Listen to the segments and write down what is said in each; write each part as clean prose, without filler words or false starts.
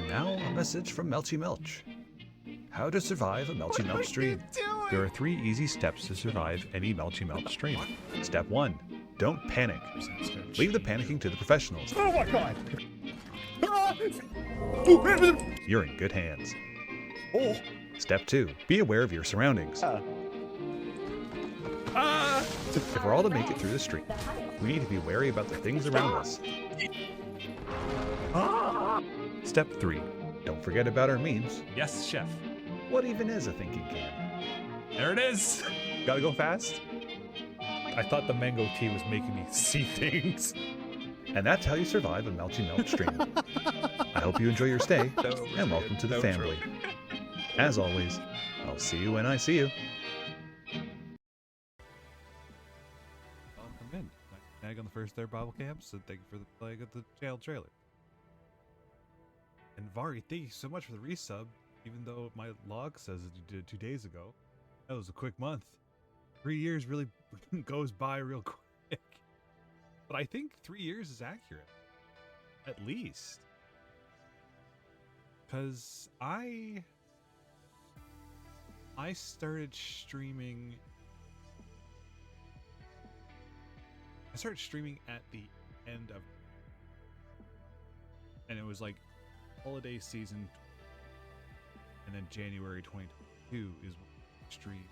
And now a message from Melchy Melch. How to survive a Melchy Melch stream. There are 3 easy steps to survive any Melchy Melch stream. Step 1. Don't panic. Leave the panicking to the professionals. Oh my god! You're in good hands. Oh! Step 2. Be aware of your surroundings. If we're all to make it through the stream, we need to be wary about the things around us. Step 3. Don't forget about our memes. Yes, chef. What even is a thinking can? There it is! Gotta go fast? I thought the mango tea was making me see things. And that's how you survive a Melchy Melch stream. I hope you enjoy your stay, and welcome to the family. As always, I'll see you when I see you. Welcome in. Tag on the first there Bible camps, and thank you for the playing of the channel trailer. And Vari, thank you so much for the resub, even though my log says that you did 2 days ago. That was a quick month. 3 years really goes by real quick. But I think 3 years is accurate. At least. Because I started streaming... I started streaming at the end of... And it was like holiday season. And then January 2022 is stream.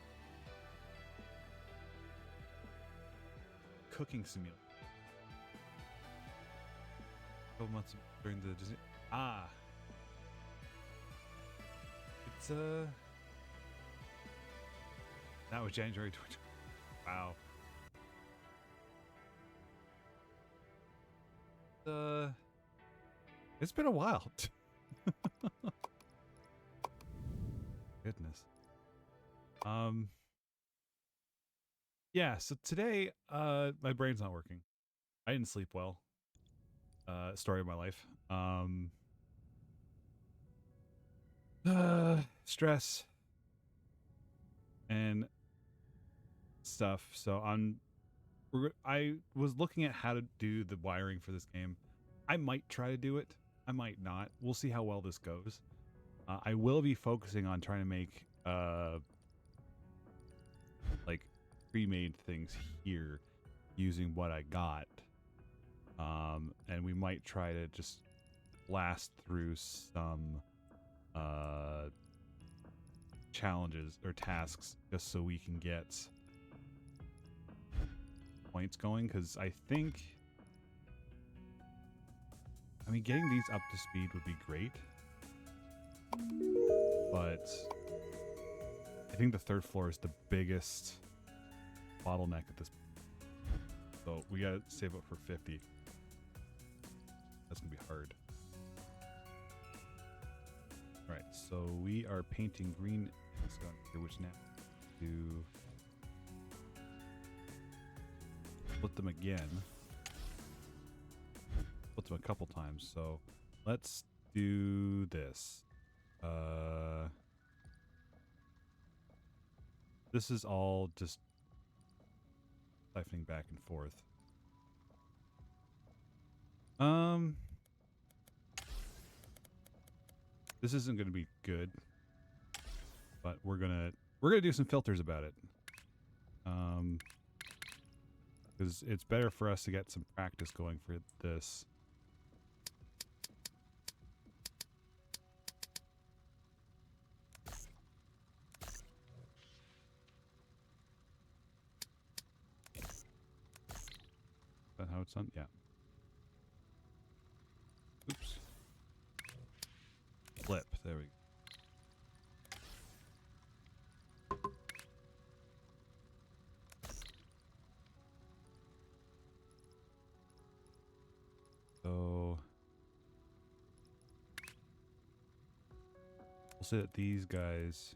Cooking simulator. A couple months during the Disney. It's that was January 20. Wow. It's been a while. Goodness. Yeah, so today my brain's not working. I didn't sleep well. Story of my life. Stress and stuff. So I was looking at how to do the wiring for this game. I might try to do it. I might not. We'll see how well this goes. I will be focusing on trying to make like pre-made things here using what I got. And we might try to just blast through some challenges or tasks just so we can get points going, because I mean, getting these up to speed would be great, but I think the 3rd floor is the biggest bottleneck at this point. So we gotta save up for 50. That's gonna be hard. Alright, so we are painting green hexagons here, which now to split them again. Split them a couple times, so let's do this. This is all just siphoning back and forth. This isn't going to be good, but we're gonna do some filters about it. Because it's better for us to get some practice going for this. Is that how it's done? Yeah. Oops. Flip. There we go. So we'll say that these guys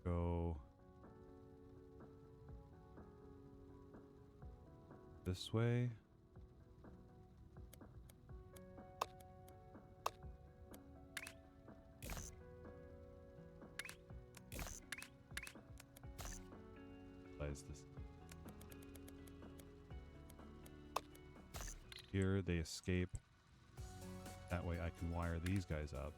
go this way. Why is this? here, they escape. That way I can wire these guys up.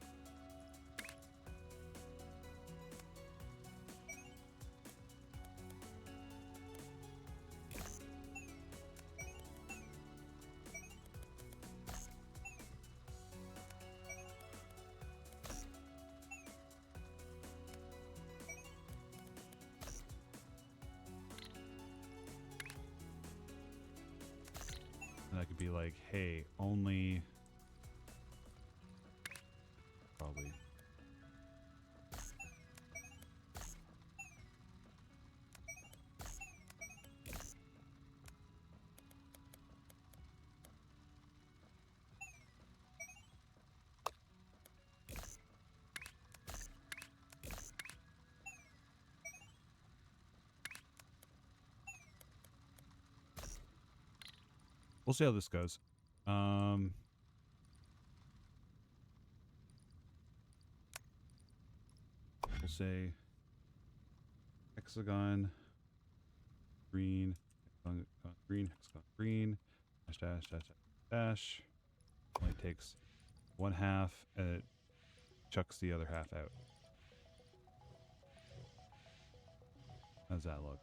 And I could be like, hey, only... Probably. We'll see how this goes. We'll say hexagon, green, hexagon, green, hexagon, green, dash, dash, dash, dash, dash. Only takes one half and it chucks the other half out. How's that look?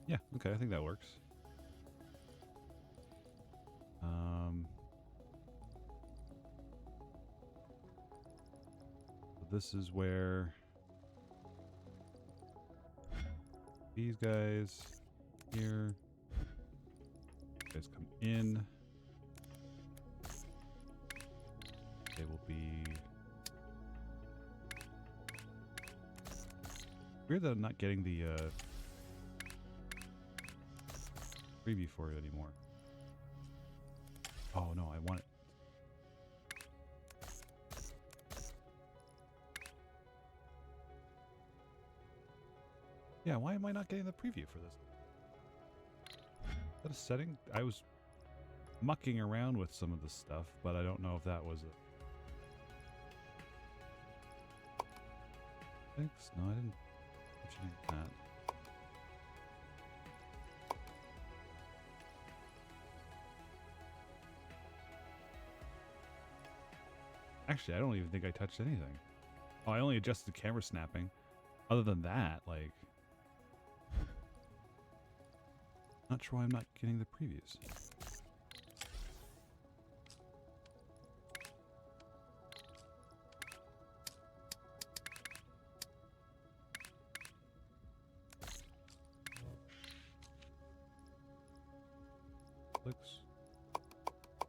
Yeah, okay, I think that works. So this is where these guys here, guys come in. They will be weird that I'm not getting the preview for it anymore. Oh no, I want it. Yeah, why am I not getting the preview for this? Is that a setting? I was mucking around with some of this stuff, but I don't know if that was it. Thanks. No, I didn't touch any of that. Actually, I don't even think I touched anything. Oh, I only adjusted camera snapping. Other than that, like... Not sure why I'm not getting the previews. Looks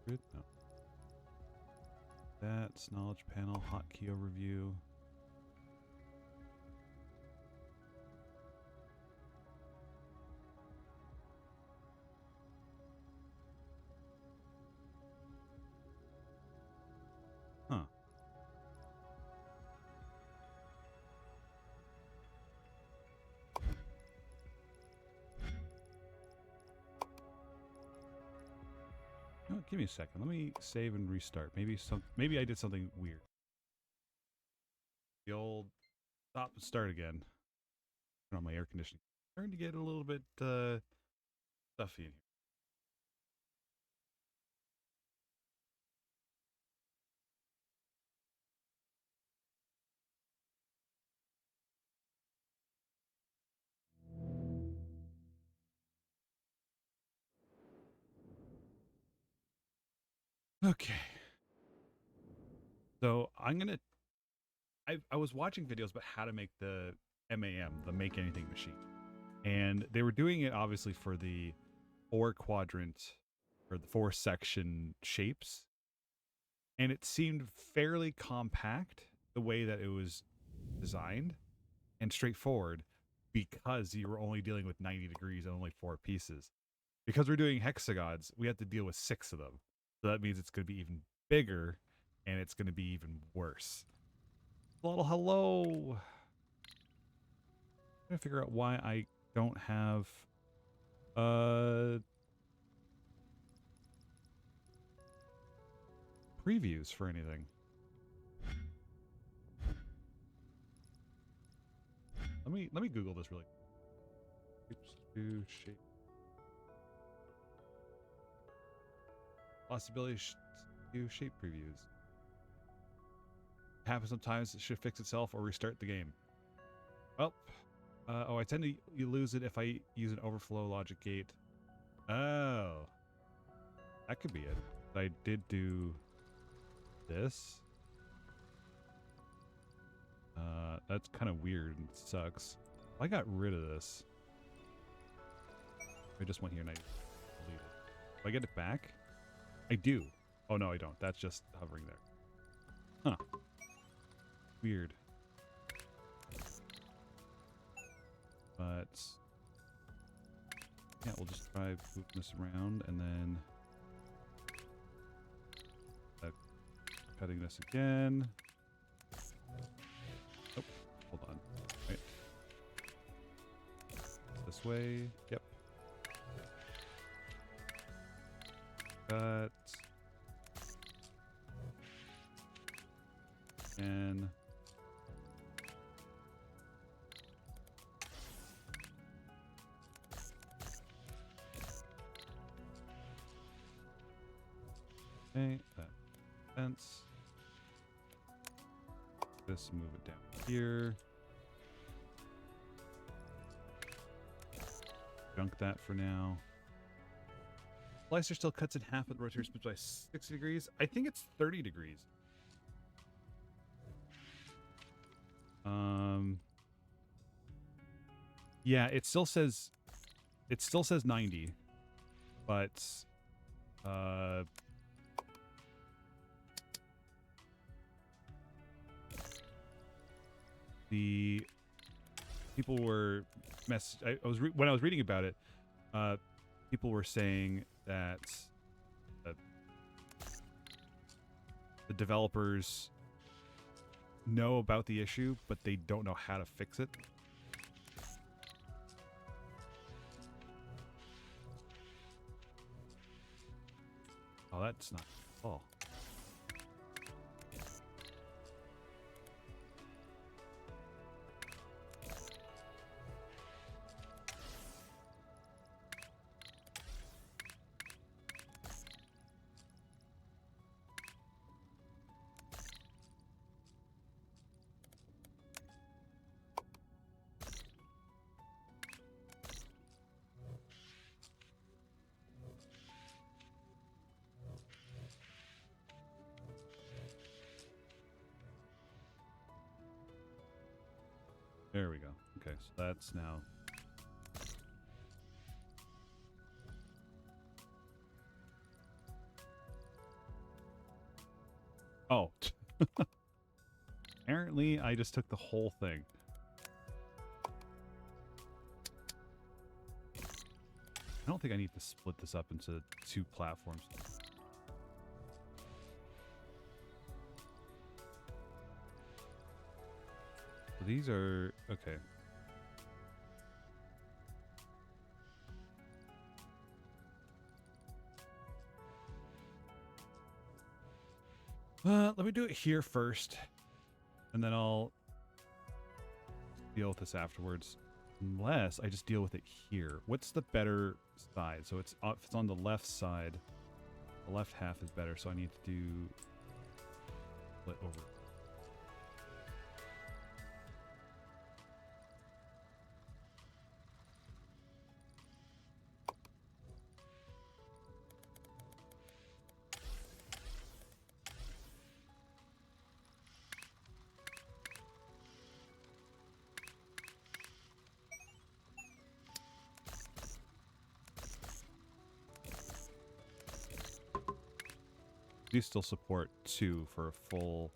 good. No. That's knowledge panel, hotkey overview. Huh. No, give me a second. Let me save and restart. Maybe I did something weird. The old stop and start again. Turn on my air conditioning. Starting to get a little bit stuffy in here. Okay. So I was watching videos about how to make the MAM, the Make Anything machine. And they were doing it obviously for the 4-quadrant or the 4-section shapes. And it seemed fairly compact the way that it was designed and straightforward because you were only dealing with 90 degrees and only 4 pieces. Because we're doing hexagons, we have to deal with 6 of them. So that means it's going to be even bigger and it's going to be even worse. Little hello. I'm trying to figure out why I don't have previews for anything. Let me Google this really quick. Hex2 shape Possibility to do shape previews. Happens sometimes. It should fix itself or restart the game. Well, oh, I tend to lose it if I use an overflow logic gate. Oh, that could be it. I did do this. That's kind of weird and sucks. I got rid of this. I just went here and I deleted it. Do I get it back? I do. Oh no, I don't. That's just hovering there. Huh. Weird. But yeah, we'll just try moving this around and then cutting this again. Oh, hold on. Right. This way. Yep. Cut. And okay, that fence. This, move it down here. Junk that for now. Slicer still cuts in half with rotator spins by 60 degrees. I think it's 30 degrees. Yeah, it still says 90, but the people were when I was reading about it, people were saying that the developers know about the issue, but they don't know how to fix it. Oh, that's not. Oh. There we go. Okay, so that's now. Oh. Apparently, I just took the whole thing. I don't think I need to split this up into 2 platforms. These are okay. Let me do it here first, and then I'll deal with this afterwards. Unless I just deal with it here. What's the better side? So it's if it's on the left side, the left half is better. So I need to do split over. Do still support 2 for a full.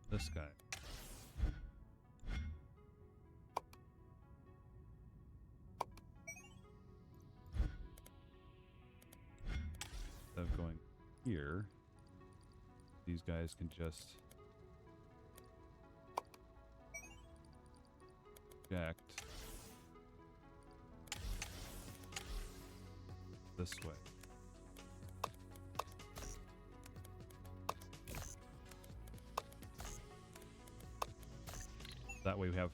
This guy. Of going here, these guys can just project this way. That way we have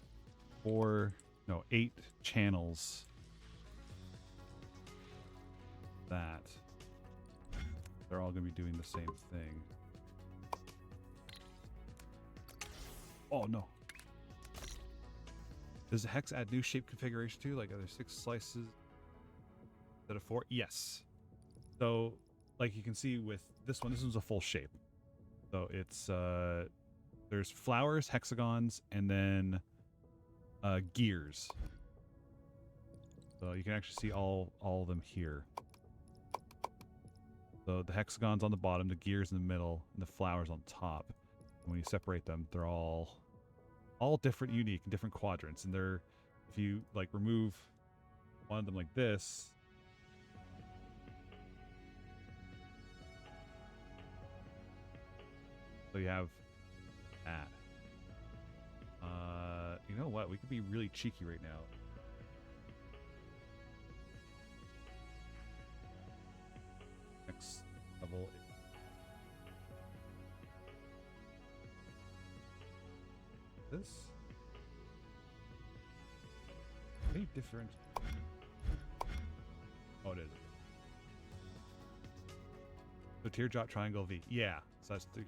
8 channels. That they're all going to be doing the same thing. Oh no. Does the hex add new shape configuration too? Like, are there 6 slices instead of 4? Yes. So, like you can see with this one's a full shape. So it's there's flowers, hexagons, and then gears. So you can actually see all of them here. So the hexagons on the bottom, the gears in the middle, and the flowers on top. And when you separate them, they're all different, unique, in different quadrants. And they're, if you like remove one of them like this, so you have that. You know what? We could be really cheeky right now. Next level. This? Very different. Oh, it is. So teardrop triangle V. Yeah. So that's the.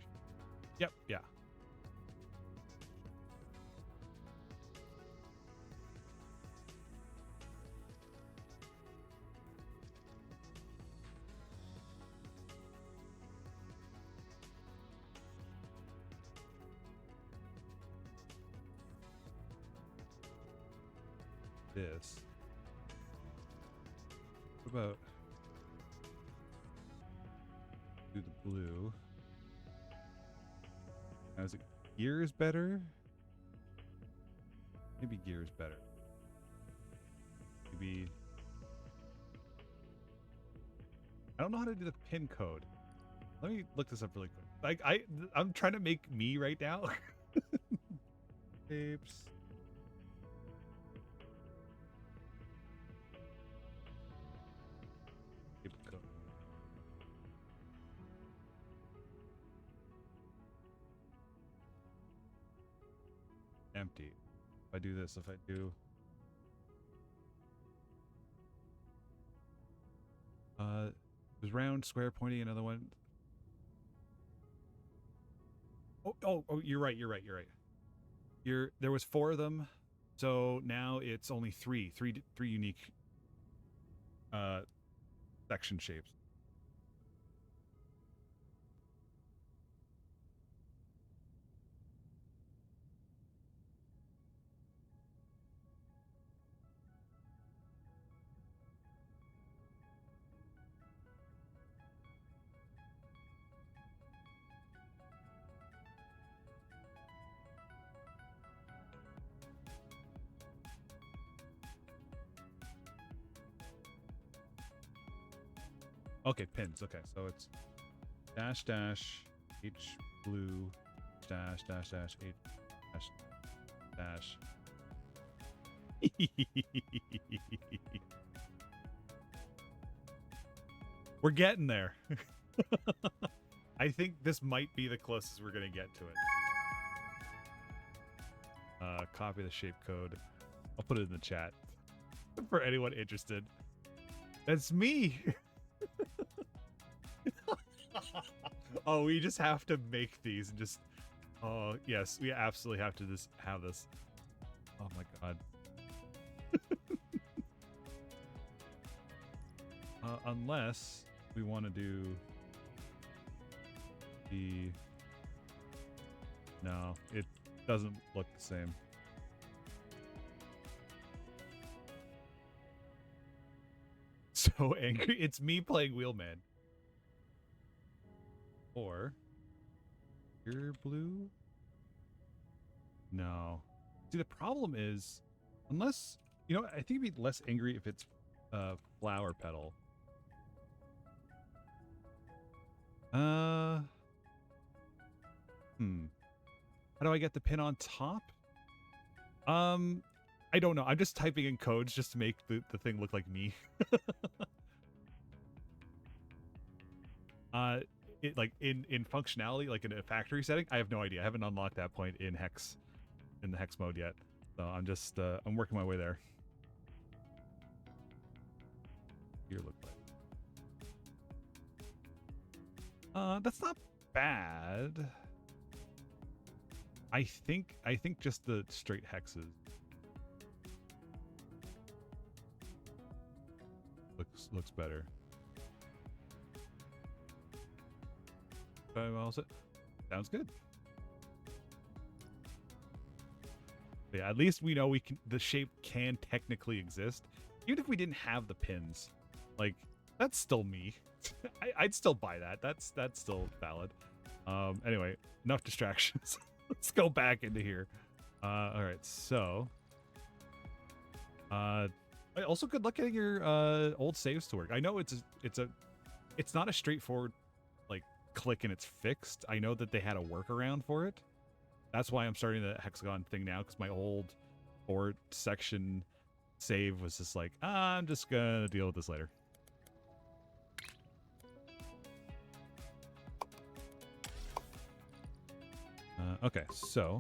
Yep. Yeah. This. What about do the blue? Now, is it gears better? Maybe gears better. Maybe I don't know how to do the pin code. Let me look this up really quick. Like I'm trying to make me right now. Shapes. Empty. If I do this, if I do there's round, square, pointy, another one. Oh, you're right. There was 4 of them, so now it's only three unique section shapes. Okay, pins. Okay, so it's dash dash H blue dash dash dash H dash dash. We're getting there. I think this might be the closest we're gonna get to it. Copy the shape code. I'll put it in the chat for anyone interested. That's me. Oh, we just have to make these and just. Oh yes, we absolutely have to just have this. Oh my god. Unless we want to do the. No, it doesn't look the same. So angry. It's me playing Wheelman. Or pure blue? No. See, the problem is, unless, you know, I think it'd be less angry if it's flower petal. How do I get the pin on top? I don't know. I'm just typing in codes just to make the thing look like me. It like in functionality, like in a factory setting, I have no idea. I haven't unlocked that point in the hex mode yet. So I'm just I'm working my way there. Here look like. That's not bad. I think just the straight hexes looks better. Sounds good. Yeah, at least we know the shape can technically exist, even if we didn't have the pins. Like, that's still me. I'd still buy that. That's still valid. Anyway, enough distractions. Let's go back into here. All right, so also good luck getting your old saves to work. I know it's not a straightforward like click and it's fixed. I know that they had a workaround for it. That's why I'm starting the hexagon thing now, because my old forward section save was just like, I'm just gonna deal with this later. Okay, so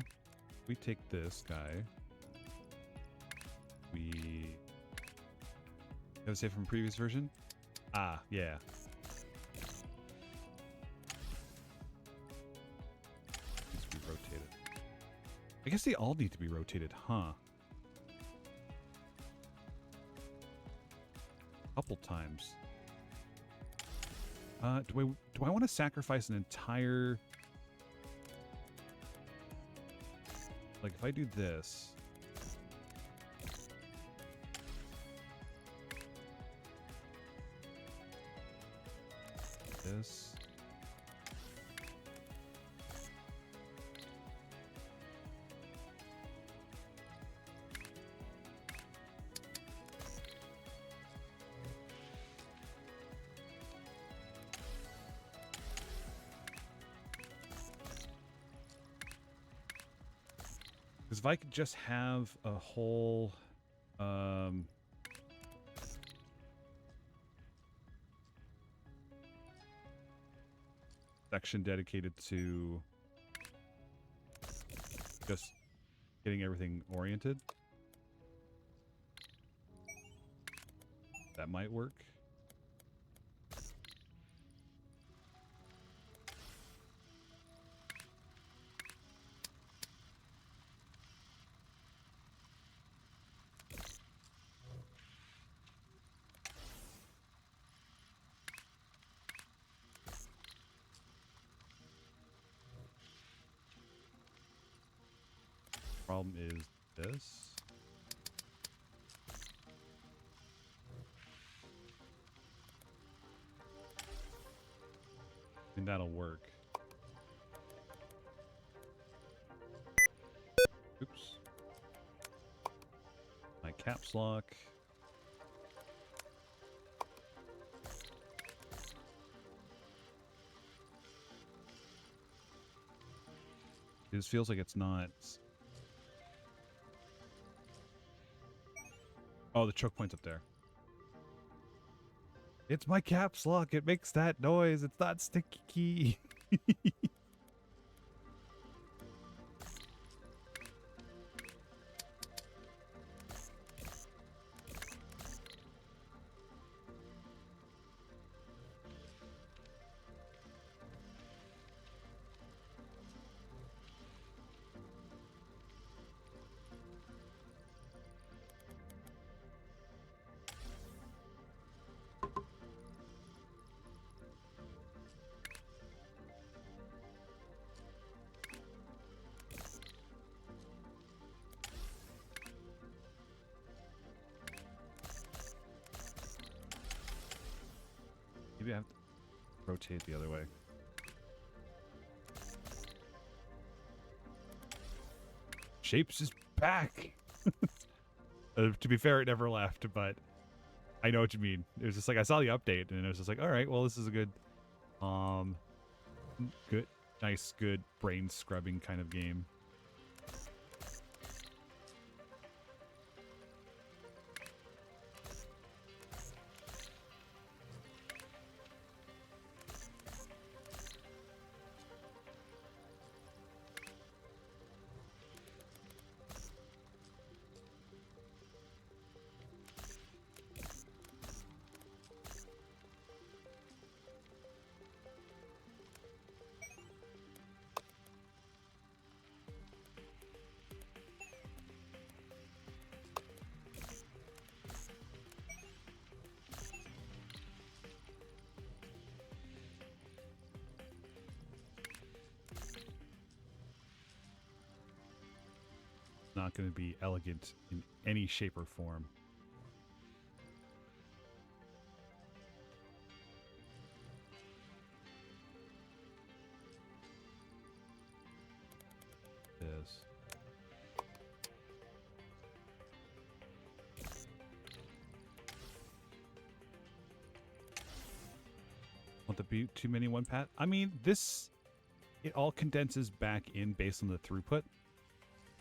we take this guy. We have a save from previous version. Ah, yeah. Needs to be rotated. I guess they all need to be rotated, huh? A couple times. Do I want to sacrifice an entire? Like, if I do this. This. Because if I could just have a whole section dedicated to just getting everything oriented, that might work. Problem is this. I think that'll work. Oops. My caps lock. It just feels like it's not. Oh, the choke point's up there. It's my caps lock. It makes that noise. It's not sticky key. Maybe I have to rotate the other way. Shapes is back! To be fair, it never left, but I know what you mean. It was just like, I saw the update, and it was just like, alright, well, this is a good, nice, good brain scrubbing kind of game. not going to be elegant in any shape or form. Is. Want the be too many one path? I mean, this, it all condenses back in based on the throughput.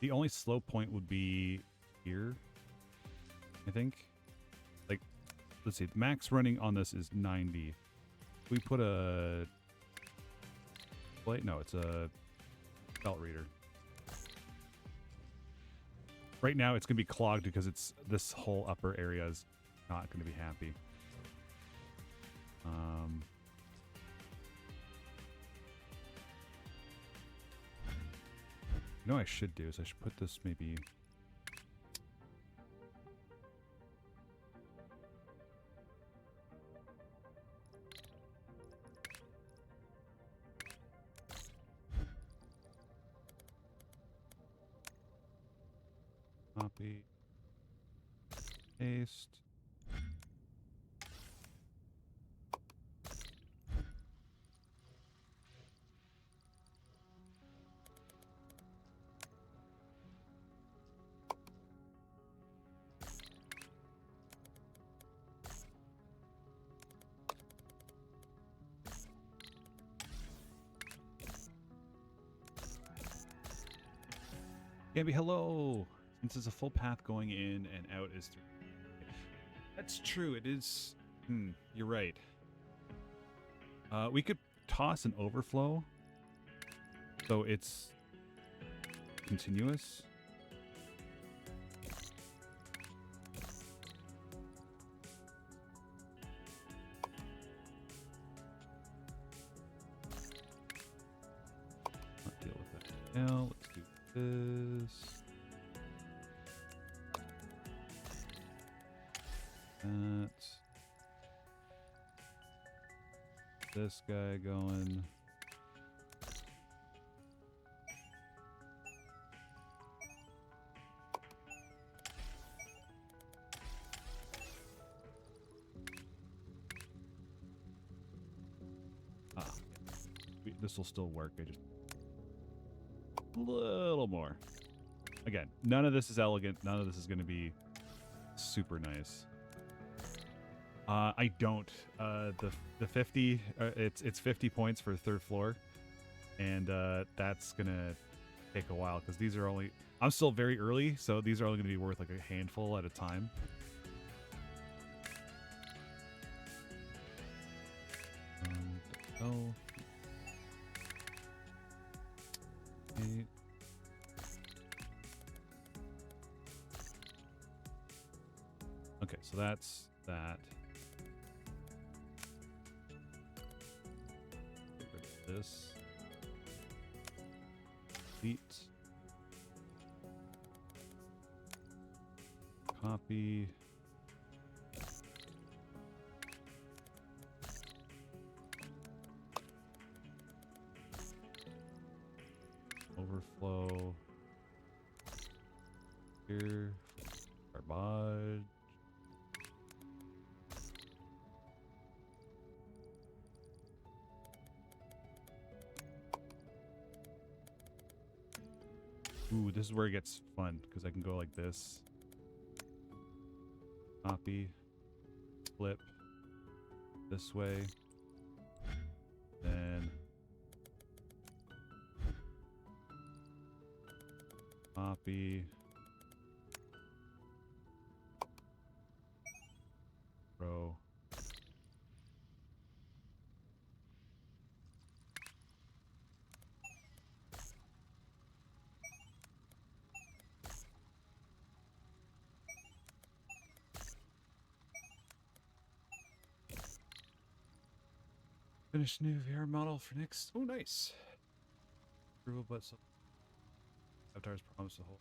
The only slow point would be here, I think. Like, let's see, max running on this is 90. We put a plate? No, it's a belt reader. Right now, it's going to be clogged because it's this whole upper area is not going to be happy. You know what I should do is I should put this maybe... Copy. Paste. Gabby, hello! Since it's a full path going in and out is through. That's true, it is... you're right. We could toss an overflow so it's continuous. Not deal with that now. Let's do this. That. This guy going. This will still work. I just a little more. Again, none of this is elegant. None of this is going to be super nice. I don't. The 50. It's 50 points for third floor, and that's gonna take a while because these are only. I'm still very early, so these are only gonna be worth like a handful at a time. Oh. Okay, so that's that. Get rid of this. Delete. Copy. Overflow. Here. Garbage. Ooh, this is where it gets fun because I can go like this. Copy. Flip. This way. Then. Copy. Row. Finished new VR model for next. Oh, nice. Approval, but so. Avatar's promised to hold.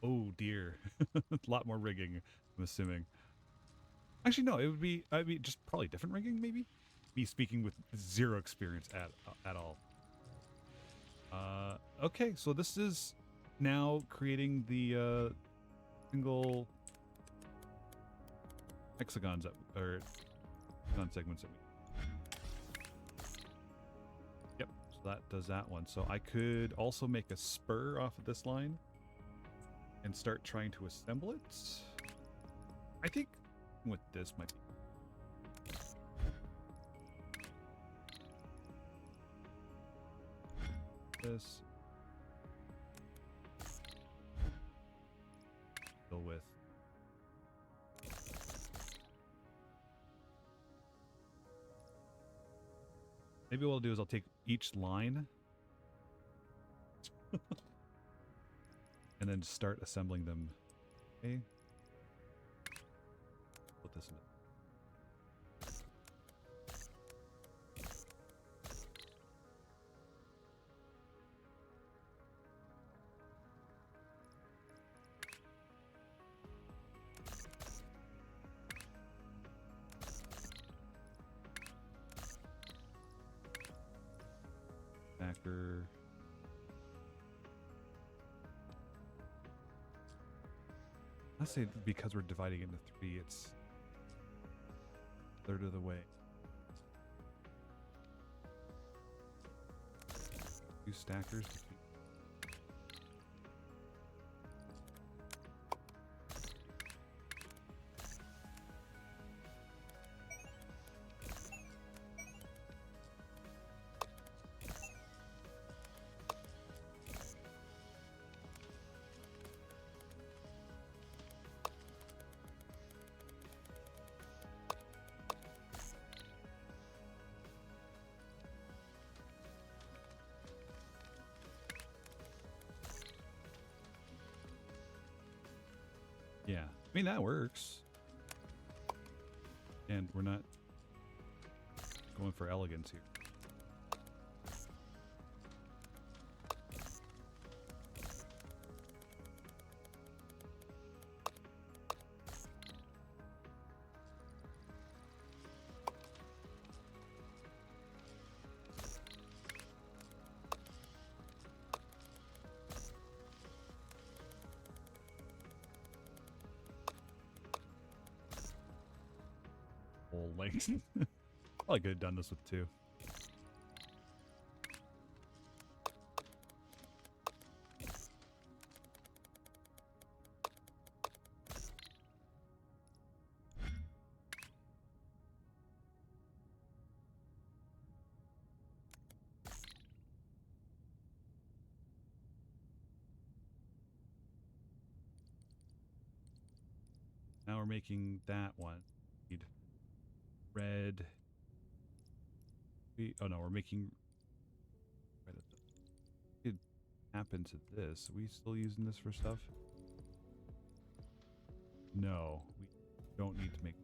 Oh dear, a lot more rigging. I'm assuming. Actually, no. It would be. I mean, just probably different rigging, maybe. Me speaking with zero experience at all. Okay, so this is now creating the single hexagons or hexagon segments that we. Yep, so that does that one. So I could also make a spur off of this line and start trying to assemble it. I think with this might be. This. Go with. Maybe what I'll do is I'll take each line and then start assembling them. Okay. Put this in. Stacker. I say because we're dividing it into 3, it's a third of the way. 2 stackers. Yeah, I mean, that works. And we're not going for elegance here. Whole length. Probably could have done this with 2. Now we're making that one. Need red. Oh no, we're making. What could happen to this? Are we still using this for stuff? No, we don't need to make.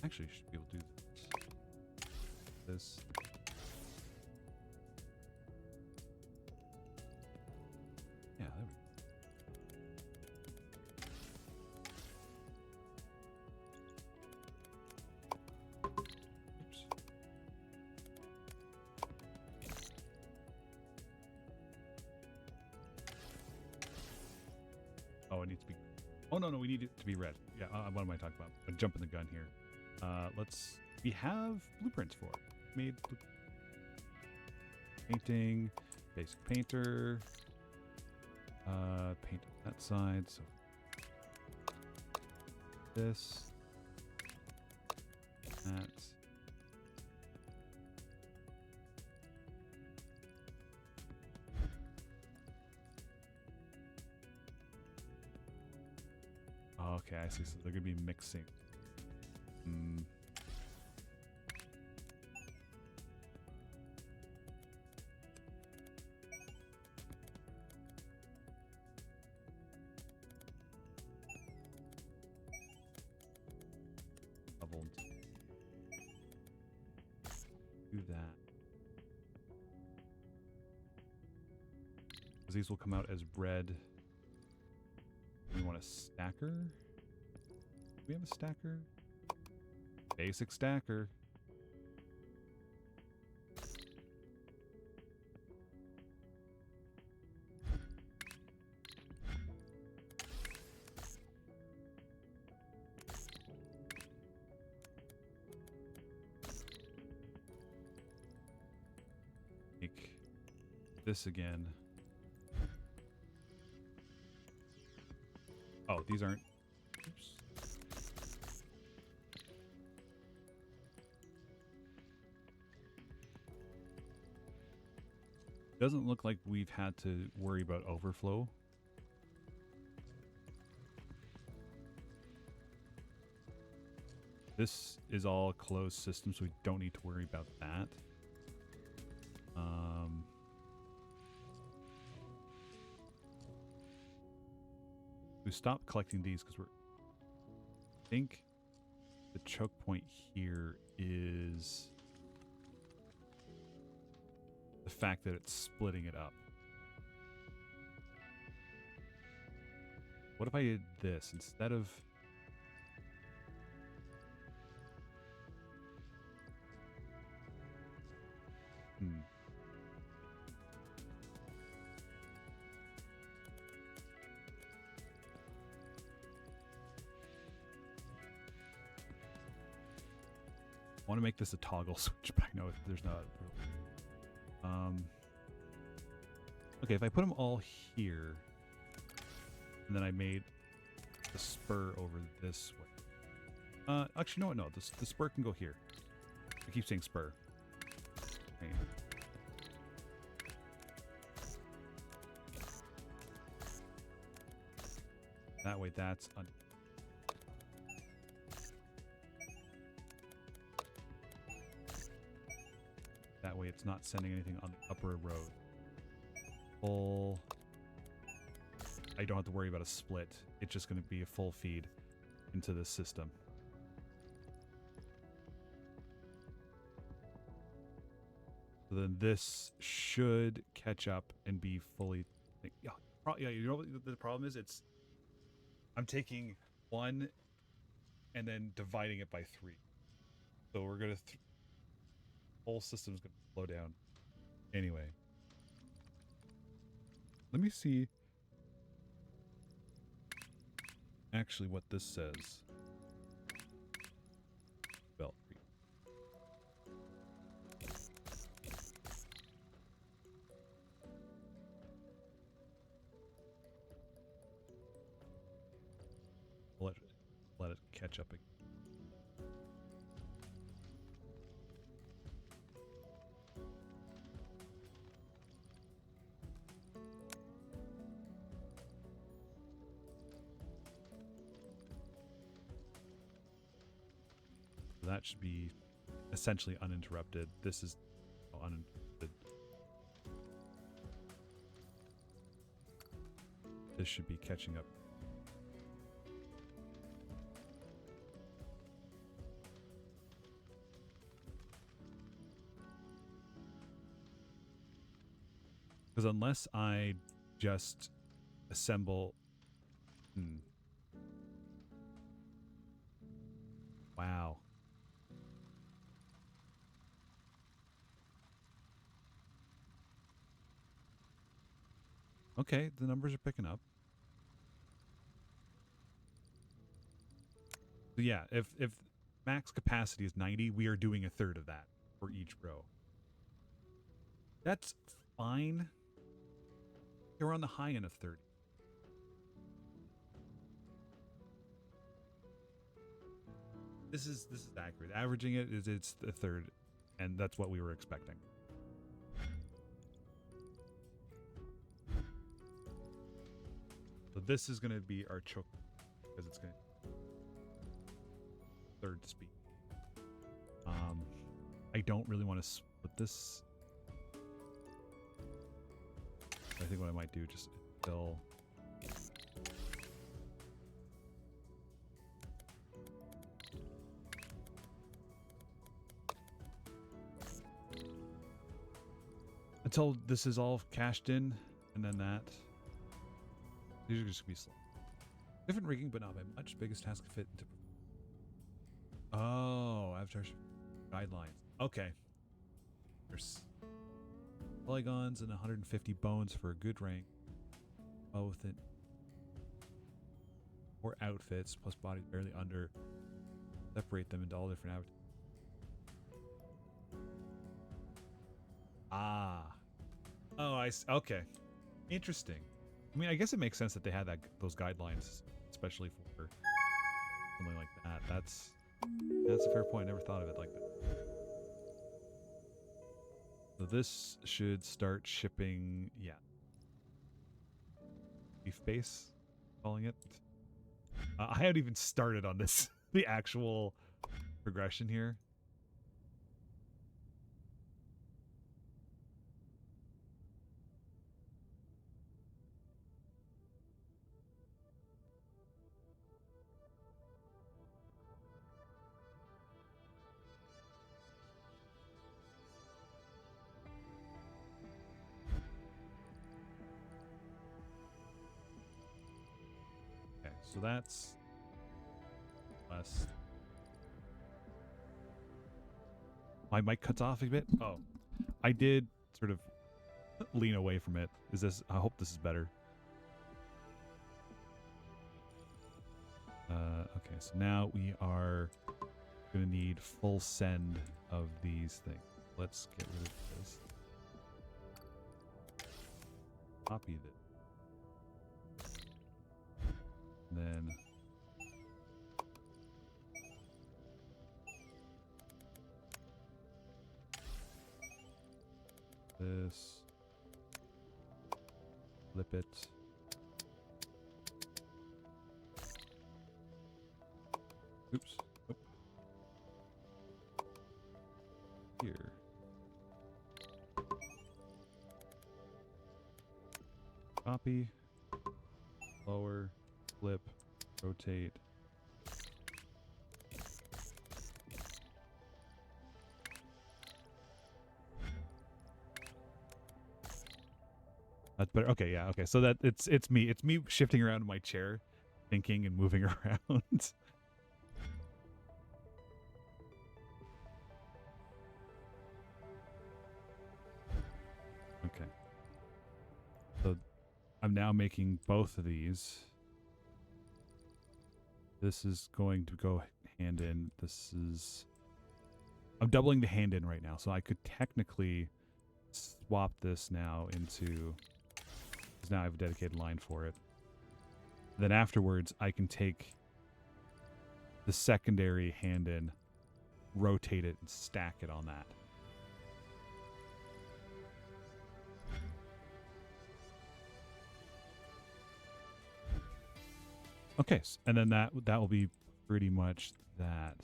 Actually, should be able to do this. Yeah, there we go. Oops. Oh, it needs to be. Oh no, we need it to be red. Yeah, what am I talking about? I'm jumping the gun here. We have blueprints for it. Made painting, basic painter, paint on that side, so this, that. Okay, I see, so they're gonna be mixing. do that. Because these will come out as red. We want a stacker. Do we have a stacker? Basic stacker. Make this again. Oh, these aren't. Oops. Doesn't look like we've had to worry about overflow. This is all a closed system, so we don't need to worry about that. We stopped collecting these because I think the choke point here is the fact that it's splitting it up. What if I did this instead of... I want to make this a toggle switch, but I know there's not. Okay, if I put them all here, and then I made the spur over this way. Actually, no, the spur can go here. I keep saying spur. Okay. That way, that's that way it's not sending anything on the upper road. Full. I don't have to worry about a split. It's just going to be a full feed into this system. So then this should catch up and be fully... Yeah, you know what the problem is? I'm taking 1 and then dividing it by 3. So we're going to... whole system's going to slow down. Anyway. Let me see actually what this says. Belt. Let it catch up again. That should be essentially uninterrupted. This is uninterrupted. This should be catching up. Because unless I just assemble... Wow. Okay, the numbers are picking up. So yeah, if max capacity is 90, we are doing 1/3 of that for each row. That's fine. We're on the high end of 30. This is accurate. Averaging it's 1/3, and that's what we were expecting. So this is going to be our choke because it's going to 1/3 speed. I don't really want to split this. I think what I might do just fill. until this is all cashed in, and then that. These are just gonna be slow. Different rigging, but not by much. Biggest task to fit into. Oh, Avatar guidelines. Okay. There's polygons and 150 bones for a good rank. Both it. 4 outfits plus body barely under. Separate them into all different avatars. Ah. Oh, okay. Interesting. I mean, I guess it makes sense that they had those guidelines, especially for something like that. That's a fair point. I never thought of it like that. So this should start shipping, yeah. Beef base, calling it. I haven't even started on this, the actual progression here. Okay, so that's less. My mic cuts off a bit. Oh, I did sort of lean away from it. Is this? I hope this is better. Okay, so now we are going to need full send of these things. Let's get rid of this. Copy this. Then this. Flip it. Oops. Oh. Here. Copy. Lower. Flip. Rotate. That's better. Okay, yeah, okay. So that it's me. It's me shifting around in my chair, thinking and moving around. Okay. So I'm now making both of these. This is going to go hand in. This is... I'm doubling the hand in right now, so I could technically swap this now into... Because now I have a dedicated line for it. Then afterwards, I can take the secondary hand in, rotate it, and stack it on that. Okay, and then that will be pretty much that.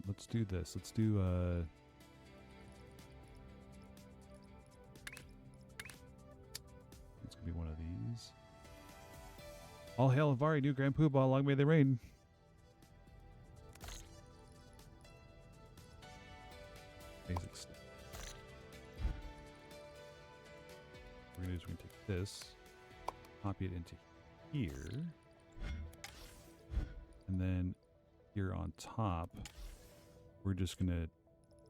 Let's do this. Let's do it's gonna be one of these. All hail Avari, new Grand Poobah, long may they reign. Basic stuff. What we're gonna do is we're gonna take this, copy it into here, and then here on top, we're just gonna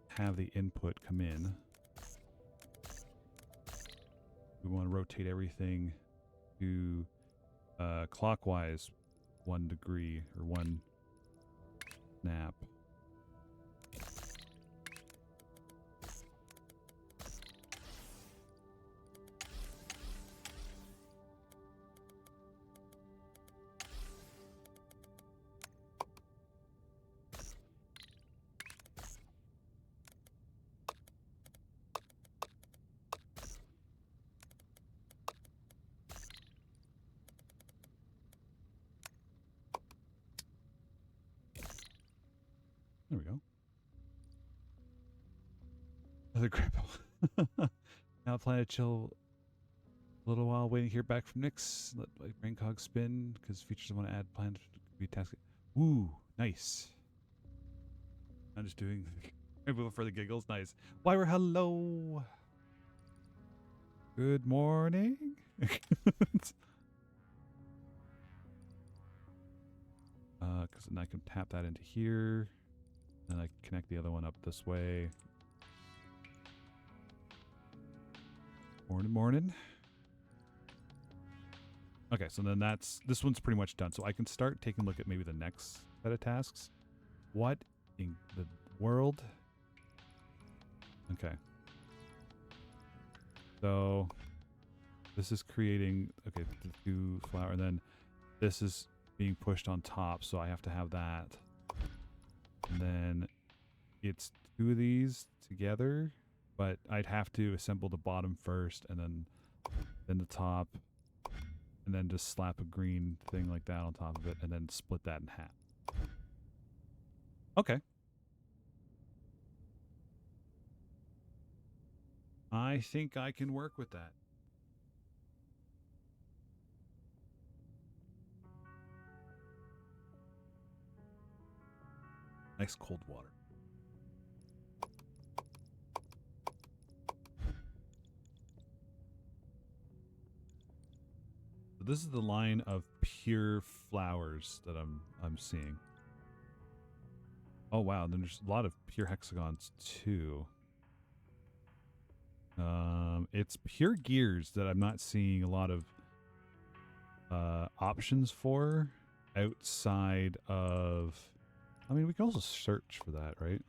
have the input come in. We want to rotate everything to clockwise 1 degree or 1 snap. There we go. Another grandpa. Now plan to chill a little while, waiting to hear back from Nyx. Let my brain cog spin, because features I want to add planned to be tasked. Ooh, nice. I'm just doing Maybe for the giggles. Nice. Wyra, hello. Good morning. Because then I can tap that into here. And I connect the other one up this way. Morning, morning. Okay, so then this one's pretty much done. So I can start taking a look at maybe the next set of tasks. What in the world? Okay. So this is creating, okay, the two flower, and then this is being pushed on top, so I have to have that. And then it's two of these together, but I'd have to assemble the bottom first, and then the top, and then just slap a green thing like that on top of it, and then split that in half. Okay. I think I can work with that. Nice cold water. So this is the line of pure flowers that I'm seeing. Oh wow, then there's a lot of pure hexagons too. It's pure gears that I'm not seeing a lot of options for outside of. I mean, we can also search for that, right?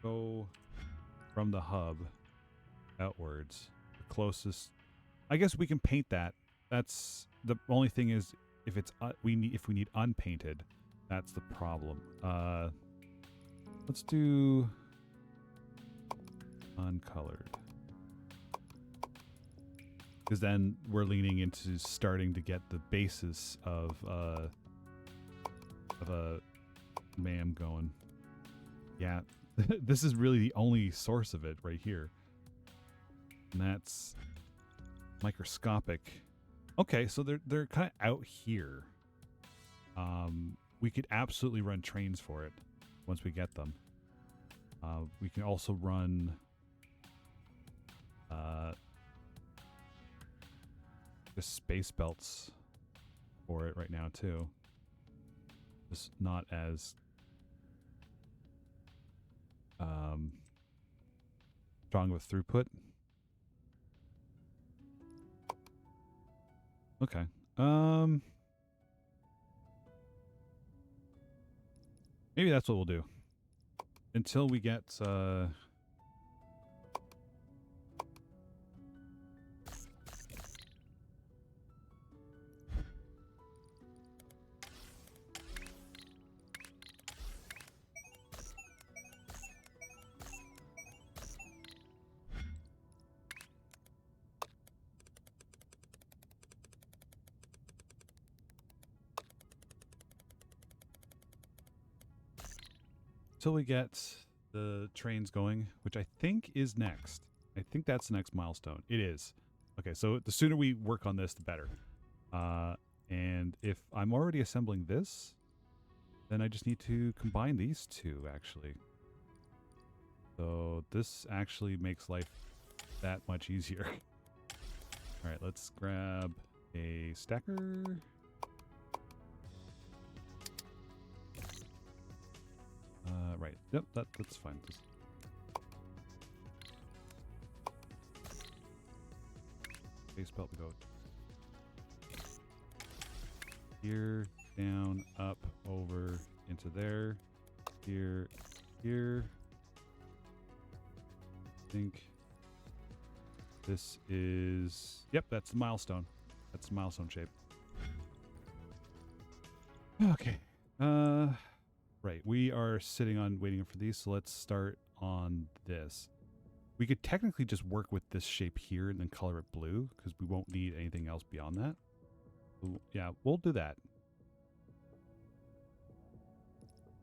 Go from the hub outwards. The closest. I guess we can paint that. That's the only thing is if it's if we need unpainted, that's the problem. Let's do uncolored. Because then we're leaning into starting to get the basis of a MAM going. Yeah, this is really the only source of it right here. And that's microscopic. Okay, so they're kind of out here. We could absolutely run trains for it once we get them. We can also run just space belts for it right now too. Just not as strong of a throughput. Okay. Maybe that's what we'll do. Until we get the trains going, which I think is next. I think that's the next milestone. It is. Okay, so the sooner we work on this, the better. And if I'm already assembling this, then I just need to combine these two, actually. So this actually makes life that much easier. All right, let's grab a stacker. Right. Yep, that's fine. Just base belt we go here, down, up, over, into there, here, here. I think this is, yep, that's the milestone. That's the milestone shape. Okay. Right, we are sitting on waiting for these, so let's start on this. We could technically just work with this shape here and then color it blue, because we won't need anything else beyond that. So, yeah, we'll do that.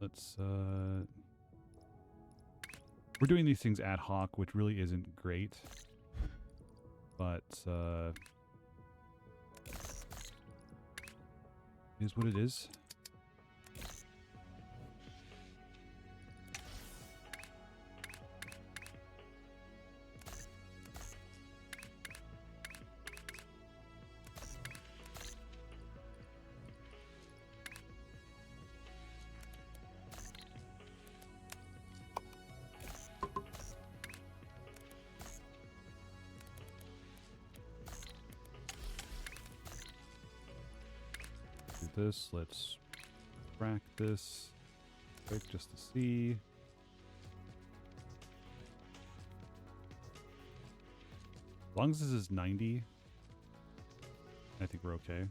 Let's, we're doing these things ad hoc, which really isn't great. But, Is what it is. This, let's crack this quick just to see. As long as this is 90, I think we're okay.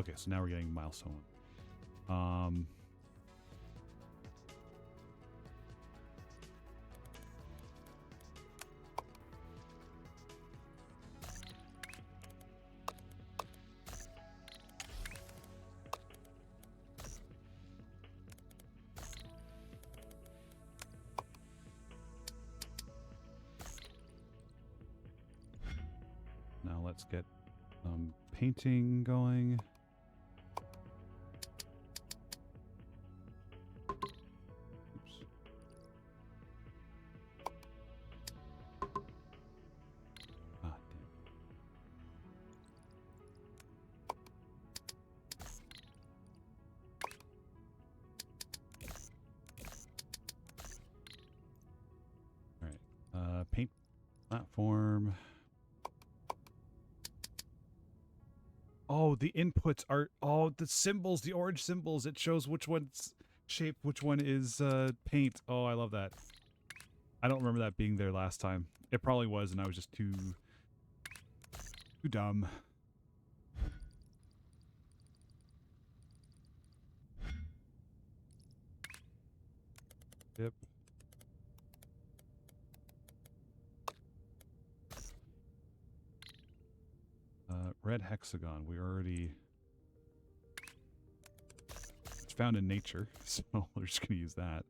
Okay, so now we're getting milestone one. Now let's get painting going. Oops. Ah, damn. All right. Paint platform. Oh, the inputs are the symbols, the orange symbols. It shows which one's shape, which one is paint. Oh, I love that. I don't remember that being there last time. It probably was, and I was just too dumb. Yep. Red hexagon. We already... It's found in nature, so we're just going to use that.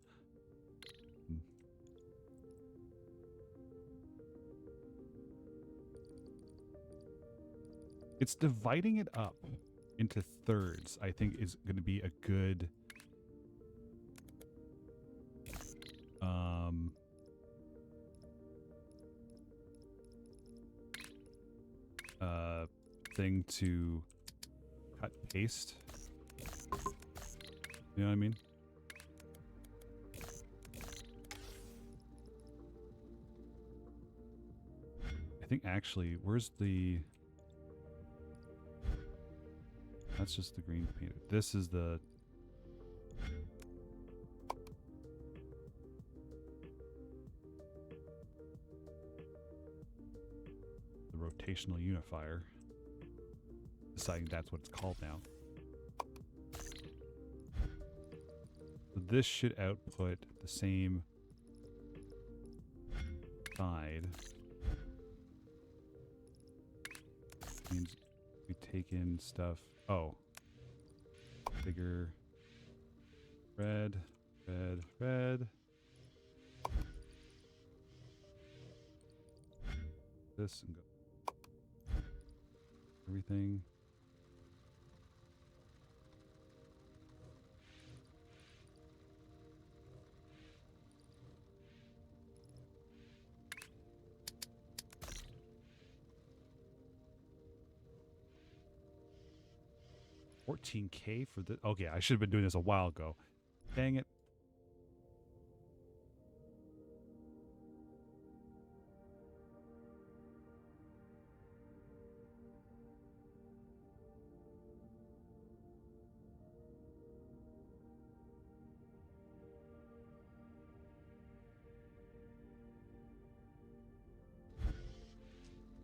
It's dividing it up into thirds, I think, is going to be a good... thing to cut paste. You know what I mean? I think actually, where's the... That's just the green paint. This is the... the rotational unifier. Deciding that's what it's called now. So this should output the same side. Means we take in stuff. Oh. Bigger. Red, red, red. This and go. Everything. $14K for the... Okay, I should have been doing this a while ago. Dang it.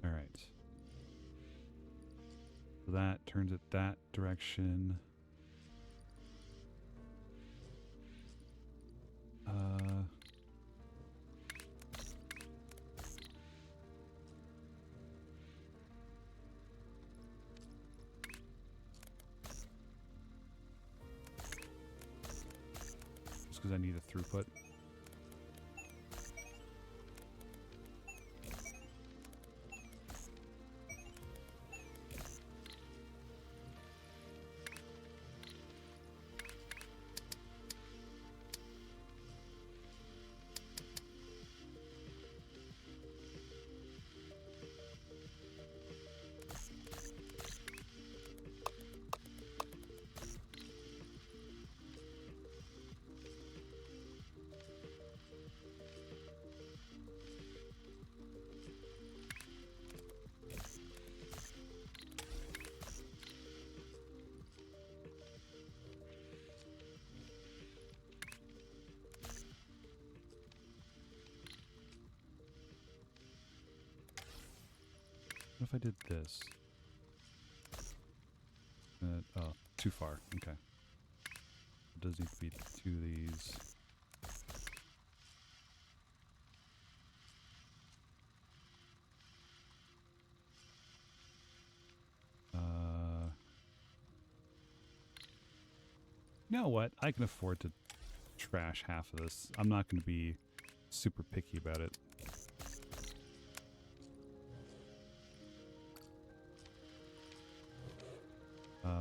All right. So that turns it that direction. Just because I need a throughput. if I did this? Oh, too far. Okay. It does need to be 2 of these. You know what? I can afford to trash half of this. I'm not going to be super picky about it.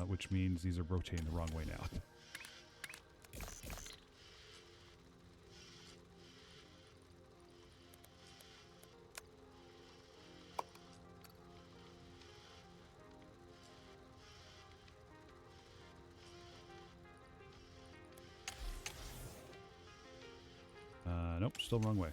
Which means these are rotating the wrong way now. Nope, still wrong way.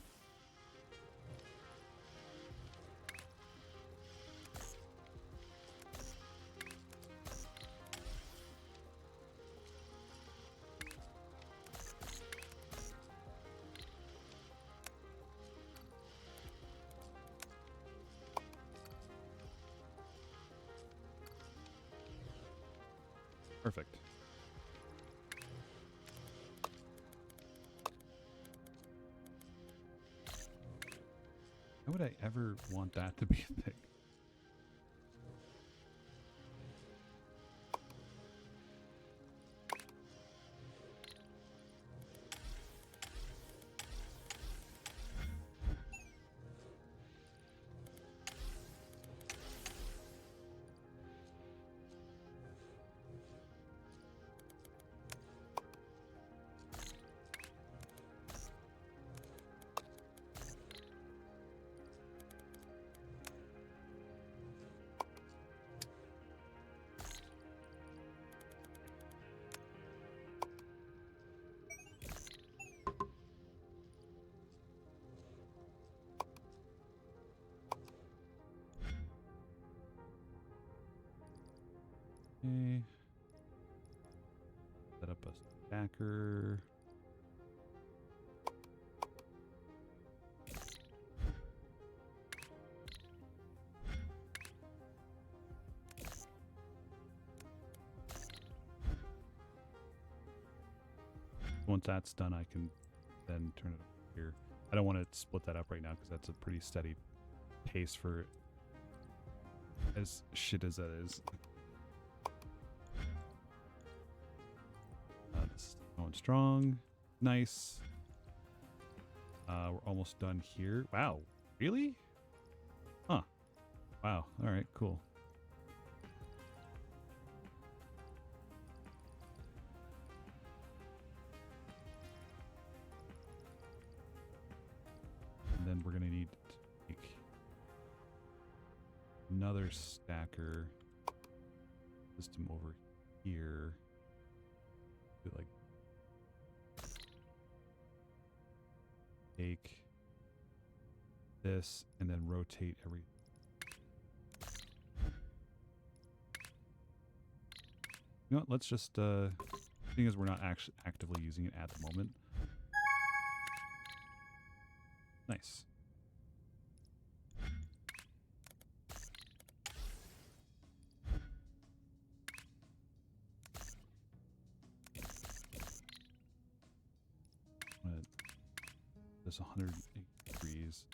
Perfect. Why would I ever want that to be a thing? Okay. Set up a stacker. Once that's done, I can then turn it up here. I don't want to split that up right now because that's a pretty steady pace for as shit as that is. This is going strong. Nice. We're almost done here. Wow. Really? Huh. Wow. All right, cool. And then we're going to need to take another stacker system over here. Do like take this and then rotate every. You know what? Let's just seeing as we're not actually actively using it at the moment. Nice. There's 108 degrees.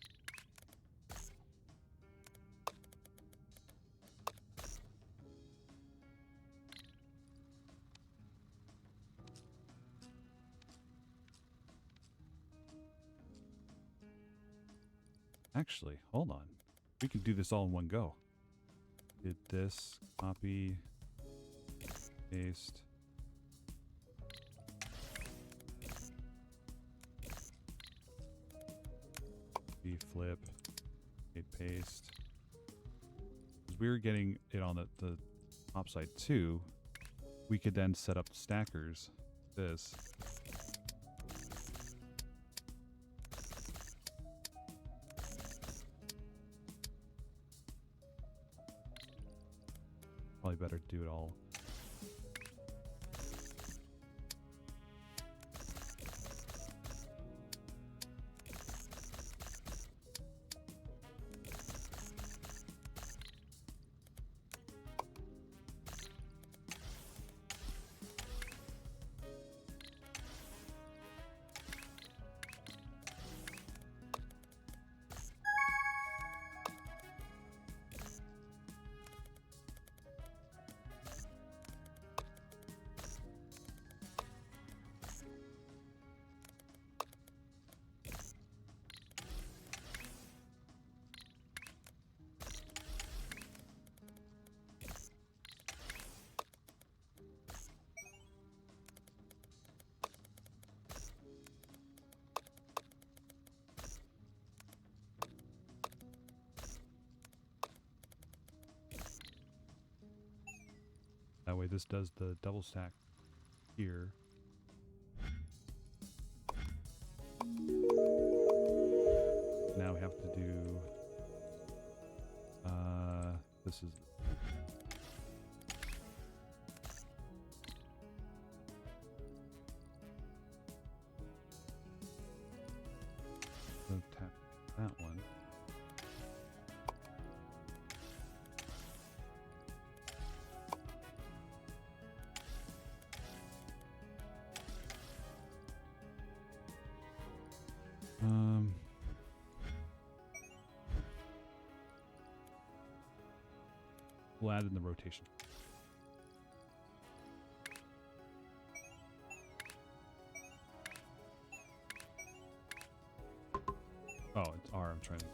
Actually, hold on. We can do this all in one go. Did this, copy, paste. Flip, paste. Because we were getting it on the top side too. We could then set up stackers. This. Probably better do it all. That way this does the double stack here. Now we have to do this is so tap that one. We'll add in the rotation. Oh, it's R. I'm trying to.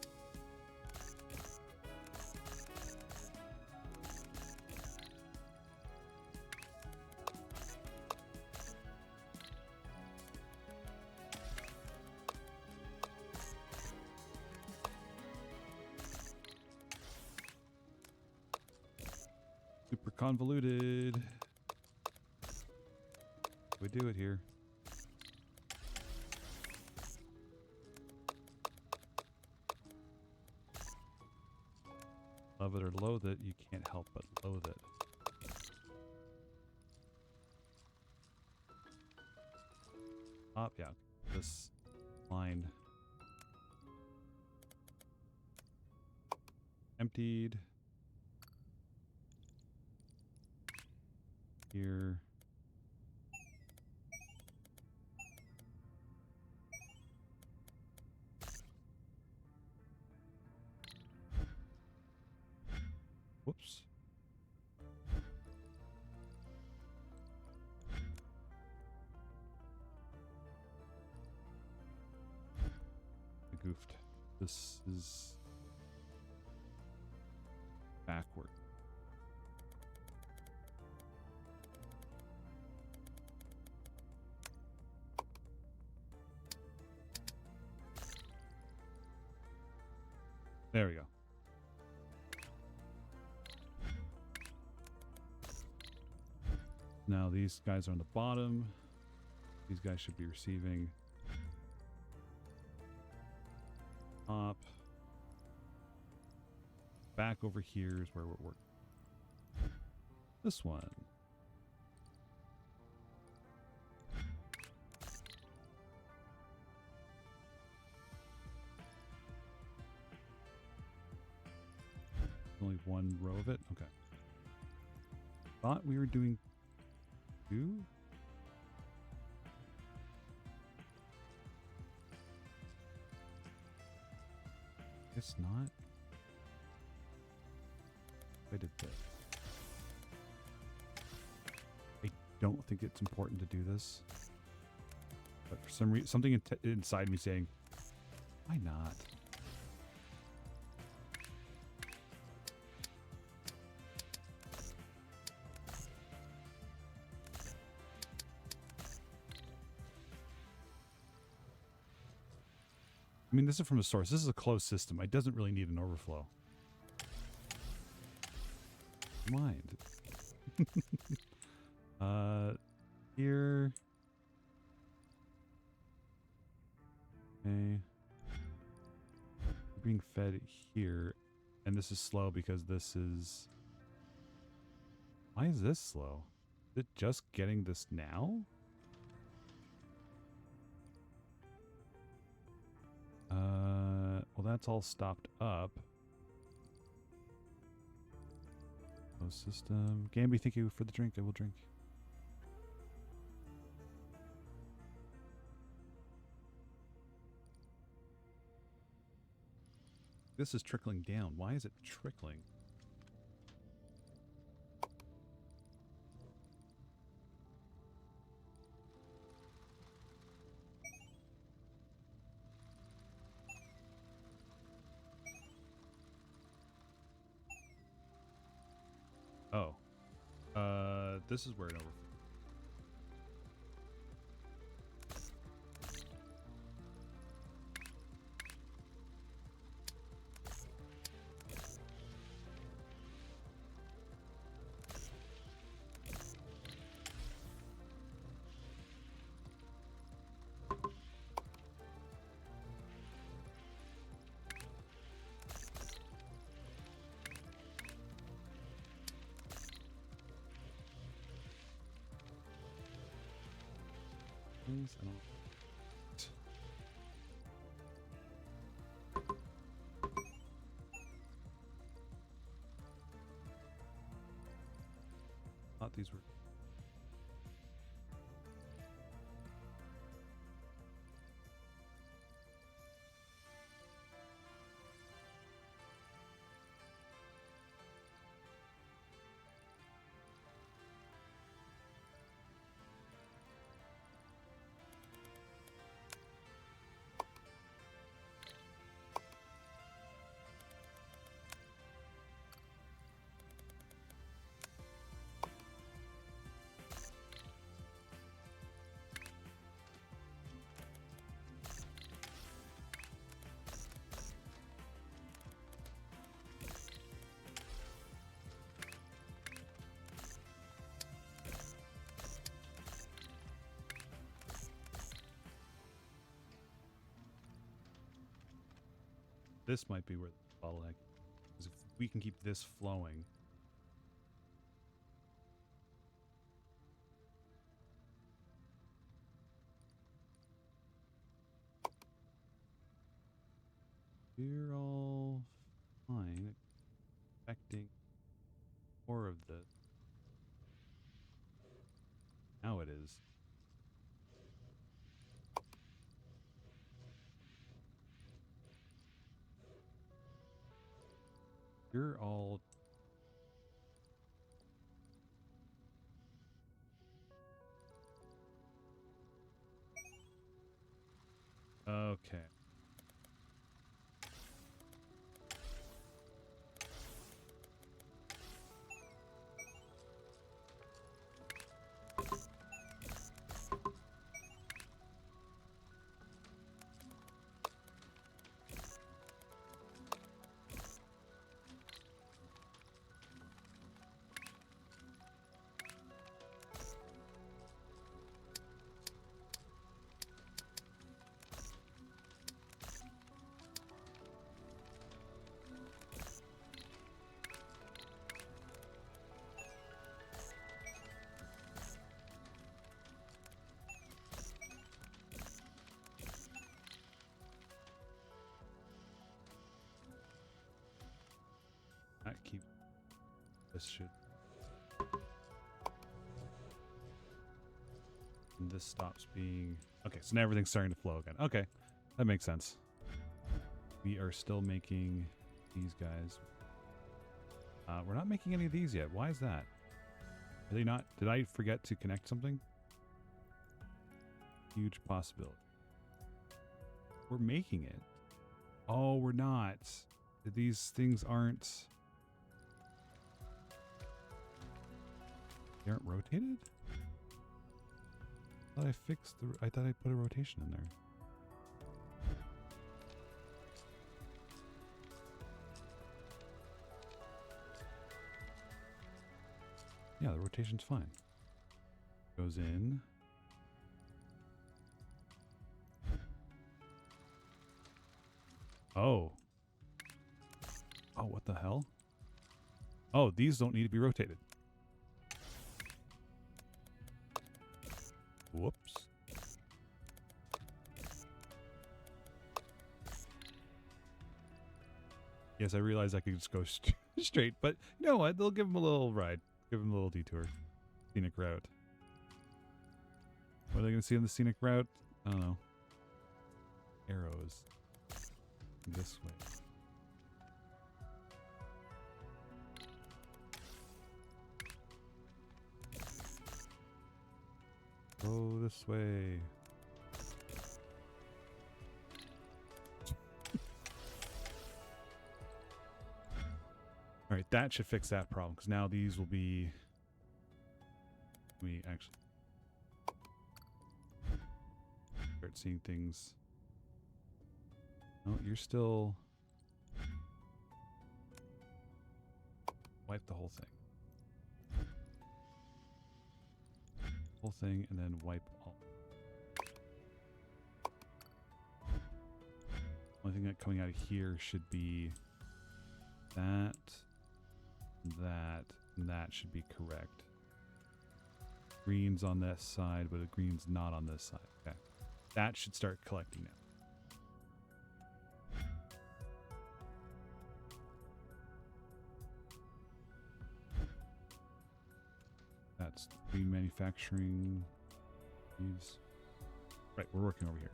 Super convoluted. We do it here. Love it or loathe it, you can't help but loathe it. Yeah, this line emptied. Here. Whoops. I goofed. This is backward. There we go. Now these guys are on the bottom. These guys should be receiving top. Back over here is where we're working. This one. Only one row of it? Okay. Thought we were doing two? Guess not. I did that. I don't think it's important to do this. But for some reason, something inside me saying, why not? I mean, this is from a source. This is a closed system. It doesn't really need an overflow. Mind. Here. Okay. Being fed here. And this is slow because this is... Why is this slow? Is it just getting this now? Well, that's all stopped up. Closed system. Gamby, thank you for the drink. I will drink. This is trickling down. Why is it trickling? Oh. This is where it overflows. things? I don't. Thought these were. This might be where the bottleneck is. If we can keep this flowing. We're all fine. Expecting more of this. Now it is. You're all. Okay. That keep. This should. And this stops being. Okay, so now everything's starting to flow again. Okay, that makes sense. We are still making these guys. We're not making any of these yet. Why is that? Are they not? Did I forget to connect something? Huge possibility. We're making it. Oh, we're not. These things aren't. They aren't rotated? I thought I fixed the. I thought I put a rotation in there. Yeah, the rotation's fine. Goes in. Oh. Oh, what the hell? Oh, these don't need to be rotated. Whoops. Yes, I realize I could just go straight, but you know what? They'll give him a little ride. Give him a little detour. Scenic route. What are they going to see on the scenic route? I don't know. Arrows. This way. Go this way. All right, that should fix that problem because now these will be. We actually start seeing things. No, you're still. Wipe the whole thing. Whole thing and then wipe all. Only thing that coming out of here should be that, and that should be correct. green's on this side, but the green's not on this side. Okay. That should start collecting now. That's green manufacturing. These. Right, we're working over here.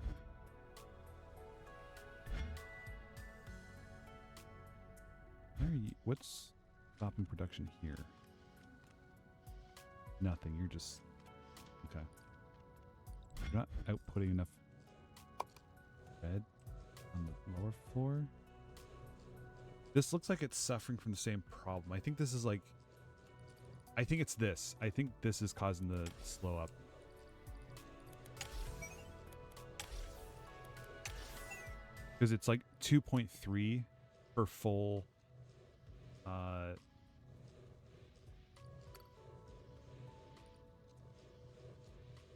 Where are you? What's stopping production here? Nothing. You're just okay. You're not outputting enough red on the lower floor. This looks like it's suffering from the same problem. I think this is like. I think it's this. I think this is causing the slow up. Because it's like 2.3 for full.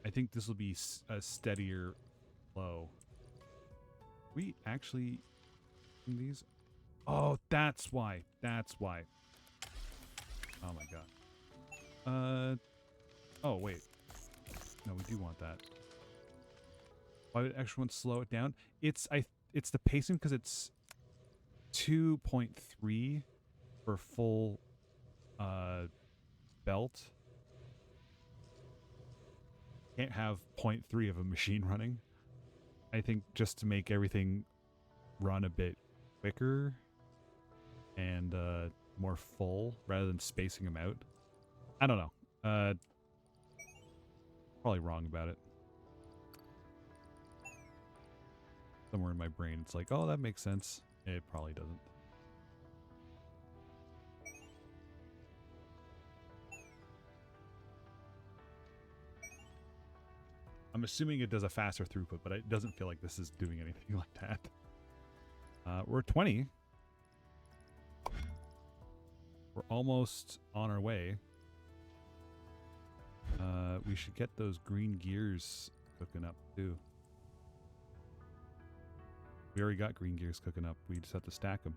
I think this will be a steadier flow. We actually these. Oh, that's why. That's why. Oh my god. Oh wait. No, we do want that. Why would extra one slow it down? It's the pacing because it's 2.3 for full belt. Can't have 0.3 of a machine running. I think just to make everything run a bit quicker and more full rather than spacing them out. I don't know. Probably wrong about it. Somewhere in my brain it's like, oh, that makes sense. It probably doesn't. I'm assuming it does a faster throughput, but it doesn't feel like this is doing anything like that. We're 20. We're almost on our way. We should get those green gears cooking up too. We already got green gears cooking up. We just have to stack them.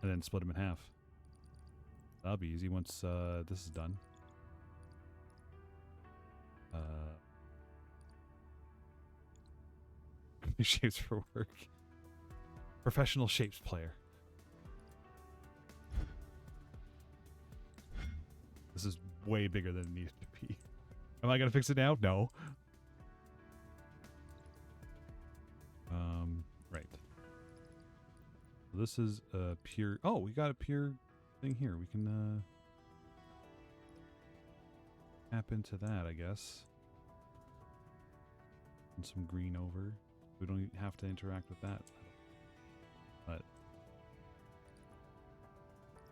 And then split them in half. That'll be easy once this is done. Shapes for work. Professional shapes player. This is way bigger than it needed to be. Am I gonna fix it now? No. Right. So this is a pure. Oh, we got a pure thing here. We can tap into that, I guess. And some green over. We don't even have to interact with that. But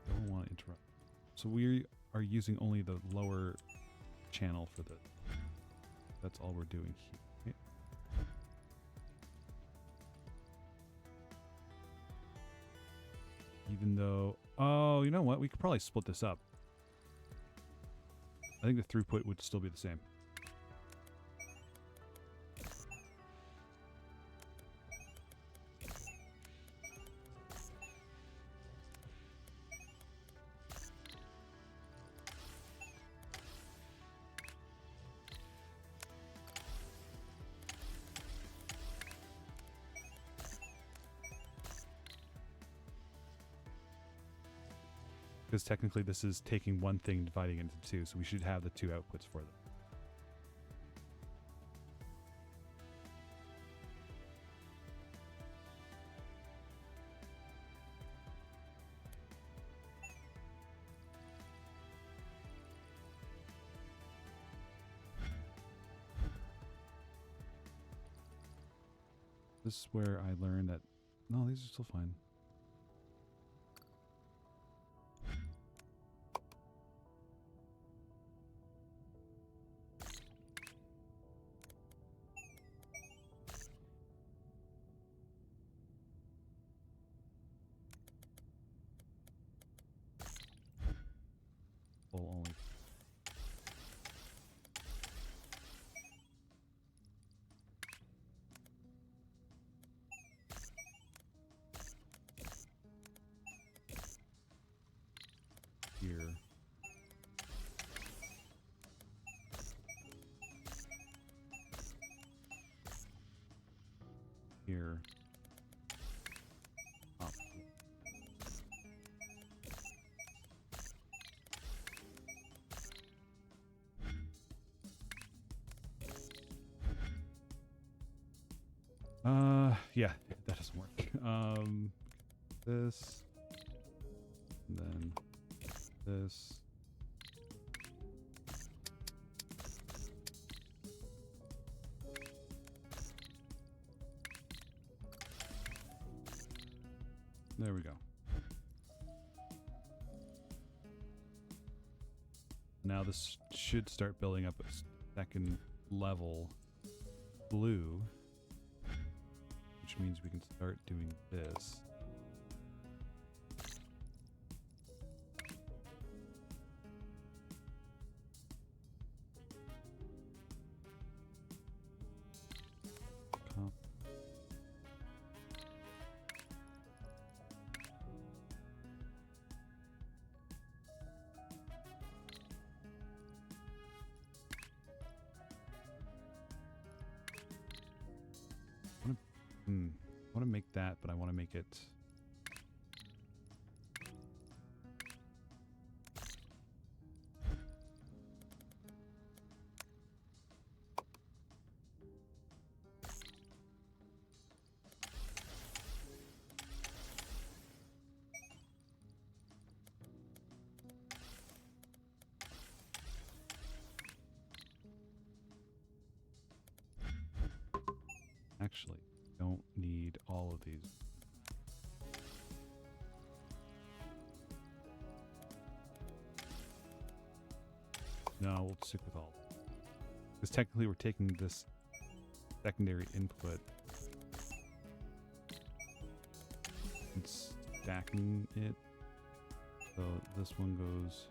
I don't want to interrupt. So we are using only the lower channel for the. That's all we're doing here. Okay. Even though, oh, you know what? We could probably split this up. I think the throughput would still be the same. Because technically this is taking one thing, dividing it into two, so we should have the two outputs for them. This is where I learned that, no, these are still fine. Only. here. Oh. Yeah, that doesn't work. This, and then this. There we go. Now this should start building up a second level blue, which means we can start doing this. I want to make that, but I want to make it... Actually, don't need all of these. No, we'll stick with all. Because technically we're taking this secondary input and stacking it. So this one goes...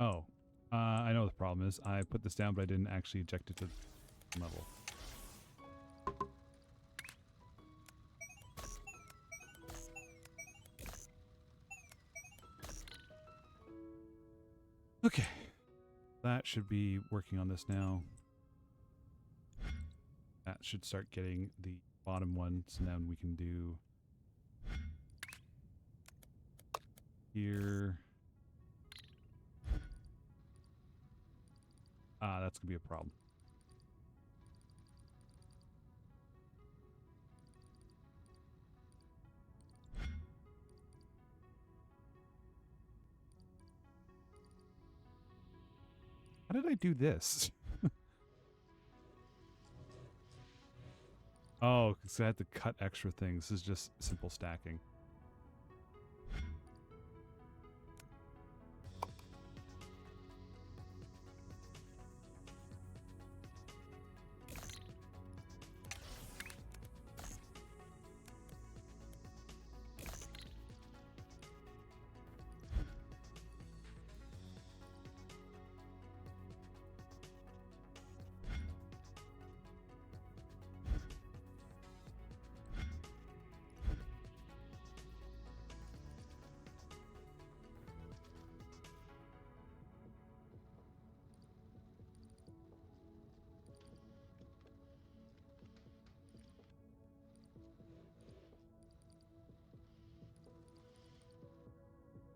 Oh, I know what the problem is. I put this down, but I didn't actually eject it to the level. Okay, that should be working on this now. That should start getting the bottom one, so then we can do here. That's gonna be a problem. How did I do this? Oh, because I had to cut extra things. This is just simple stacking.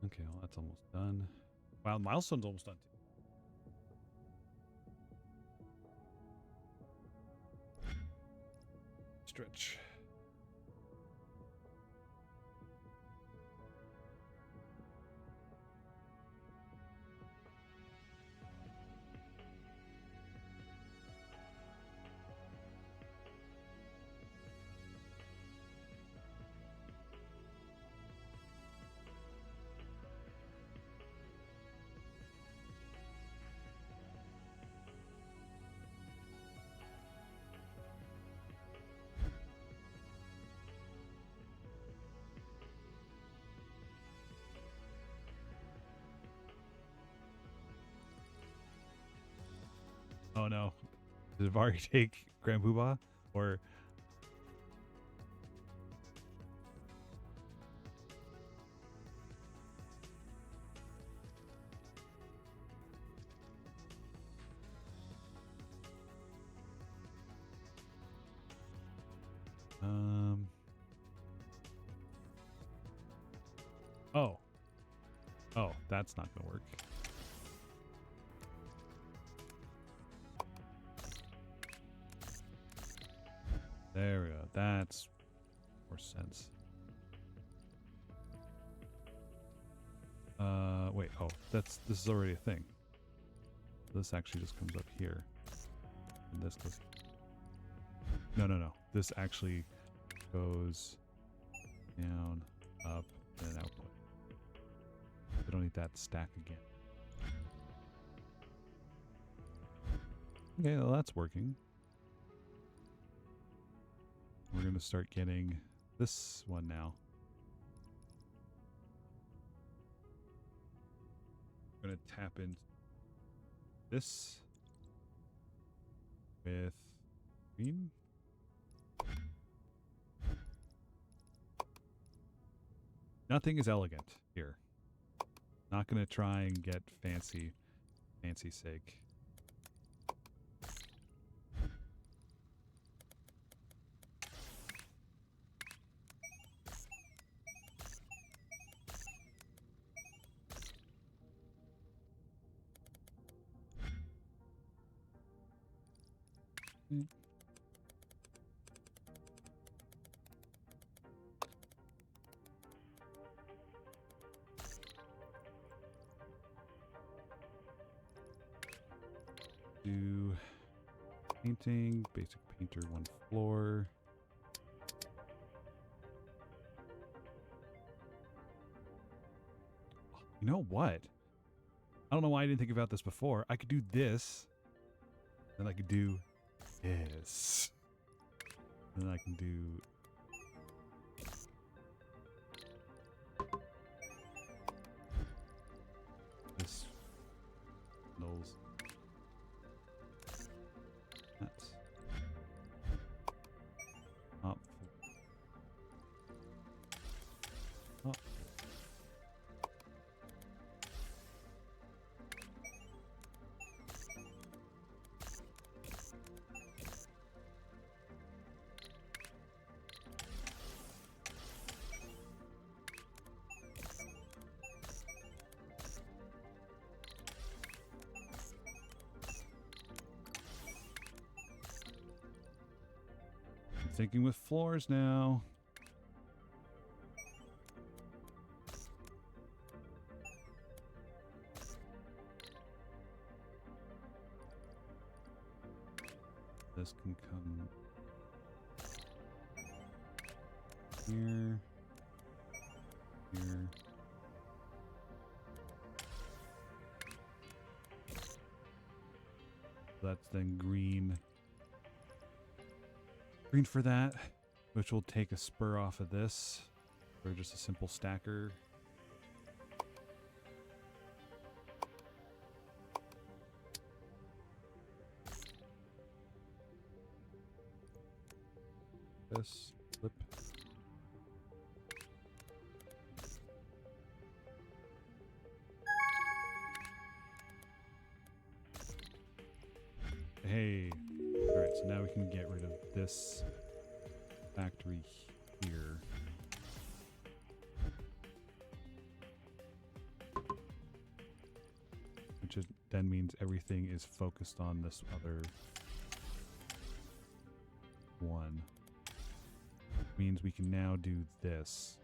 Okay, well, that's almost done. Wow, milestone's almost done too. Stretch. Oh no. Did Vari take Grand Poobah? Or oh. Oh, that's not gonna work. There we go. That's more sense. Wait. Oh, this is already a thing. This actually just comes up here, and this goes. No. This actually goes down, up, and output. We don't need that stack again. Okay, well that's working. We're going to start getting this one now. I'm going to tap in this with green. Nothing is elegant here. Not going to try and get fancy sake. Do painting, basic painter, 1 floor. You know what? I don't know why I didn't think about this before. I could do this, and I could do this. And then I can do this. Nulls. That's up. Up. Thinking with floors now. This can come here, here. That's then green. Green for that, which will take a spur off of this, or just a simple stacker. This, flip. Hey. Alright, so now we can get rid of this factory here. Which then means everything is focused on this other one. Means we can now do this.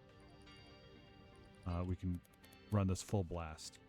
We can run this full blast.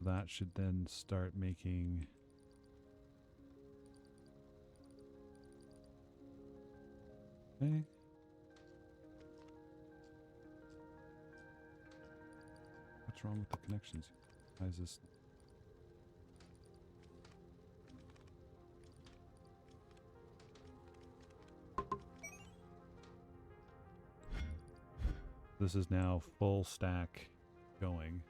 That should then start making... Okay. What's wrong with the connections? Why is this... This is now full stack going.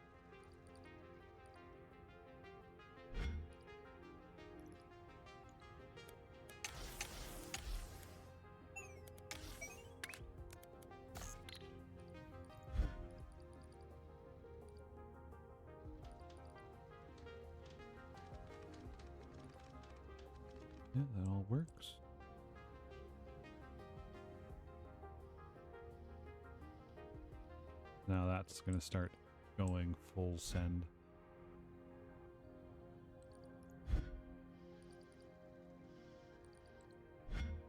Yeah, that all works. Now that's going to start going full send.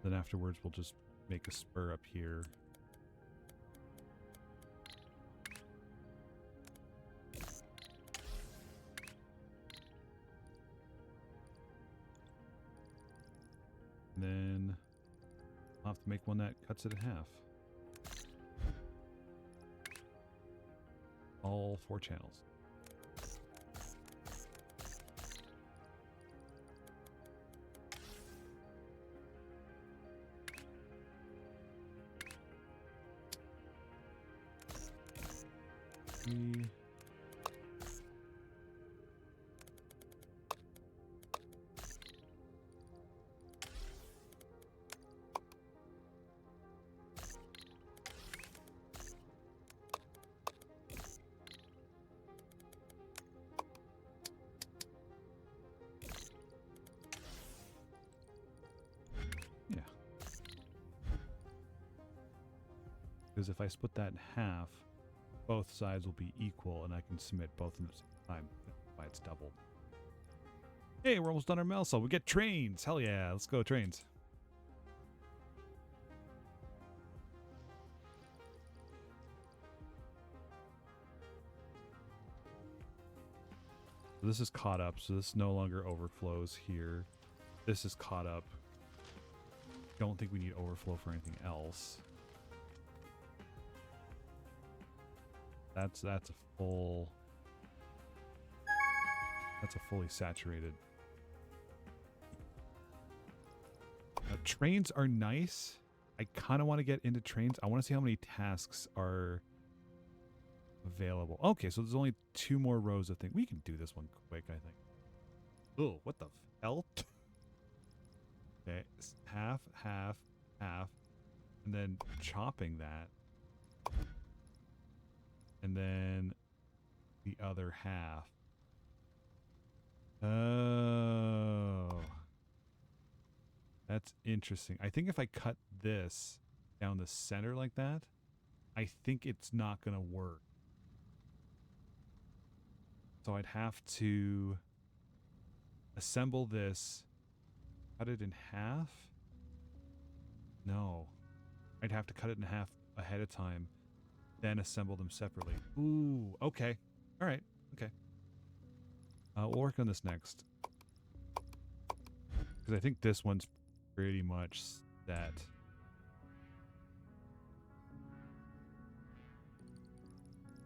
Then afterwards we'll just make a spur up here. Then I'll have to make one that cuts it in half. All 4 channels. See. Because if I split that in half, both sides will be equal, and I can submit both of them at the same time. That's why it's double. Hey, we're almost done our mail cell. We get trains. Hell yeah, let's go trains. So this is caught up, so this no longer overflows here. This is caught up. Don't think we need overflow for anything else. That's a full... That's a fully saturated. Trains are nice. I kind of want to get into trains. I want to see how many tasks are available. Okay, so there's only 2 more rows of things. We can do this one quick, I think. Oh, what the hell? Okay, half, half, half. And then chopping that. And then the other half. Oh. That's interesting. I think if I cut this down the center like that, I think it's not going to work. So I'd have to assemble this, cut it in half. No. I'd have to cut it in half ahead of time, then assemble them separately. Ooh, okay. All right, okay. We'll work on this next. Because I think this one's pretty much set.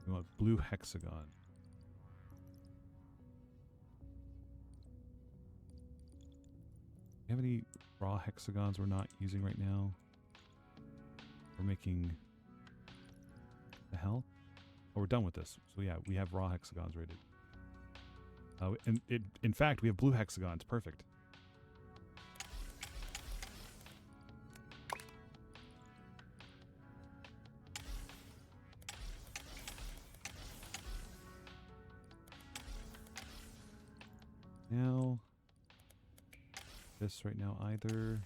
We want blue hexagon. Do you have any raw hexagons we're not using right now? We're making... The hell? Oh, we're done with this. So yeah, we have raw hexagons ready. In fact, we have blue hexagons. Perfect. Now, this right now either.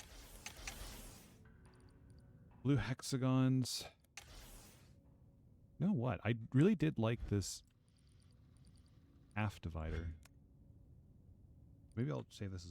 Blue hexagons. You know what? I really did like this half divider. Maybe I'll say this is...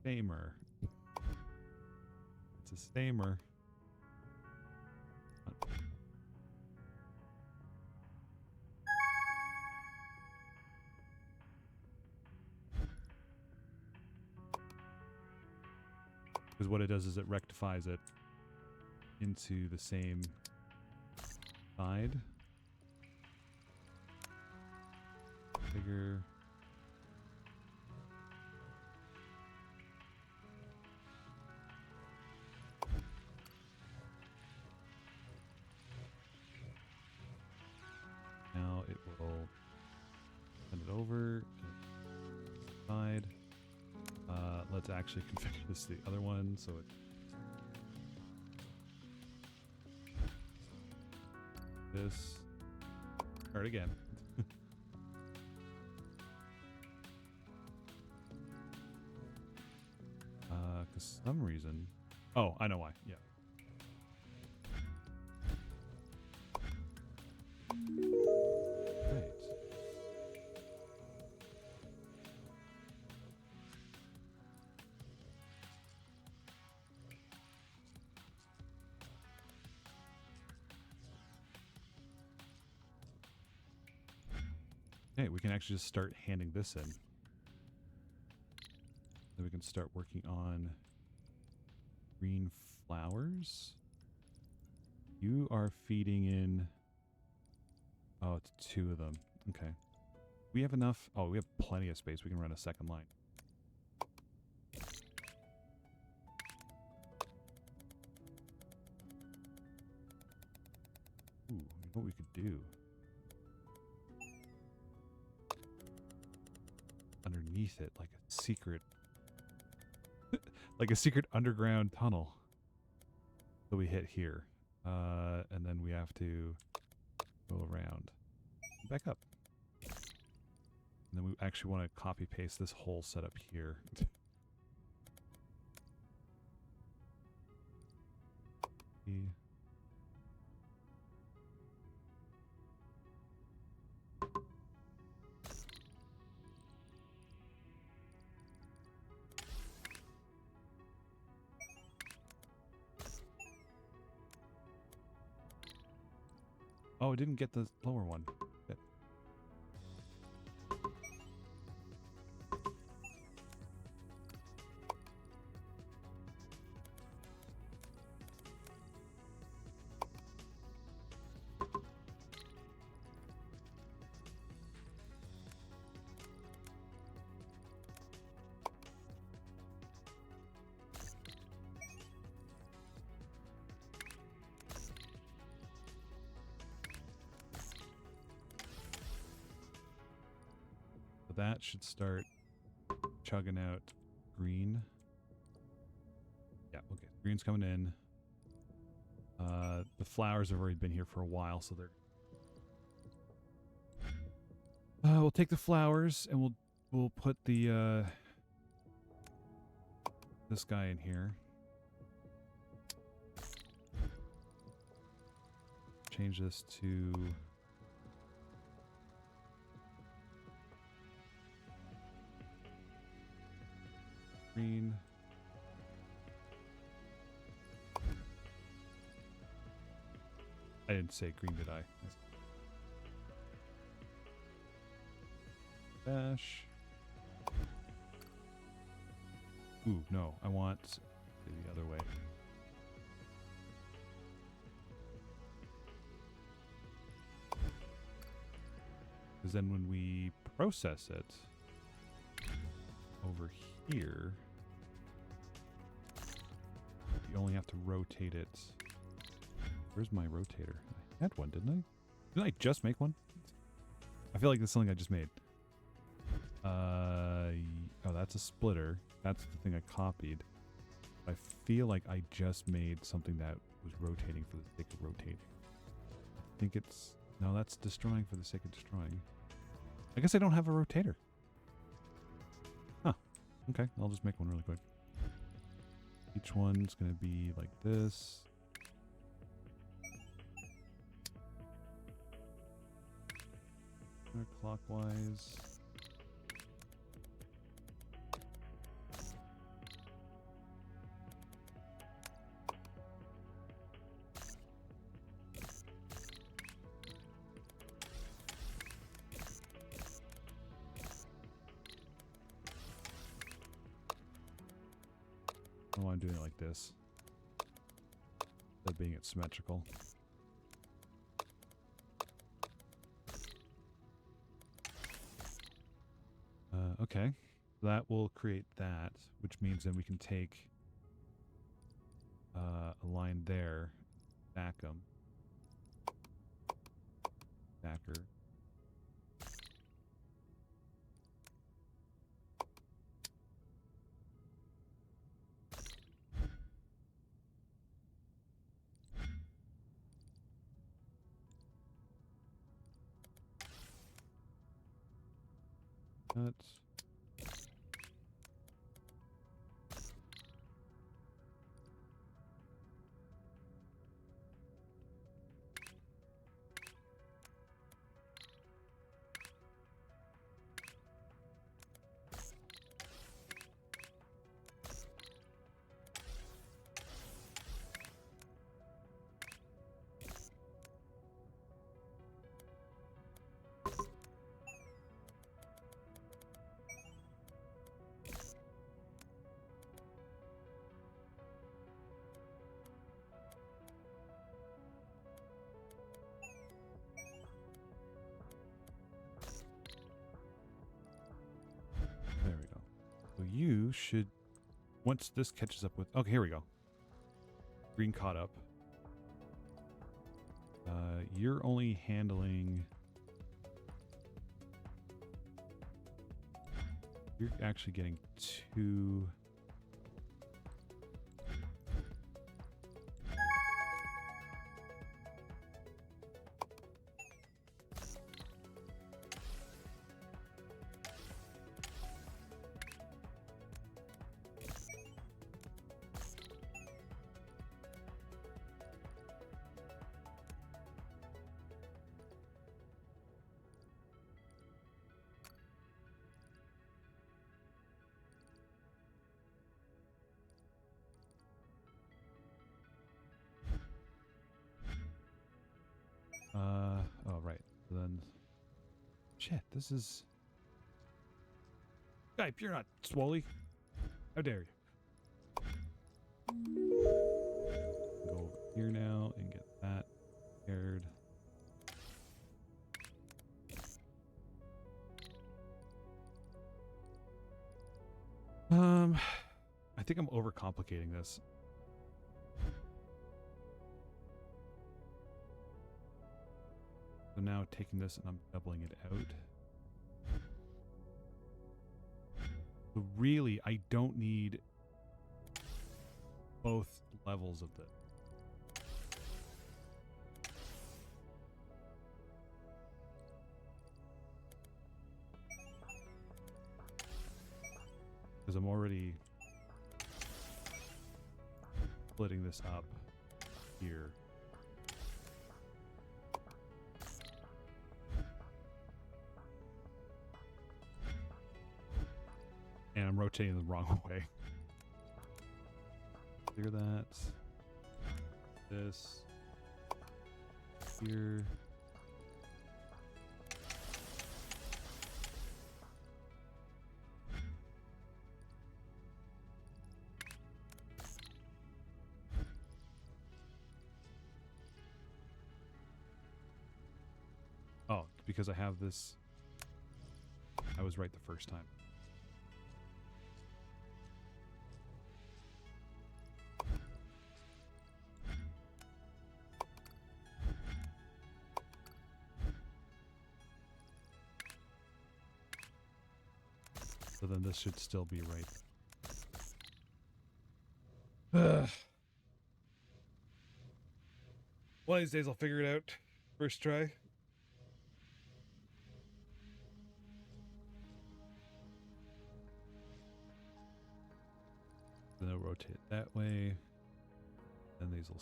Stamer. It's a stamer. Because what it does is it rectifies it into the same side. Bigger. Now it will send it over to the side. Let's actually configure this to the other one so it this start again. Cause some reason. Oh, I know why. Yeah. Right. Okay, we can actually just start handing this in. Then we can start working on green flowers. You are feeding in... Oh, it's 2 of them. Okay. We have enough... Oh, we have plenty of space. We can run a second line. Ooh, you know what we could do? Underneath it, like a secret... like a secret underground tunnel that we hit here. And then we have to go around. Back up. And then we actually want to copy paste this whole setup here. Oh, I didn't get the lower one. Shit. That should start chugging out green. Yeah, okay. Green's coming in. The flowers have already been here for a while, so they're... we'll take the flowers and we'll put the this guy in here. Change this to... green. I didn't say green, did I? Dash. Ooh, no. I want the other way. Because then when we process it over here, you only have to rotate it. Where's my rotator? I had one, didn't I? Didn't I just make one? I feel like that's something I just made. Oh, that's a splitter. That's the thing I copied. I feel like I just made something that was rotating for the sake of rotating. I think it's... No, that's destroying for the sake of destroying. I guess I don't have a rotator. Huh. Okay, I'll just make one really quick. Each one's going to be like this. Clockwise. Oh, I'm doing it like this. Instead of being it symmetrical. Okay. That will create that, which means then we can take a line there, stack them. Stacker. That's there we go. So you should, once this catches up with, okay, here we go. Green caught up. You're only handling, you're actually getting 2. Oh, right. Then, shit, this is... Skype, you're not Swoley. How dare you? Go over here now and get that paired. I think I'm overcomplicating this. So now taking this and I'm doubling it out. So really, I don't need both levels of this. Because I'm already splitting this up here. And I'm rotating the wrong way. Clear that. This. Here. Oh, because I have this. I was right the first time. So then this should still be right. One of these days I'll figure it out. First try. Then I'll rotate it that way. Then these will...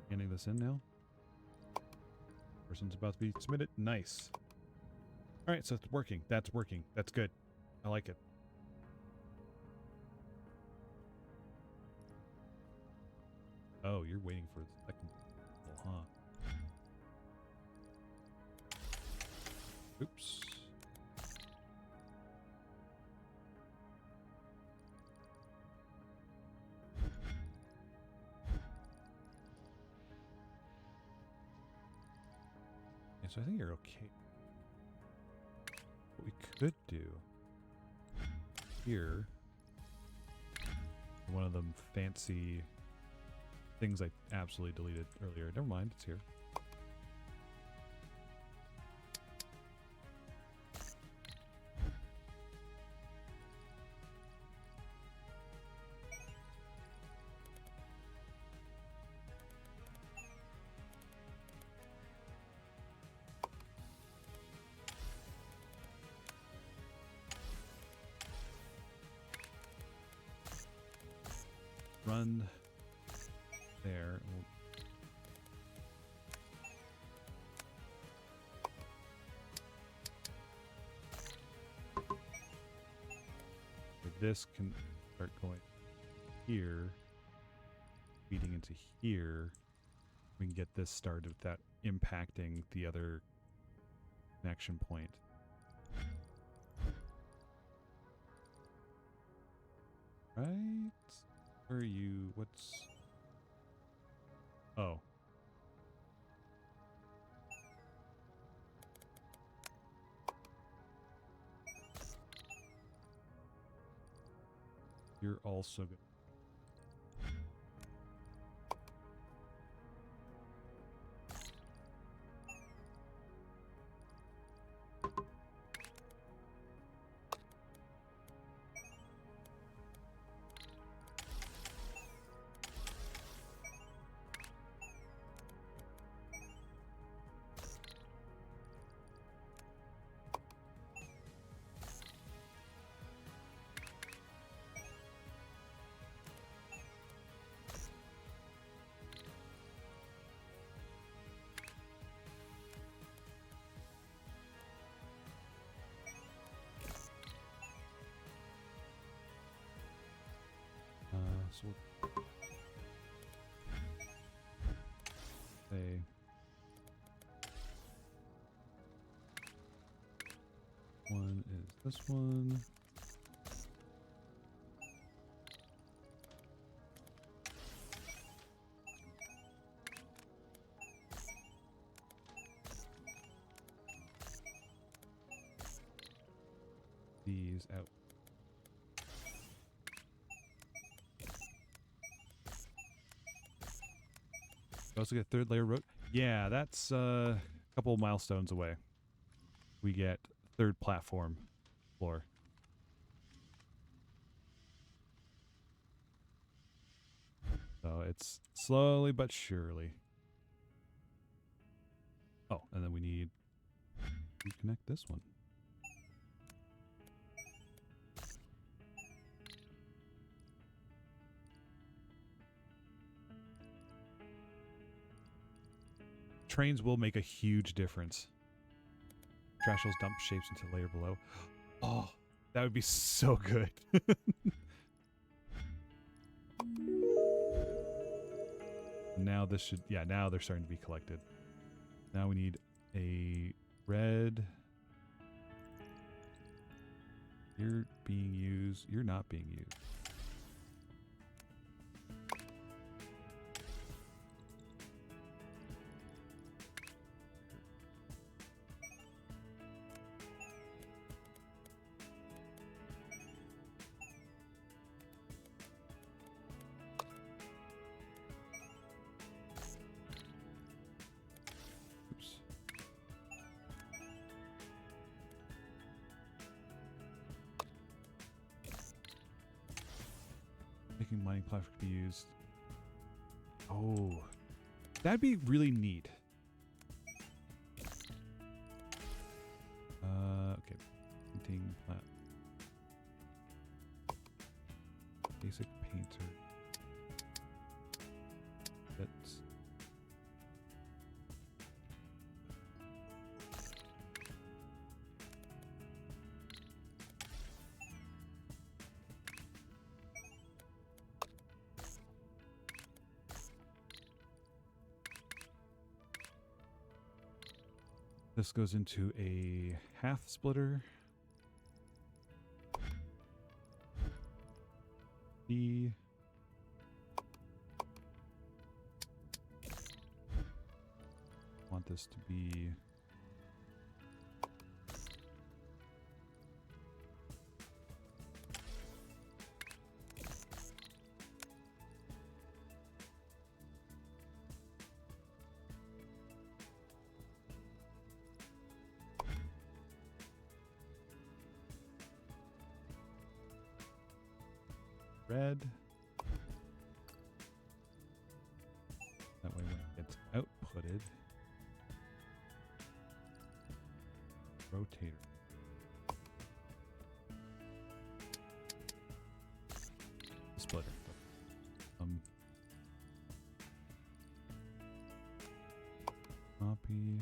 Handing this in now. Person's about to be submitted. Nice. Alright, so it's working. That's working. That's good. I like it. Oh, you're waiting for the second level, huh? Oops. So I think you're okay. What we could do here, one of them fancy things I absolutely deleted earlier. Never mind, it's here. Run there. This can start going here, feeding into here. We can get this started without impacting the other connection point. Right? Where are you? What's... Oh. You're also good. So say one is this one. These out. Also get third layer road. Yeah, that's a couple of milestones away. We get third platform floor. So it's slowly but surely. Oh, and then we need to connect this one. Trains will make a huge difference. Trash will dump shapes into layer below. Oh, that would be so good. Now this should, yeah, now they're starting to be collected. Now we need a red. You're being used. You're not being used. Making mining platform to be used. Oh, that'd be really neat. Okay. Painting plat. Basic painter. That's. This goes into a half splitter. B. Want this to be red. That way when it gets outputted, rotator. Splitter. Copy.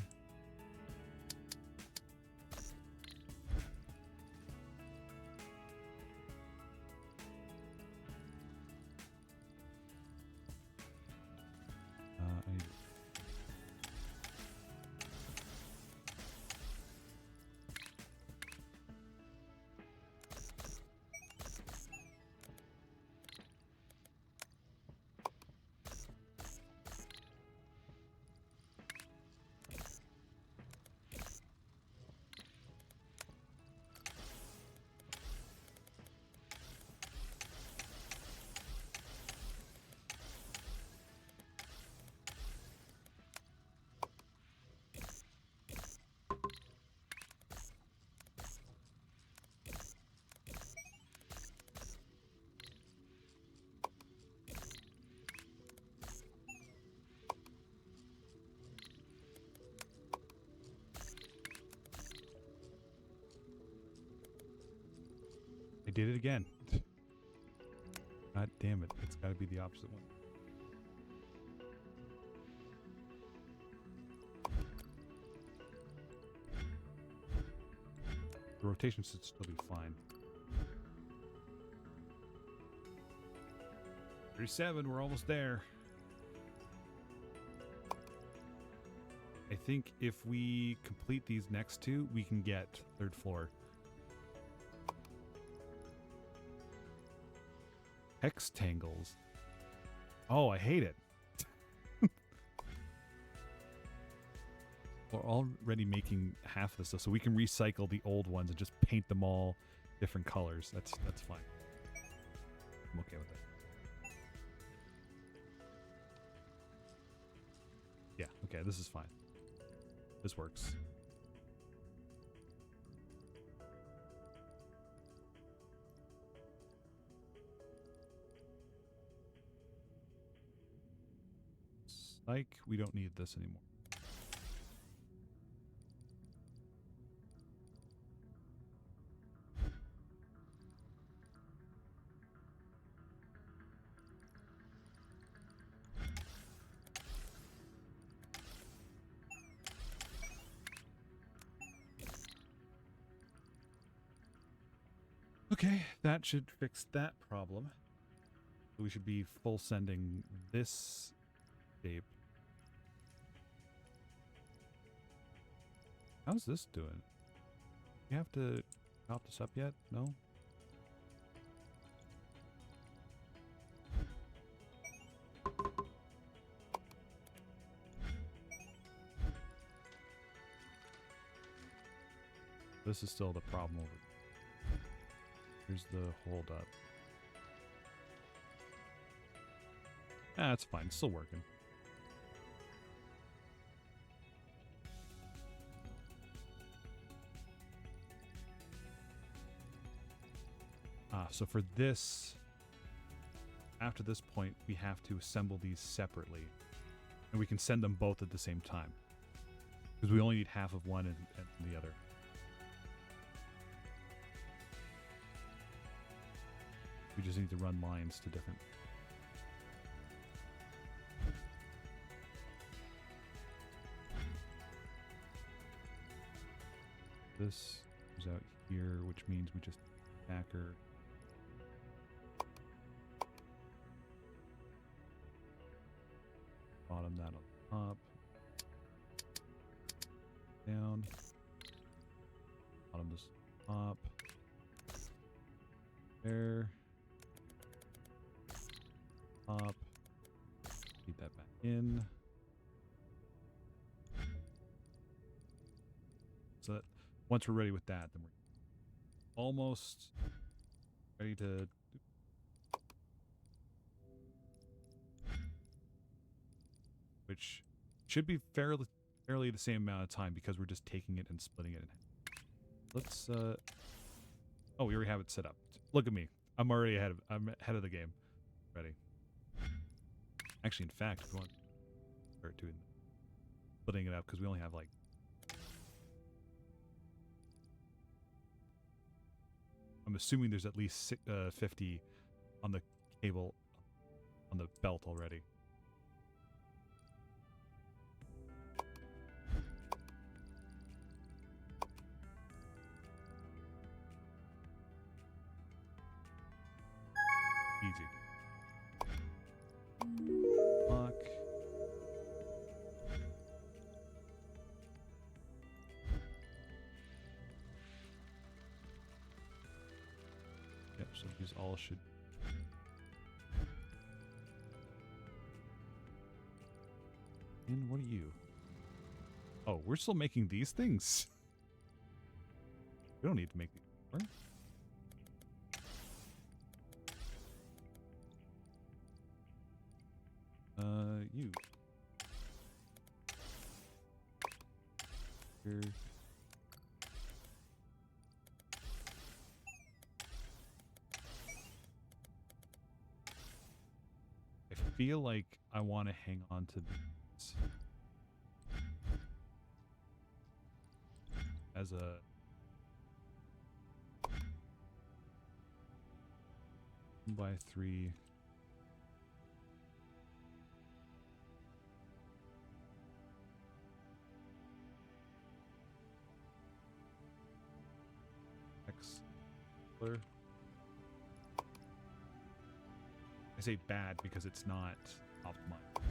I did it again. God damn it. It's got to be the opposite one. The rotation should still be fine. 37, we're almost there. I think if we complete these next two, we can get third floor. Hextangles. Oh, I hate it. We're already making half of this stuff, so we can recycle the old ones and just paint them all different colors. That's fine. I'm okay with it. Yeah, okay, this is fine. This works. Like, we don't need this anymore. Okay, that should fix that problem. We should be full sending this shape. How's this doing? You have to chop this up yet? No? This is still the problem over. Here's the hold up. Ah, it's fine. It's still working. So for this, after this point, we have to assemble these separately. And we can send them both at the same time. Because we only need half of one and the other. We just need to run lines to different... This goes out here, which means we just backer. Bottom that on top. Down. Bottom this top. There. Top. Feed that back in. So that once we're ready with that, then we're almost ready to... Which should be fairly the same amount of time because we're just taking it and splitting it in half. Let's... Oh, we already have it set up. Look at me. I'm already ahead of. I'm ahead of the game. Ready. Actually, in fact, if you want to start doing splitting it up because we only have like. I'm assuming there's at least 50 on the cable on the belt already. Easy. Lock. Yep, so these all should. And what are you? Oh, we're still making these things? We don't need to make these more. You. Here. I feel like I want to hang on to this as a 1x3. X color. I say bad because it's not optimized.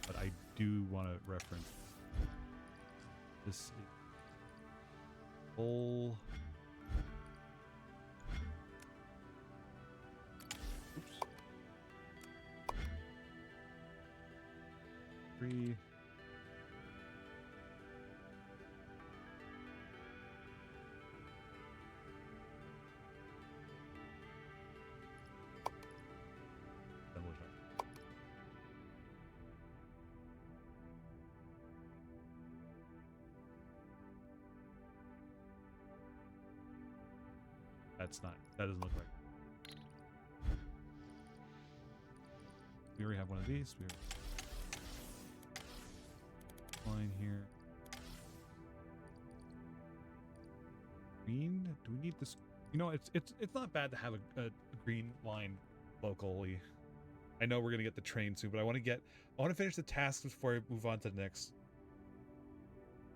But I do want to reference this is full. Oops. 3. Double check. That's not. That doesn't look right. We already have one of these. We have line here. Green? Do we need this? You know, it's not bad to have a green line locally. I know we're gonna get the train soon, but I want to finish the tasks before I move on to the next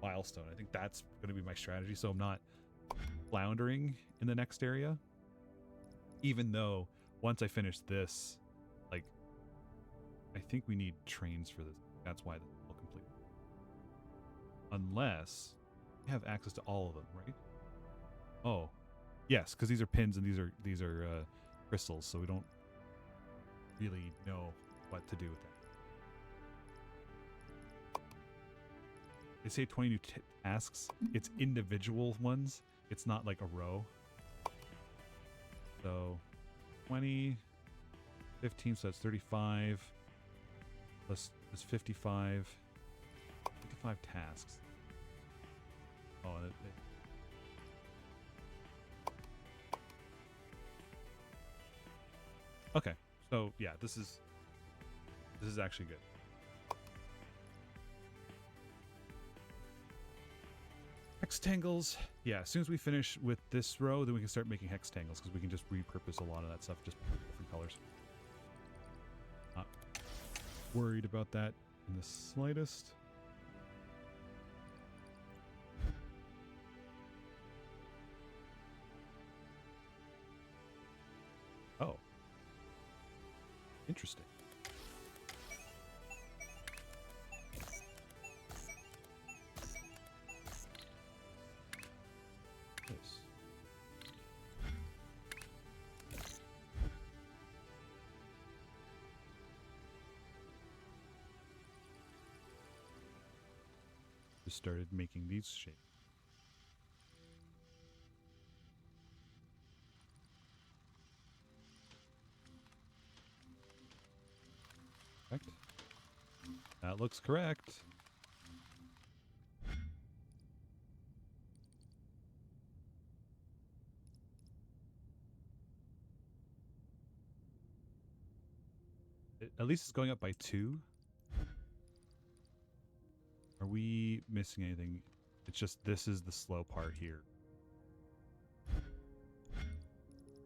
milestone. I think that's gonna be my strategy, so I'm not floundering in the next area. Even though once I finish this, like, I think we need trains for this. That's why this will complete. Unless we have access to all of them, right? Oh, yes, because these are pins and these are crystals, so we don't really know what to do with that. They say 20 new tasks. It's individual ones. It's not like a row. So 20, 15, so that's 35. Plus this 55. 55 tasks. Oh, okay. So yeah, this is actually good. Hextangles. Yeah, as soon as we finish with this row, then we can start making hextangles because we can just repurpose a lot of that stuff just for different colors. Not worried about that in the slightest. Oh. Interesting. Yes. Just started making these shapes. Correct. That looks correct. At least it's going up by 2. Are we missing anything? It's just this is the slow part here.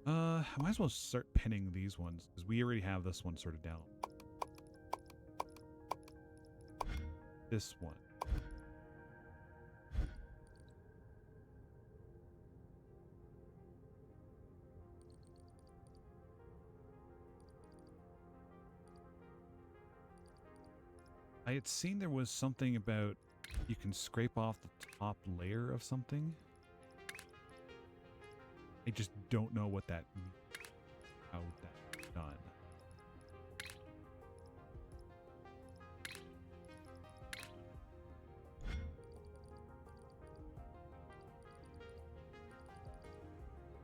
I might as well start pinning these ones because we already have this one sorted down. This one. I had seen there was something about you can scrape off the top layer of something. I just don't know what that means. How that's done.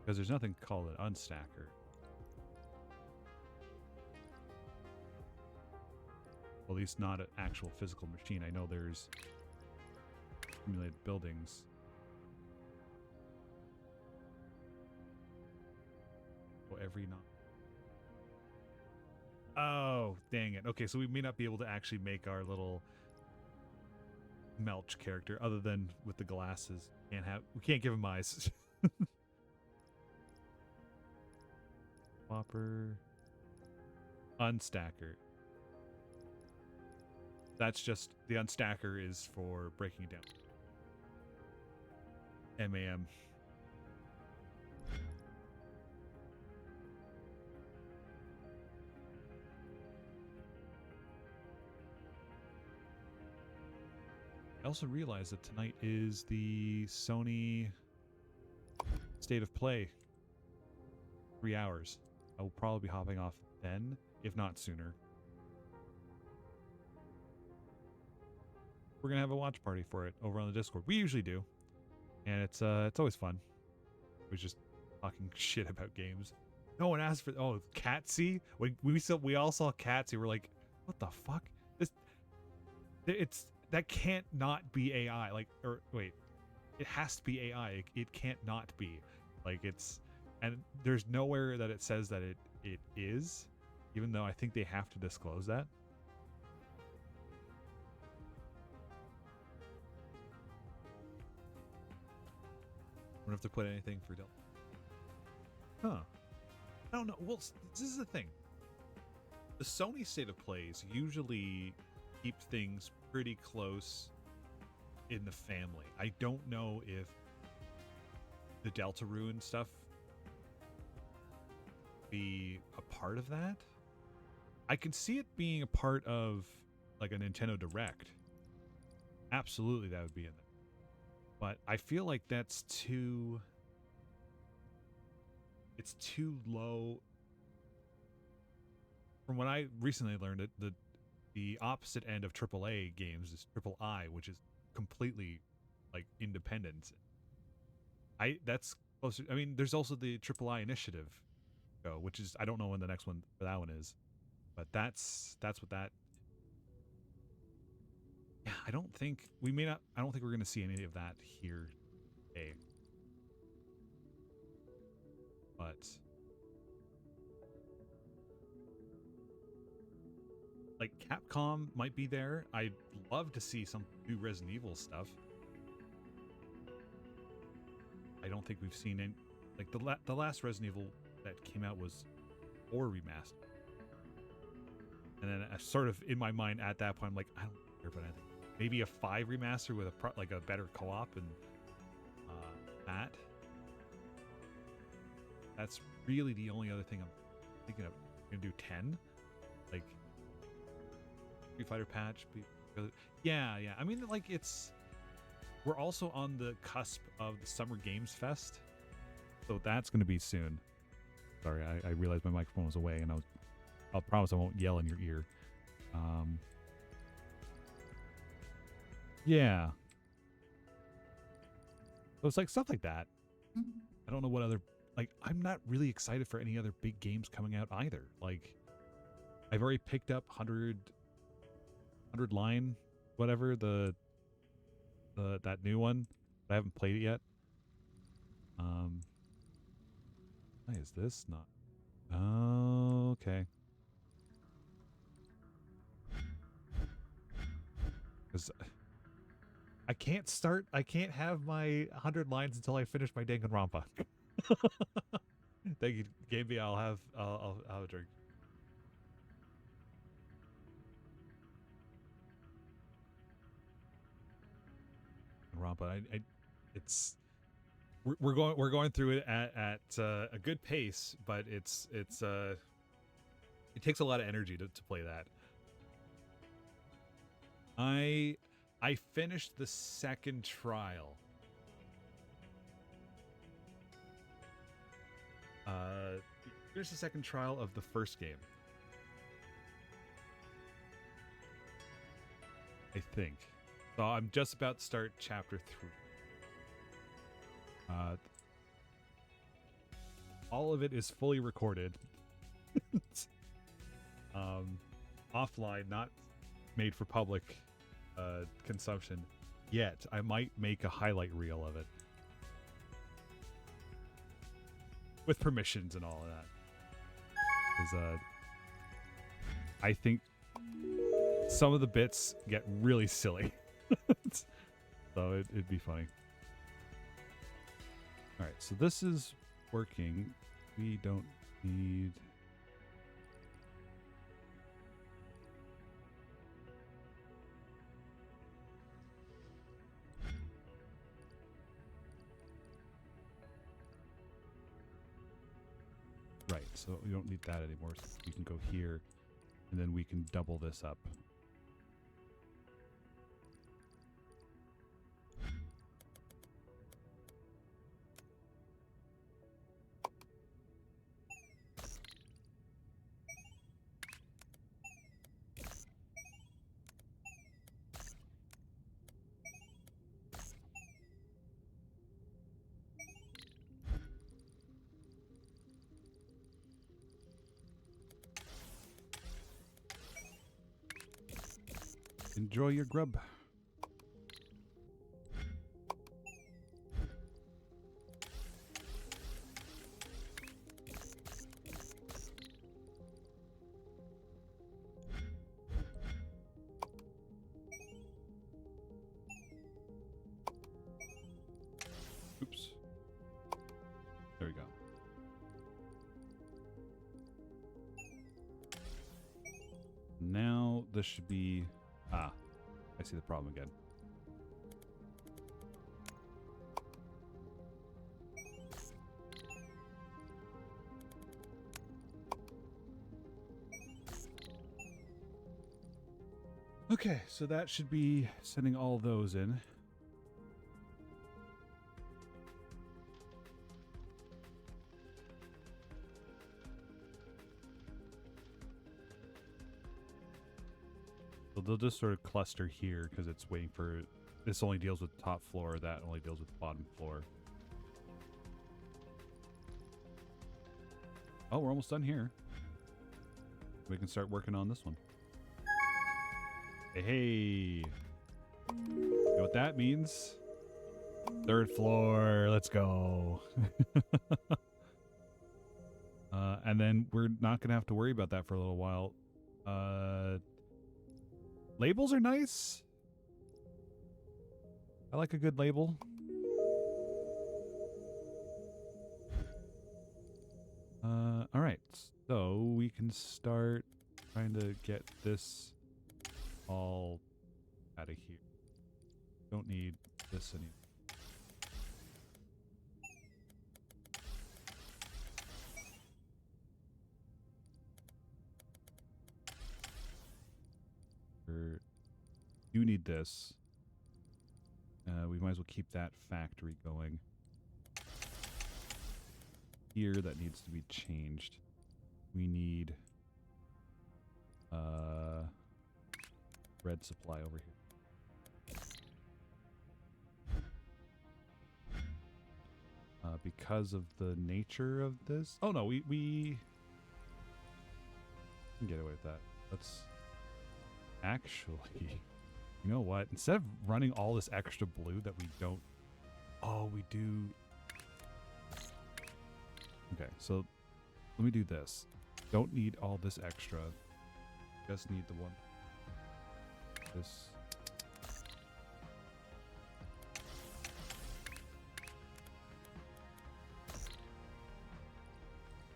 Because there's nothing called an unstacker. At least not an actual physical machine. I know there's simulated buildings. Oh, every not. Oh, dang it. Okay, so we may not be able to actually make our little Melch character other than with the glasses. We can't give him eyes. Whopper. Unstacker. That's just, the unstacker is for breaking it down. MAM. I also realized that tonight is the Sony State of Play. 3 hours. I will probably be hopping off then, if not sooner. We're gonna have a watch party for it over on the Discord. We usually do, and it's always fun. We're just talking shit about games. No one asked for Catsy. We all saw Catsy. We're like, what the fuck? That can't not be AI. It has to be AI. It can't not be. And there's nowhere that it says that it is, even though I think they have to disclose that. I wonder if they put anything for Delta. Huh. I don't know. Well, this is the thing. The Sony State of Plays usually keep things pretty close in the family. I don't know if the Deltarune and stuff be a part of that. I can see it being a part of like a Nintendo Direct. Absolutely, that would be in there. But I feel like it's too low. From what I recently learned, the opposite end of AAA games is III, which is completely like independent. That's closer. I mean, there's also the III initiative, which is, I don't know when the next one for that one is, but that's what that. Yeah, I don't think we're going to see any of that here today. But like Capcom might be there. I'd love to see some new Resident Evil stuff. I don't think we've seen any, like the last Resident Evil that came out was 4 remastered. And then I sort of in my mind at that point I'm like, I don't care about anything. Maybe a 5 remaster with a better co-op and that's really the only other thing I'm thinking of. I'm gonna do 10, like Street Fighter patch. Yeah. I mean, like we're also on the cusp of the Summer Games Fest, so that's gonna be soon. Sorry, I realized my microphone was away, and I'll promise I won't yell in your ear. Yeah. So it's like stuff like that. I don't know what other, like, I'm not really excited for any other big games coming out either. Like, I've already picked up 100 line, whatever, that new one. I haven't played it yet. Why is this not? Oh, okay. Because I can't have my 100 lines until I finish my Danganronpa. Thank you, Gaby. I'll have a drink. Rampa, it's we're going through it at a good pace, but it takes a lot of energy to play that. I finished the second trial. Here's the second trial of the first game. I think. So I'm just about to start chapter 3. All of it is fully recorded. Offline, not made for public consumption yet. I might make a highlight reel of it. With permissions and all of that. Because I think some of the bits get really silly. So it'd be funny. All right, so this is working. We don't need... Right, so we don't need that anymore. So we can go here, and then we can double this up. Enjoy your grub. Oops. There we go. Now this should be... Ah, I see the problem again. Okay, so that should be sending all those in. So they'll just sort of cluster here because it's waiting for... This only deals with the top floor, that only deals with the bottom floor. Oh, we're almost done here. We can start working on this one. Hey, hey. You know what that means? Third floor, let's go. And then we're not going to have to worry about that for a little while. Labels are nice. I like a good label. All right, so we can start trying to get this all out of here. Don't need this anymore. You need this. We might as well keep that factory going. Here, that needs to be changed. We need red supply over here. Because of the nature of this. Oh no, we can get away with that. Let's actually. You know what? Instead of running all this extra blue that we don't... Oh, we do... Okay, so let me do this. Don't need all this extra. Just need the one. This.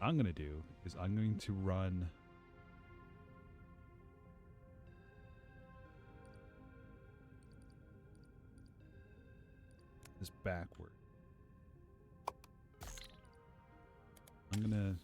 I'm going to do is I'm going to run this backward. I'm going to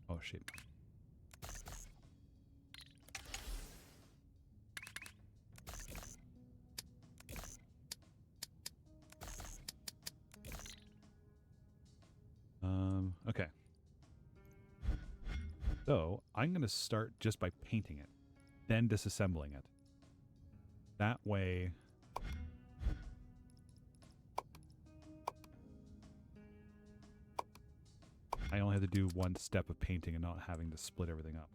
oh shit. Okay. So I'm going to start just by painting it, then disassembling it. That way, I only have to do one step of painting and not having to split everything up.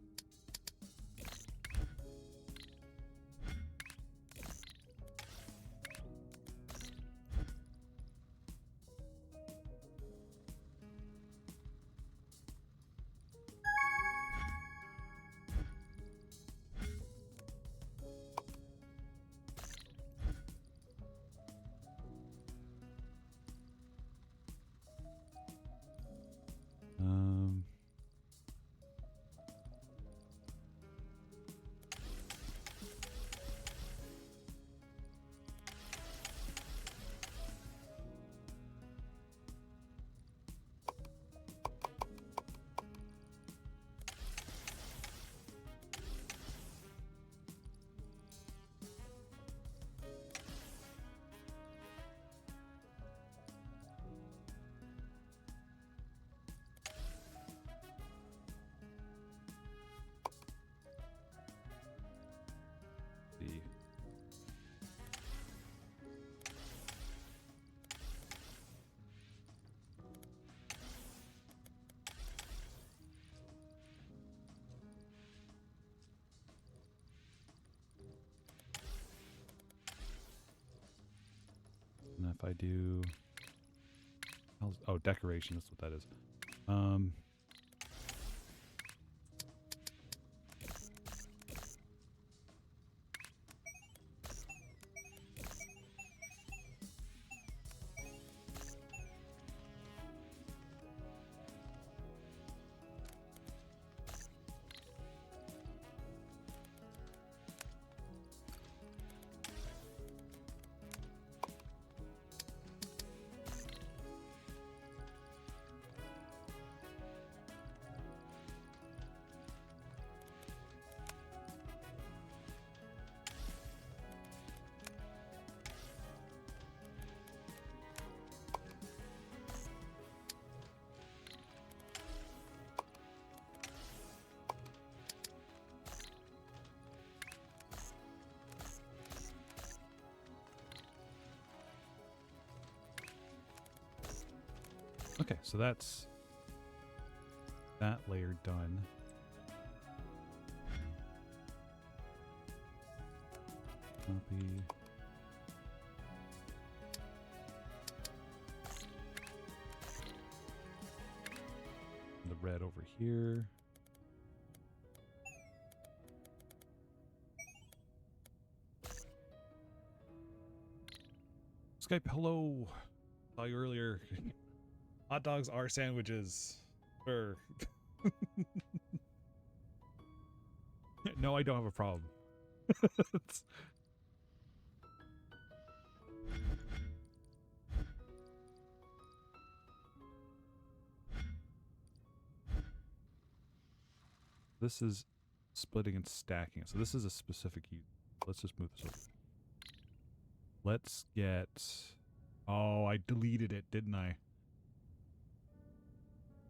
See. And if I do, oh, decoration, that's what that is. Okay, so that's that layer done. Copy. The red over here. Skype, hello. Saw you earlier. Hot dogs are sandwiches. Sure. No, I don't have a problem. This is splitting and stacking. So this is a specific use. Let's just move this over. Let's get... Oh, I deleted it, didn't I?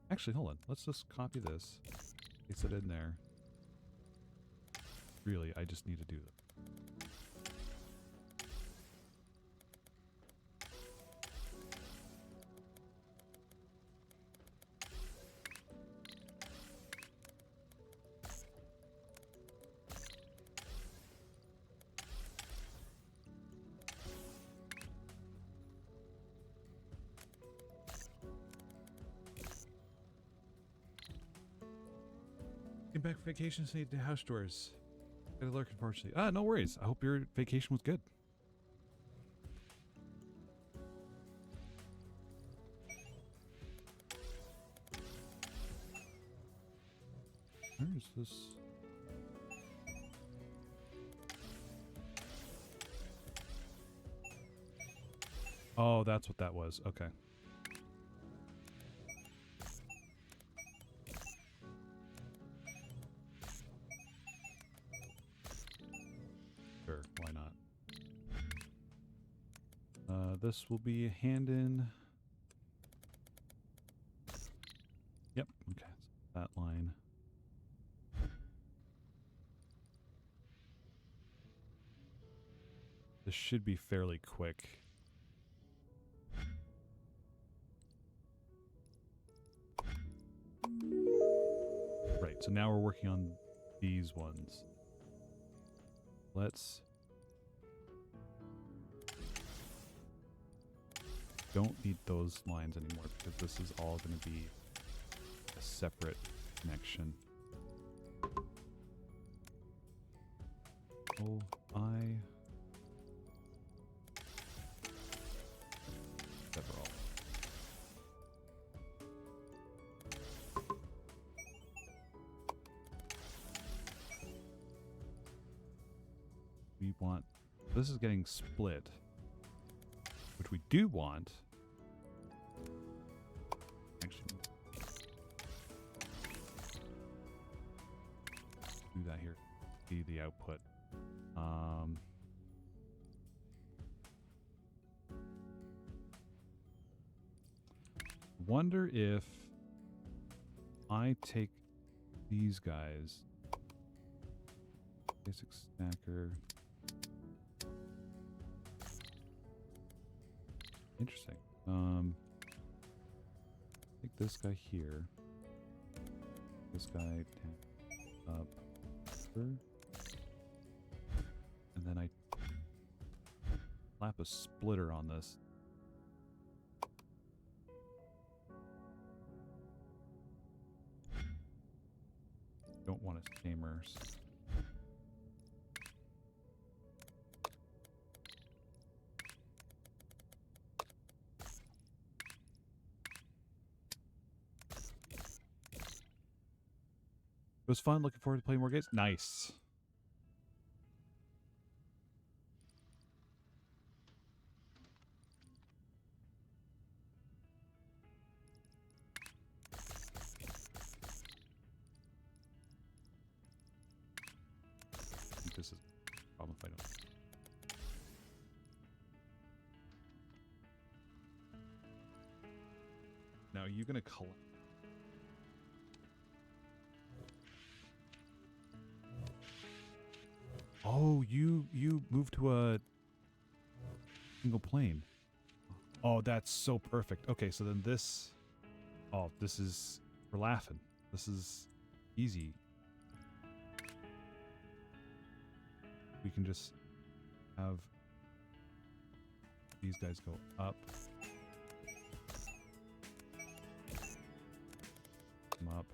Actually, hold on. Let's just copy this. Paste it in there. Really, I just need to do that. Came back from vacation, so need to house chores. Got a lurk, unfortunately. Ah, no worries. I hope your vacation was good. Where is this? Oh, that's what that was. Okay. Sure, why not? This will be a hand in. Yep, okay. So that line. This should be fairly quick. Right, so now we're working on these ones. Let's... Don't need those lines anymore because this is all going to be a separate connection. Oh, several. We want... This is getting split. Which we do want. Actually, do that here. See the output. Wonder if I take these guys. Basic stacker. Interesting. Take this guy here. This guy up here. And then I slap a splitter on this. Don't want a steamers. It was fun. Looking forward to playing more games. Nice. I think this is a problem if I don't. Now, are you going to collect? Oh, you moved to a single plane. Oh, that's so perfect. Okay, so then this... Oh, this is... We're laughing. This is easy. We can just have these guys go up. Come up.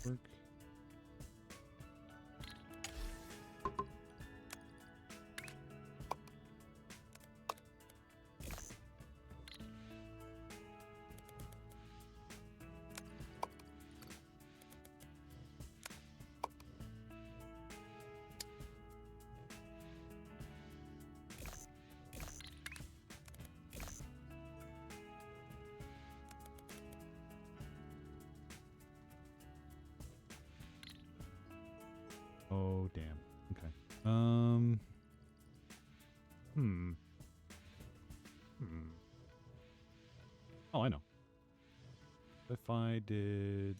Work. Oh, damn. Okay. Oh, I know. If I did...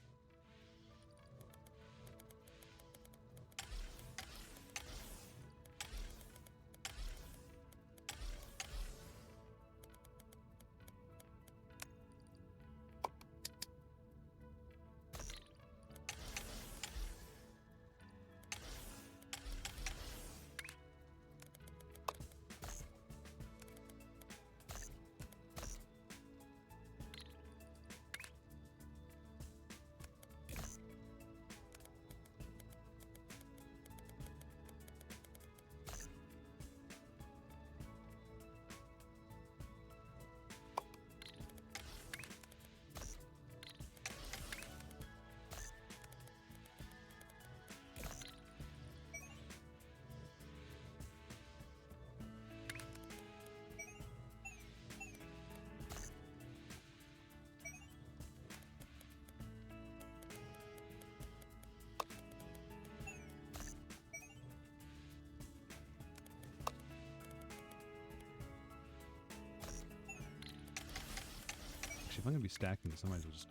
I'm going to be stacking this. I might as well just...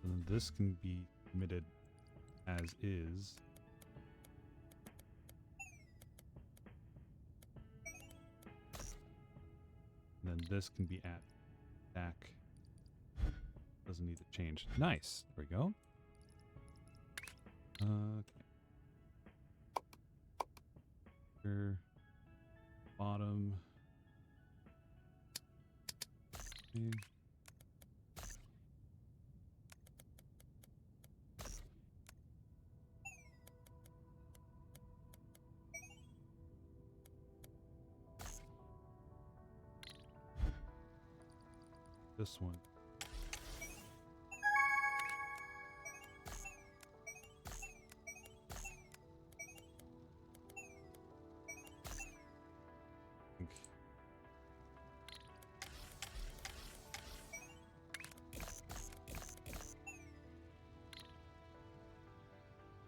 And then this can be committed as is. And then this can be at stack. Doesn't need to change. Nice. There we go. Okay. Here. Bottom. Okay. This one.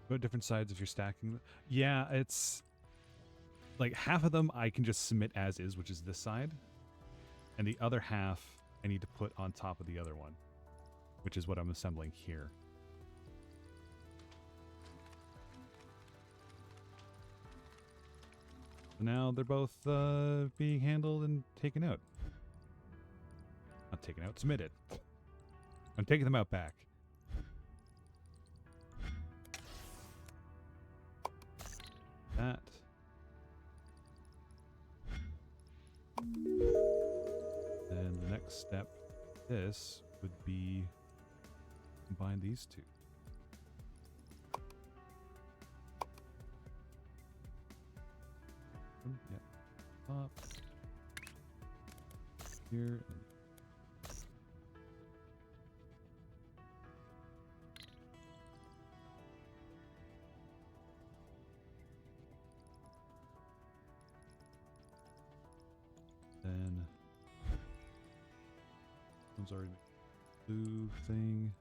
Go to different sides if you're stacking. Yeah, it's like half of them I can just submit as is, which is this side, and the other half I need to put on top of the other one, which is what I'm assembling here. Now they're both being handled and taken out. Not taken out, submitted. I'm taking them out back. That. Then the next step, this would be combine these two. Yeah. Up. Here. Then one's already blue thing.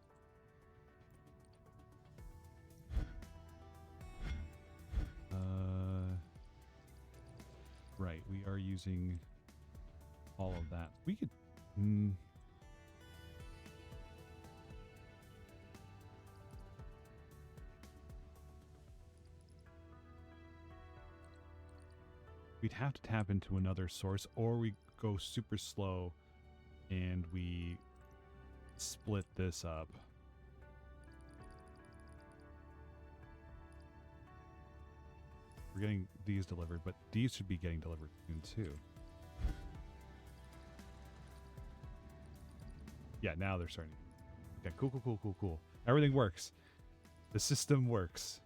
Right, we are using all of that. We could. We'd have to tap into another source, or we go super slow and we split this up. We're getting these delivered, but these should be getting delivered soon too. Yeah, now they're starting. Okay, cool. Everything works. The system works.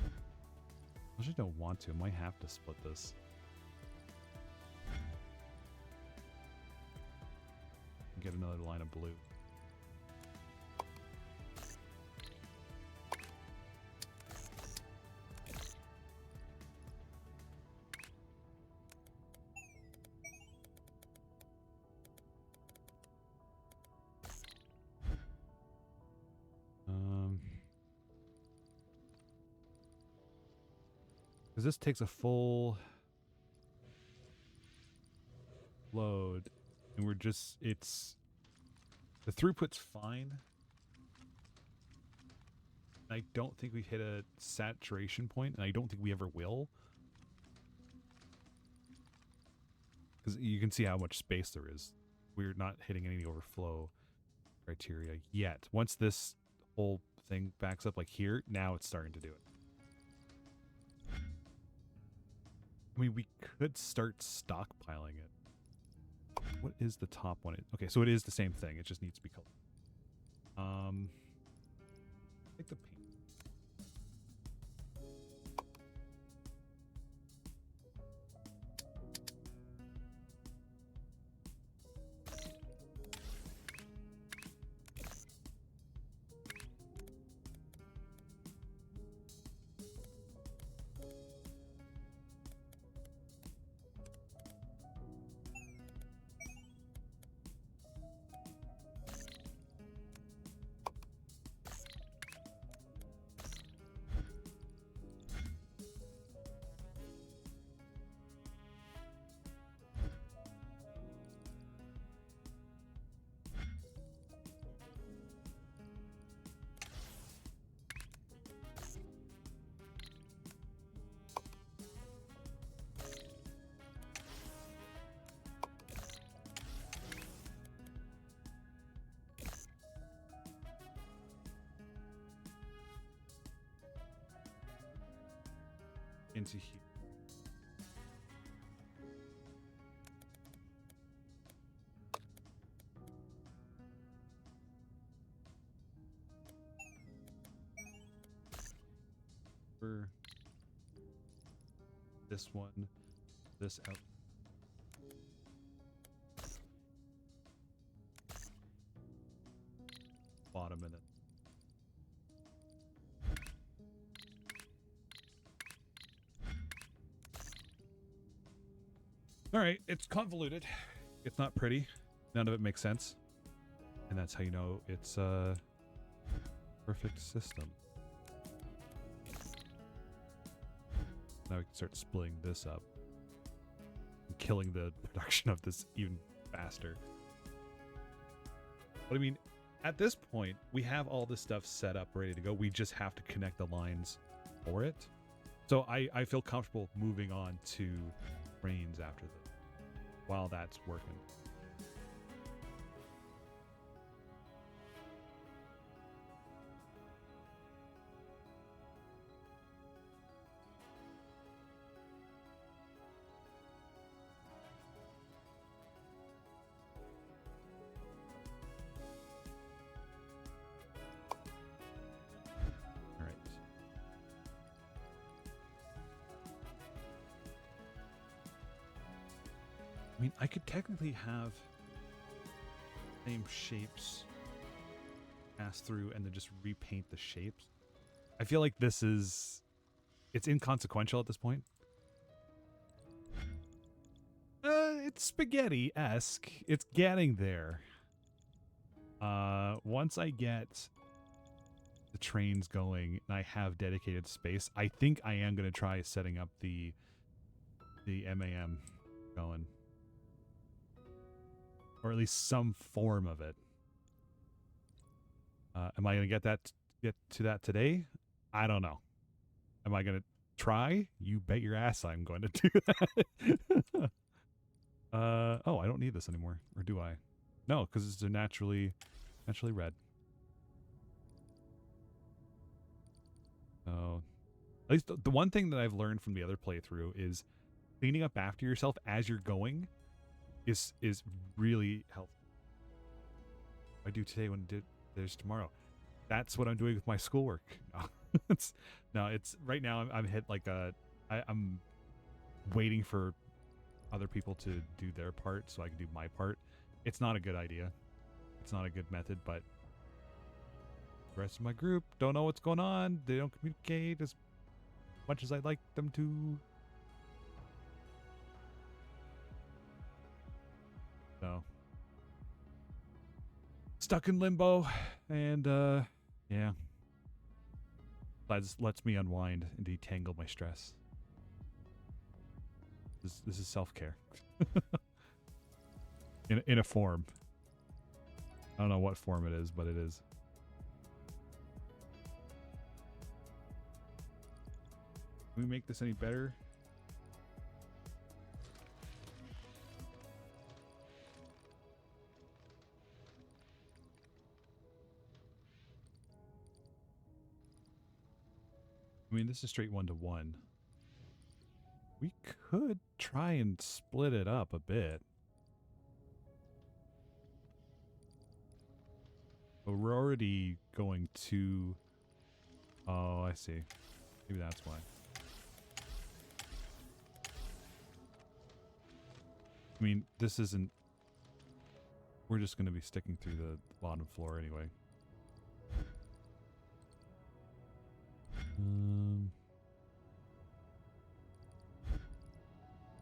I just don't want to. I might have to split this. Get another line of blue. Because this takes a full load, and we're just, it's, the throughput's fine. I don't think we hit a saturation point, and I don't think we ever will. Because you can see how much space there is. We're not hitting any overflow criteria yet. Once this whole thing backs up like here, now it's starting to do it. I mean, we could start stockpiling it. What is the top one? Okay, so it is the same thing. It just needs to be colored. I think the paint. into here. This one, this out. Bottom and then. All right, it's convoluted. It's not pretty. None of it makes sense. And that's how you know it's a perfect system. Now we can start splitting this up and killing the production of this even faster. But I mean, at this point, we have all this stuff set up, ready to go. We just have to connect the lines for it. So I feel comfortable moving on to trains after this, while that's working. I mean, I could technically have same shapes pass through and then just repaint the shapes. I feel like this is... it's inconsequential at this point. It's spaghetti-esque. It's getting there. Once I get the trains going and I have dedicated space, I think I am going to try setting up the MAM going. Or at least some form of it. Am I going to get to that today? I don't know. Am I going to try? You bet your ass I'm going to do that. Oh, I don't need this anymore. Or do I? No, because it's naturally red. So, at least the one thing that I've learned from the other playthrough is cleaning up after yourself as you're going is really helpful. I do today when there's tomorrow. That's what I'm doing with my schoolwork. It's right now I'm hit like I'm waiting for other people to do their part so I can do my part. It's not a good idea. It's not a good method, but the rest of my group don't know what's going on. They don't communicate as much as I'd like them to. So stuck in limbo, and yeah, that lets me unwind and detangle my stress. This is self-care in a form. I don't know what form it is, but it is. Can we make this any better? I mean, this is straight 1-to-1. We could try and split it up a bit. But we're already going to... oh, I see. Maybe that's why. I mean, this isn't... we're just going to be sticking through the bottom floor anyway.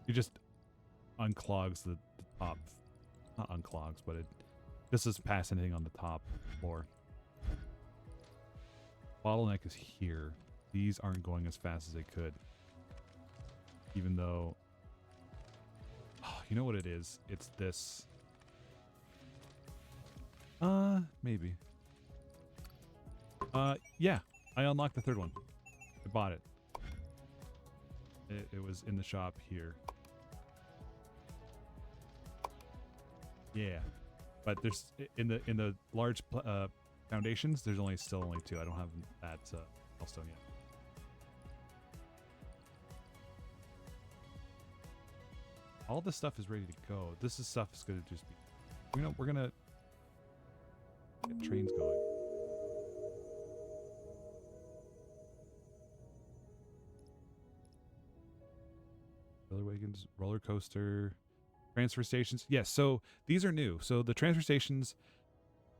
It just unclogs the top. Not unclogs, but this is past anything on the top floor. Bottleneck is here. These aren't going as fast as they could. Even though... oh, you know what it is? It's this. Maybe. Yeah. I unlocked the third one. I bought it. It was in the shop here. Yeah, but there's in the large foundations. There's still only two. I don't have that milestone yet. All this stuff is ready to go. This is stuff is gonna just be. We're gonna get trains going. Roller wagons, roller coaster, transfer stations. Yes, so these are new. So the transfer stations,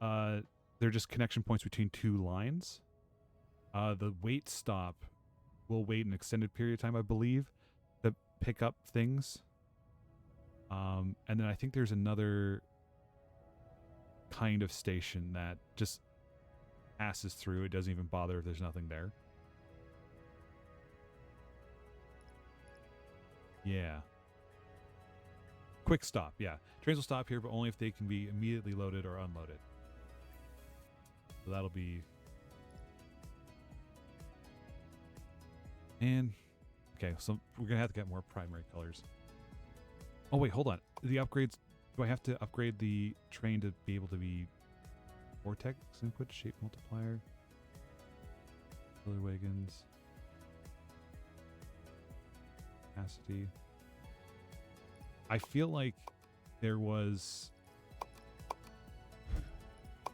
they're just connection points between two lines. The wait stop will wait an extended period of time, I believe, to pick up things. And then I think there's another kind of station that just passes through. It doesn't even bother if there's nothing there. Yeah. Quick stop, yeah. Trains will stop here, but only if they can be immediately loaded or unloaded. So that'll be... And... Okay, so we're going to have to get more primary colors. Oh, wait, hold on. The upgrades... Do I have to upgrade the train to be able to be... Vortex input, shape multiplier... Roller wagons... Capacity. I feel like there was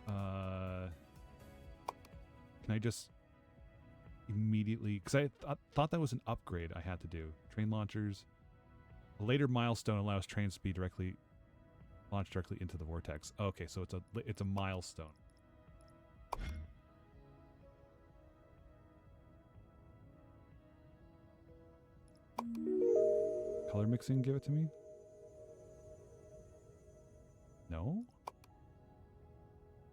can I just immediately, because I thought that was an upgrade I had to do. Train launchers. A later milestone allows trains to be launched directly into the vortex. Okay, so it's a milestone. Color mixing, give it to me. No?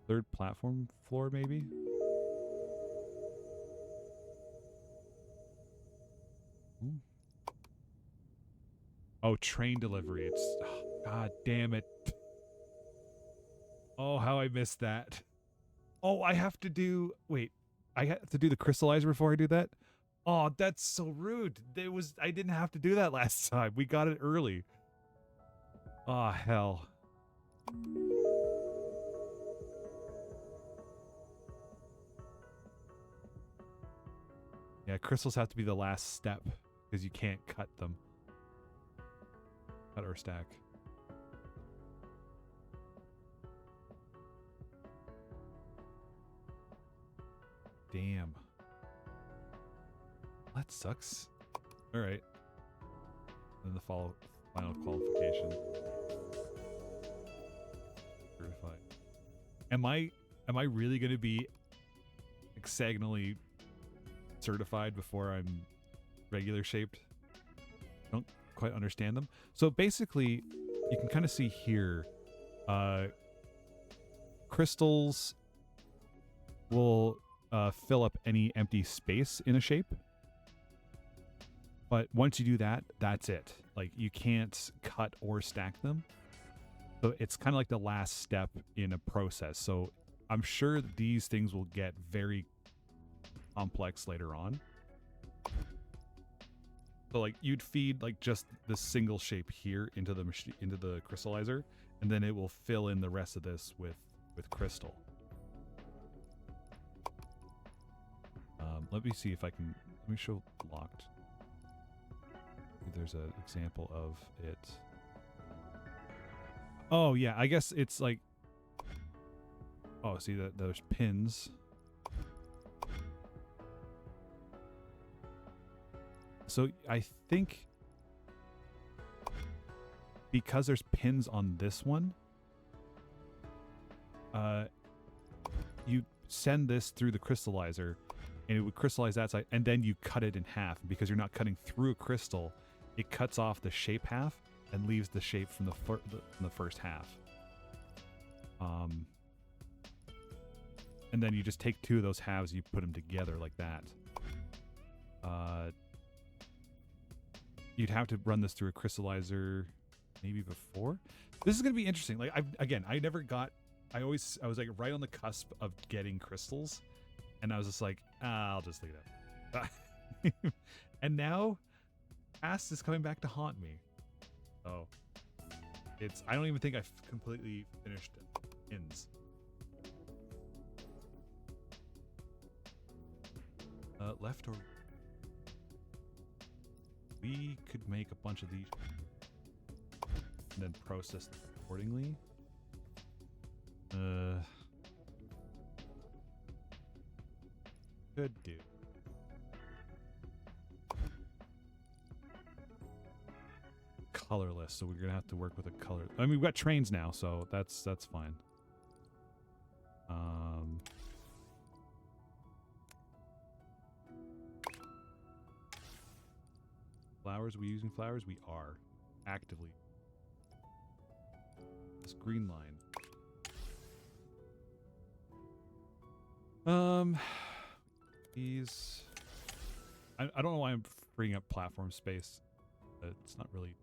Third platform floor, maybe? Hmm. Oh, train delivery. It's... Oh, God damn it. Oh, how I missed that. Oh, I have to do... Wait. I have to do the crystallizer before I do that? Oh, that's so rude. I didn't have to do that last time. We got it early. Oh, hell. Yeah, crystals have to be the last step because you can't cut them. Cut or stack. Damn. That sucks. All right. Then the final qualification. Certified. Am I really going to be hexagonally certified before I'm regular shaped? I don't quite understand them. So basically, you can kind of see here, crystals will fill up any empty space in a shape. But once you do that, that's it. Like, you can't cut or stack them. So it's kind of like the last step in a process. So I'm sure that these things will get very complex later on. So like you'd feed like just the single shape here into the crystallizer, and then it will fill in the rest of this with crystal. Let me see if I can. Let me show locked. There's an example of it. Oh yeah, I guess it's like. Oh, see that there's pins. So I think because there's pins on this one, you send this through the crystallizer, and it would crystallize that side, and then you cut it in half. Because you're not cutting through a crystal, it cuts off the shape half and leaves the shape from the first half. And then you just take two of those halves, you put them together like that. You'd have to run this through a crystallizer maybe before. This is going to be interesting. Like, I was like right on the cusp of getting crystals, and I was just like, I'll just leave it. And now past is coming back to haunt me. Oh, I don't even think I've completely finished ends. Left or... We could make a bunch of these. and then process them accordingly. Could do. Colorless, so we're gonna have to work with a color. I mean, we've got trains now, so that's fine. Flowers, we using flowers? We are actively. This green line. These. I don't know why I'm freeing up platform space. It's not really.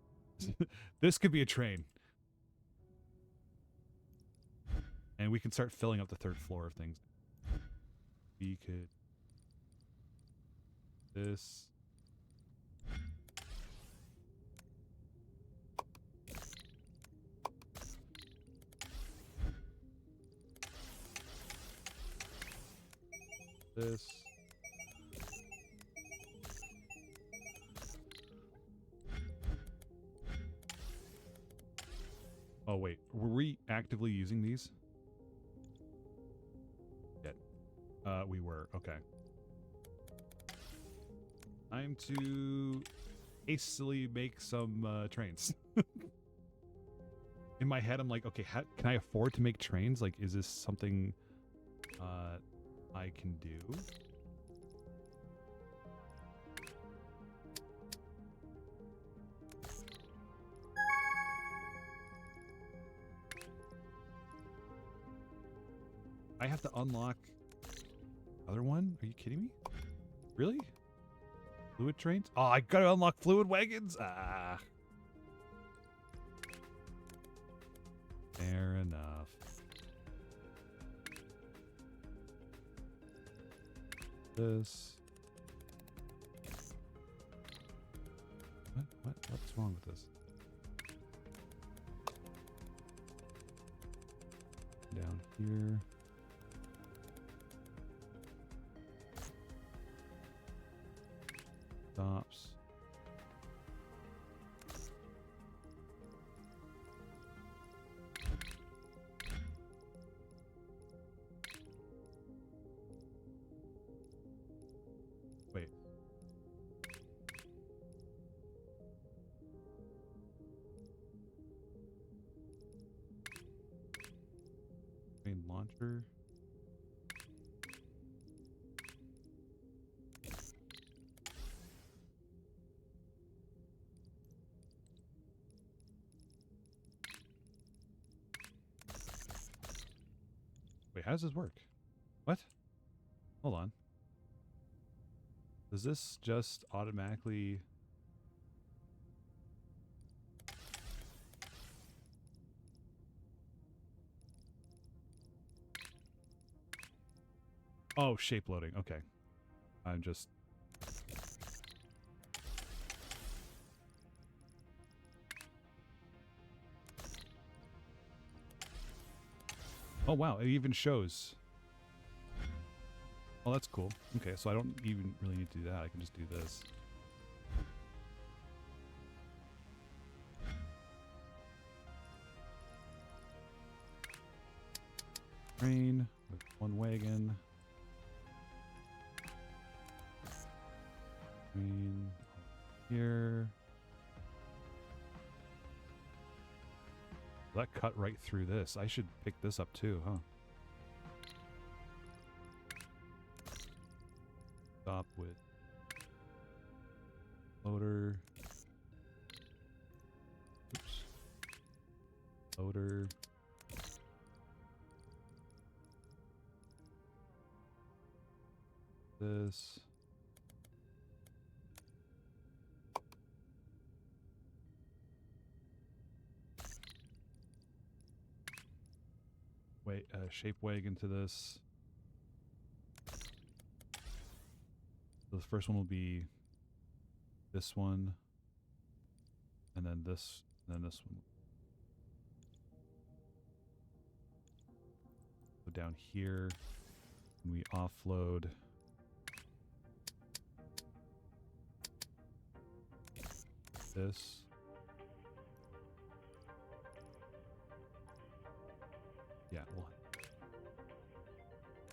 This could be a train. And we can start filling up the third floor of things. We could. This. This. Oh wait, were we actively using these? Yeah. We were, okay. Time to hastily make some trains. In my head, I'm like, okay, can I afford to make trains? Like, is this something I can do? I have to unlock other one? Are you kidding me? Really? Fluid trains? Oh, I gotta unlock fluid wagons? Ah. Fair enough. This. What's wrong with this? Down here. Stops. Wait. Main launcher. Wait, how does this work? What? Hold on. Does this just automatically... Oh, shape loading. Okay. I'm just... Oh, wow. It even shows. Oh, that's cool. Okay, so I don't even really need to do that. I can just do this. Train with one wagon. Train here. That cut right through this. I should pick this up too, huh? Stop with loader. Oops. Loader. This. Wait, shape wagon to this. So the first one will be this one, and then this, and then this one. Go down here, and we offload this.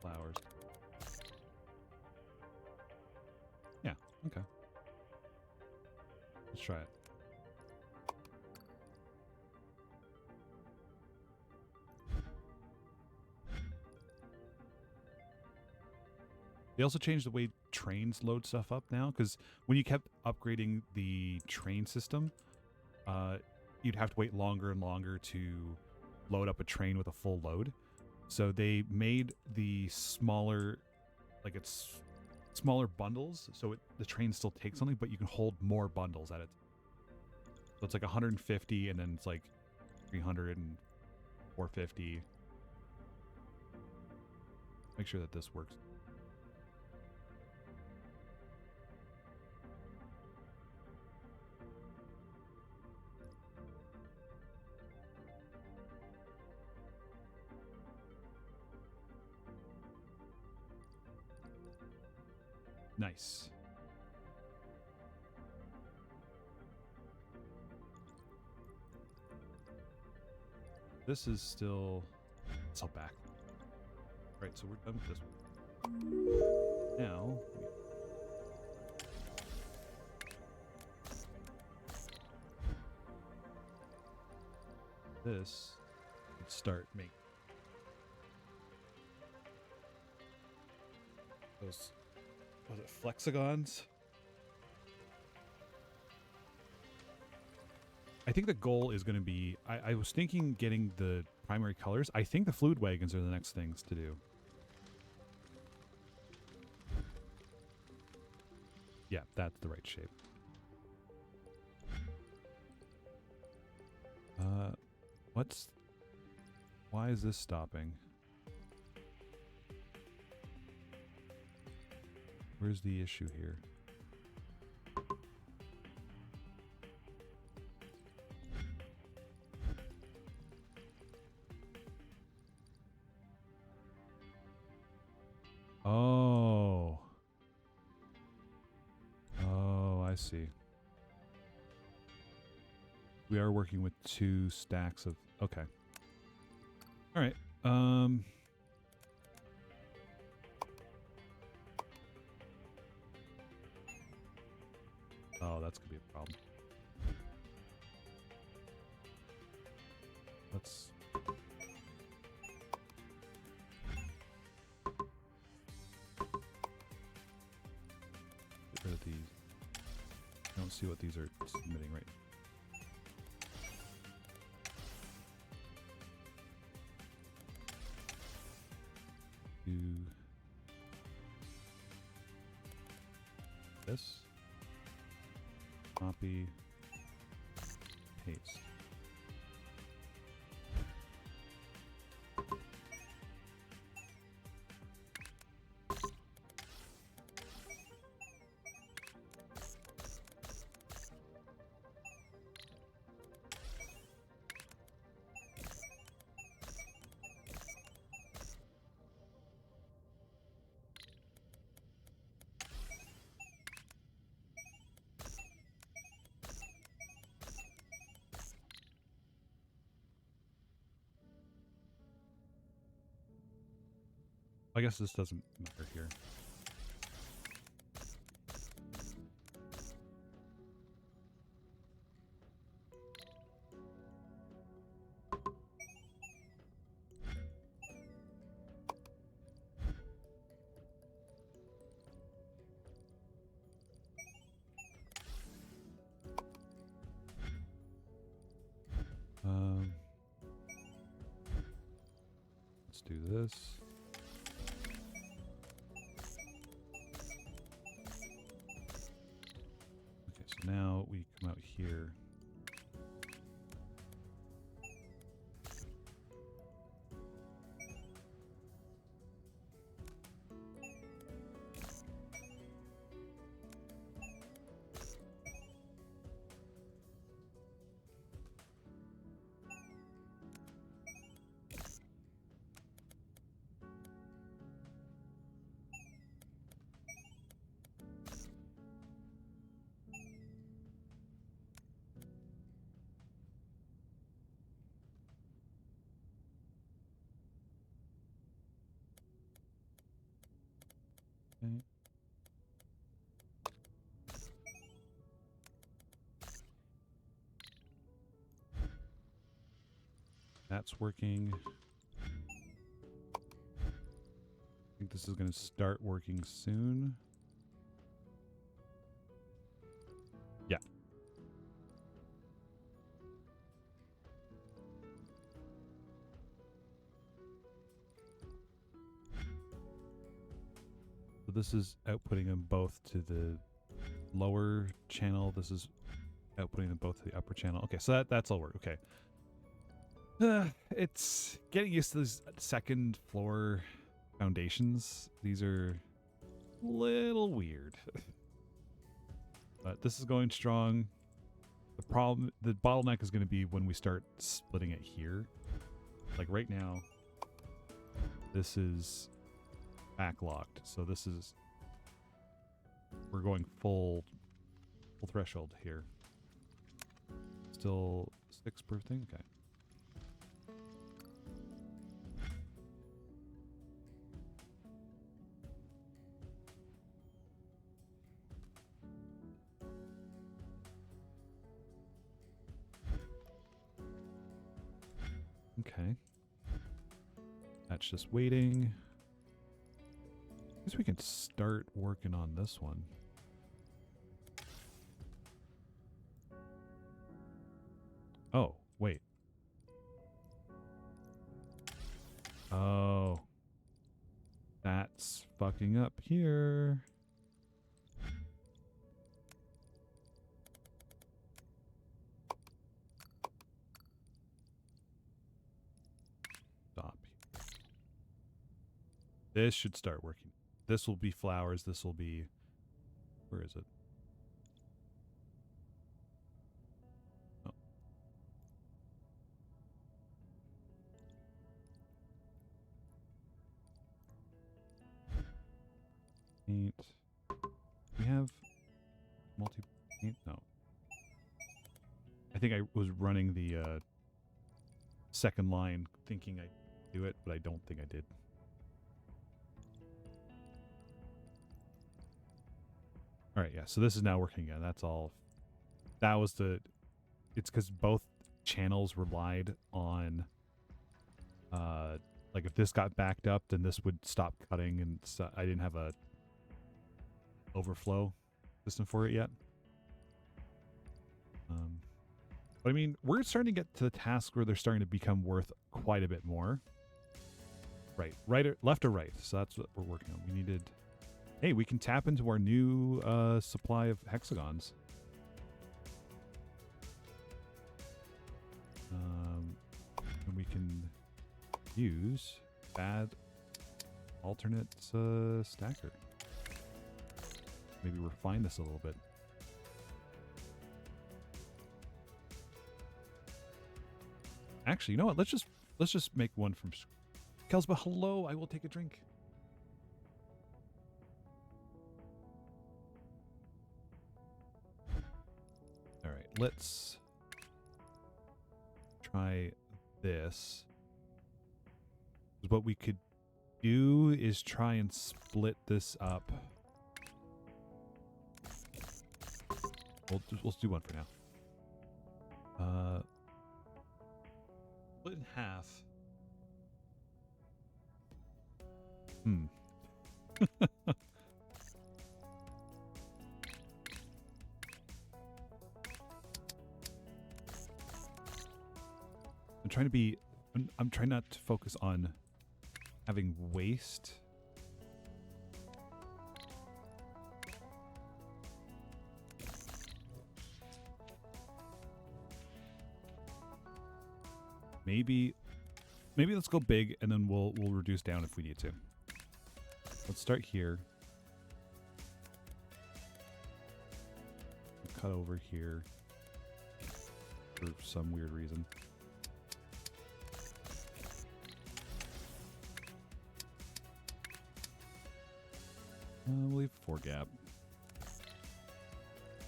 flowers. Yeah, okay. Let's try it. They also changed the way trains load stuff up now, because when you kept upgrading the train system, you'd have to wait longer and longer to load up a train with a full load. So they made the smaller, like it's smaller bundles, so the train still takes something, but you can hold more bundles at it. So it's like 150, and then it's like 300 and 450. Make sure that this works. Nice. This is still... It's all back. Right, so we're done with this one. Now... This would start making... Those... Was it HEXAGONs? I think the goal is going to be... I was thinking getting the primary colors. I think the fluid wagons are the next things to do. Yeah, that's the right shape. What's... Why is this stopping? Where's the issue here? Oh. Oh, I see. We are working with 2 stacks of... Okay. All right. Oh, that's gonna be a problem. Let's... Get rid of these. I don't see what these are submitting right. Do this. Copy, paste. I guess this doesn't matter here. Let's do this. Now we come out here. Okay. That's working. I think this is going to start working soon. Yeah. So this is outputting them both to the lower channel. This is outputting them both to the upper channel. Okay, so that's all work. Okay. It's getting used to these second floor foundations. These are a little weird. But this is going strong. The bottleneck is going to be when we start splitting it here. Like right now, this is backlogged. So this is, we're going full threshold here. Still 6 per thing? Okay. Okay. That's just waiting. I guess we can start working on this one. Oh, wait. Oh. That's fucking up here. Stop. This should start working. This will be flowers. This will be... Where is it? Oh. Paint. We have multi-paint? No. I think I was running the second line thinking I'd do it, but I don't think I did. All right, yeah, so this is now working again. That's all. That was the... It's because both channels relied on... like, if this got backed up, then this would stop cutting, and so I didn't have a overflow system for it yet. But I mean, we're starting to get to the task where they're starting to become worth quite a bit more. Right, left or right. So that's what we're working on. We needed... Hey, we can tap into our new supply of hexagons. And we can use bad alternate stacker. Maybe refine this a little bit. Actually, you know what? Let's just make one from Kelsba. Hello, I will take a drink. All right, let's try this. What we could do is try and split this up. We'll do one for now. Split in half. I'm trying not to focus on having waste. Maybe let's go big and then we'll reduce down if we need to. Let's start here. Cut over here for some weird reason. We'll leave 4 gap.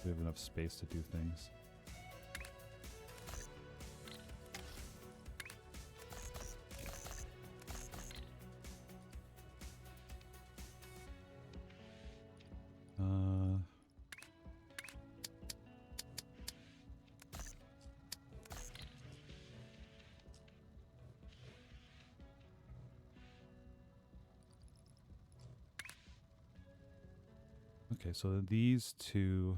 We have enough space to do things. Okay, so these two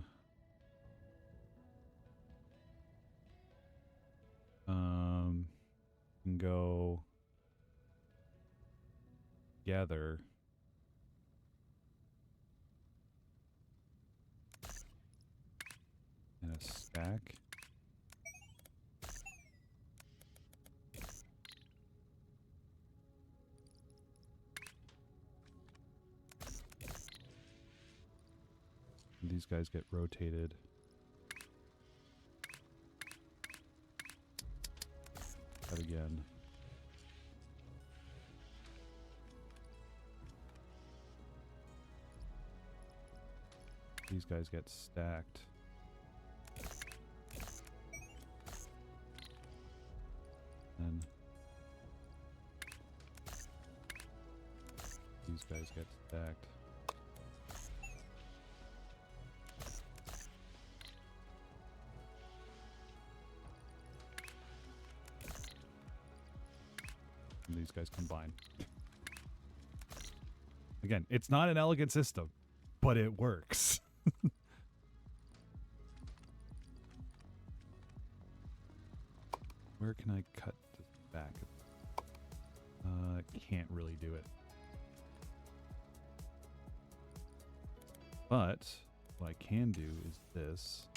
can go together. In a stack. These guys get rotated. That again. These guys get stacked. And these guys get stacked. And these guys combine. Again, it's not an elegant system, but it works. Where can I cut this back? Can't really do it. But what I can do is this.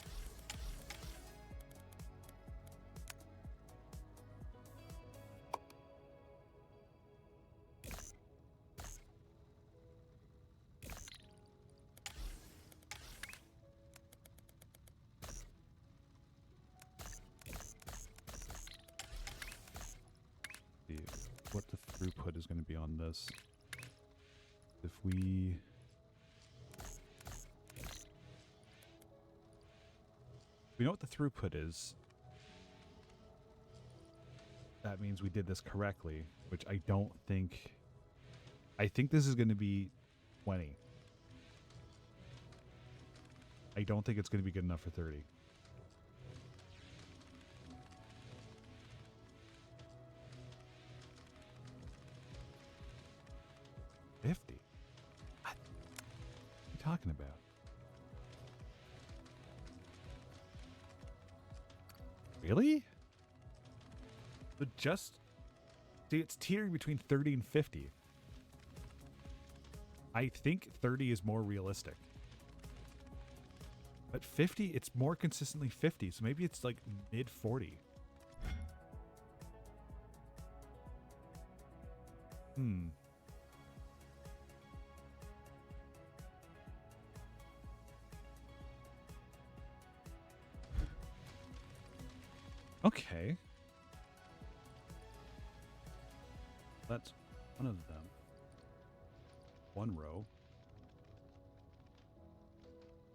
What the throughput is going to be on this. If we know what the throughput is, that means we did this correctly, which I don't think. I think this is going to be 20. I don't think it's going to be good enough for 30. What are you talking about? Really? But just see, it's teetering between 30 and 50. I think 30 is more realistic. But 50, it's more consistently 50, so maybe it's like mid 40. Okay. That's one of them. One row.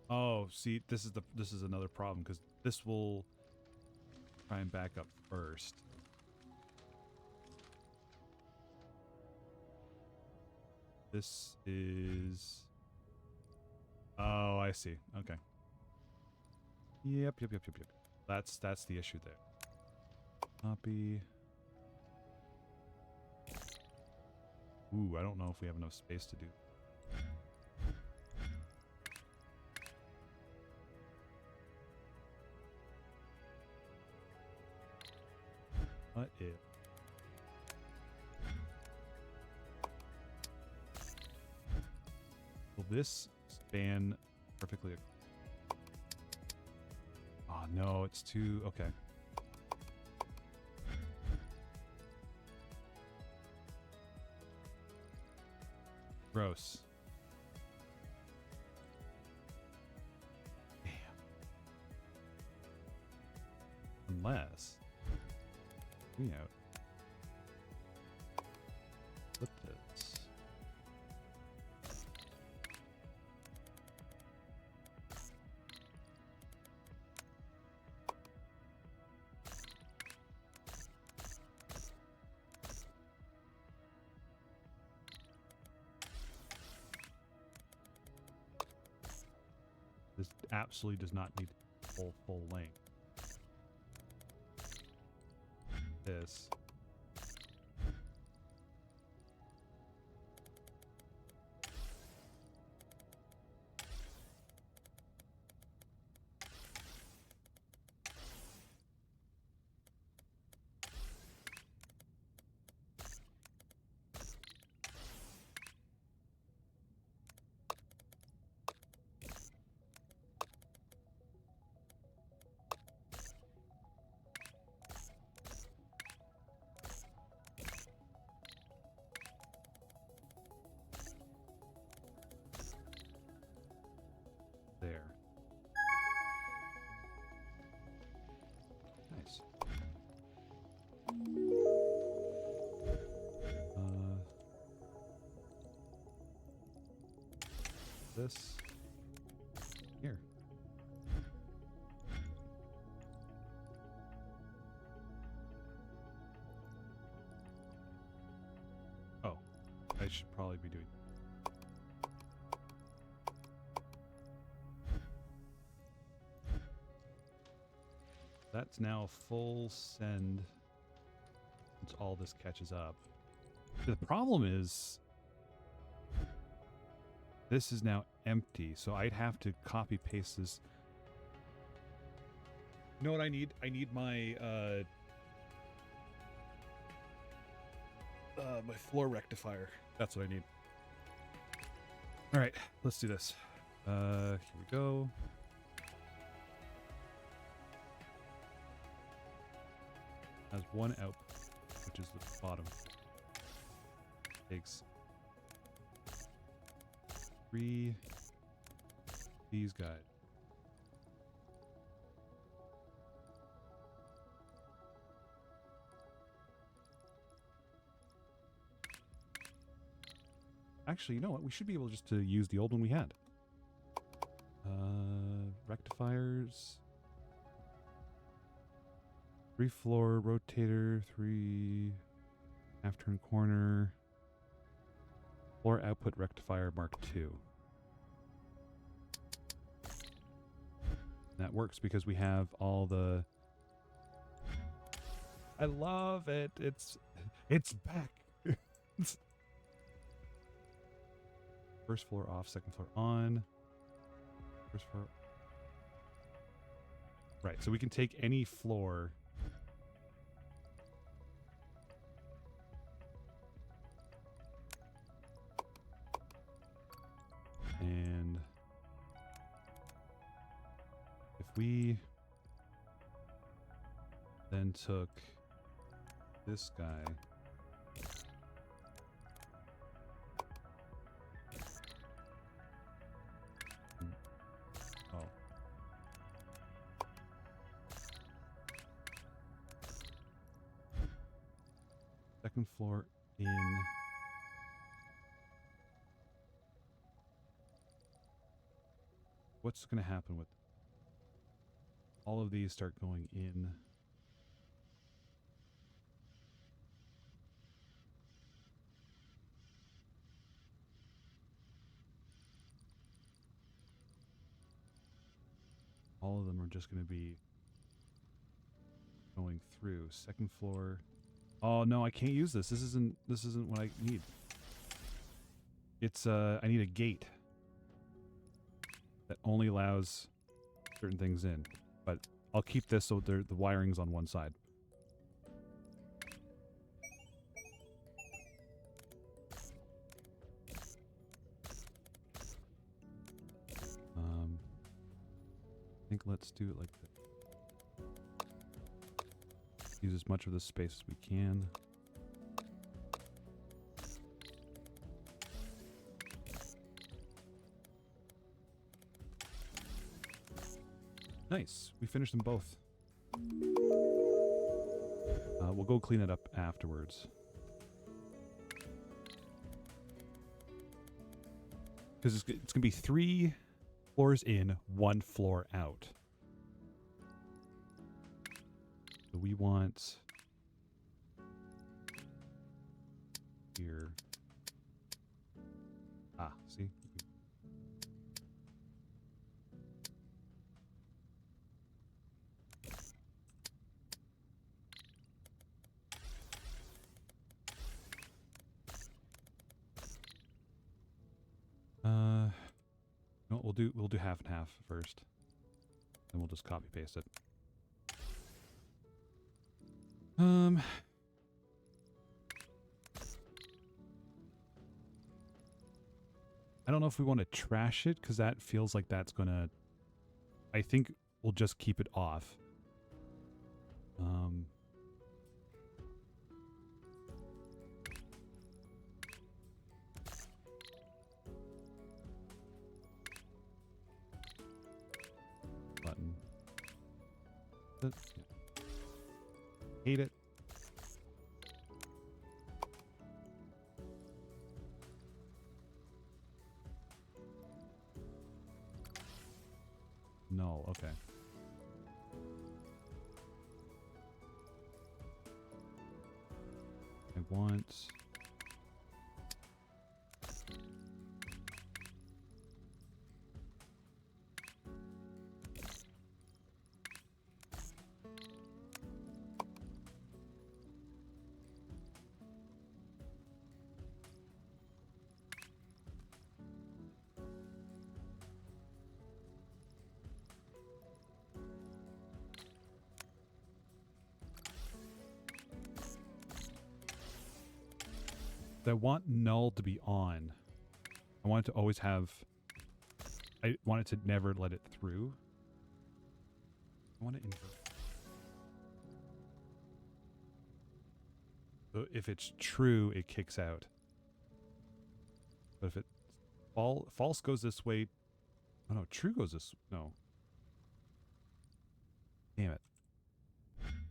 Oh, see, this is another problem because this will try and back up first. This is. Oh, I see. Okay. Yep. That's the issue there. Copy. Ooh, I don't know if we have enough space to do. What if? Will this span perfectly? Oh no, it's too okay. Gross. Damn. Unless we out. Flip this. This absolutely does not need full length. This. This here. Oh, I should probably be doing. That's now full send once all this catches up. The problem is this is now empty, so I'd have to copy paste this. You know what I need? I need my my floor rectifier. That's what I need. All right, let's do this. Here we go. Has one output, which is the bottom. Takes 3 these guys. Actually, you know what? We should be able just to use the old one we had. Rectifiers. 3 floor rotator, 3 half turn corner. Floor output rectifier Mark II. That works because we have all the... I love it. It's back. First floor off, second floor on. First floor. Right, so we can take any floor. And if we then took this guy, oh, second floor in. What's going to happen with all of these start going in? All of them are just going to be going through. Second floor. Oh no, I can't use this. This isn't what I need. It's I need a gate that only allows certain things in. But I'll keep this so the wiring's on one side. I think let's do it like this. Use as much of this space as we can. Nice. We finished them both. We'll go clean it up afterwards. Because it's going to be 3 floors in, 1 floor out. So we want here. Ah, see? No, we'll do half and half first. Then we'll just copy paste it. I don't know if we want to trash it because that feels like that's gonna. I think we'll just keep it off. Button. Yeah. Hate it. null. Okay. I want... I want null to be on. I want it to always have... I want it to never let it through. I want to invert. So if it's true, it kicks out. But if it... false goes this way... Oh no, true goes this... No. Damn it.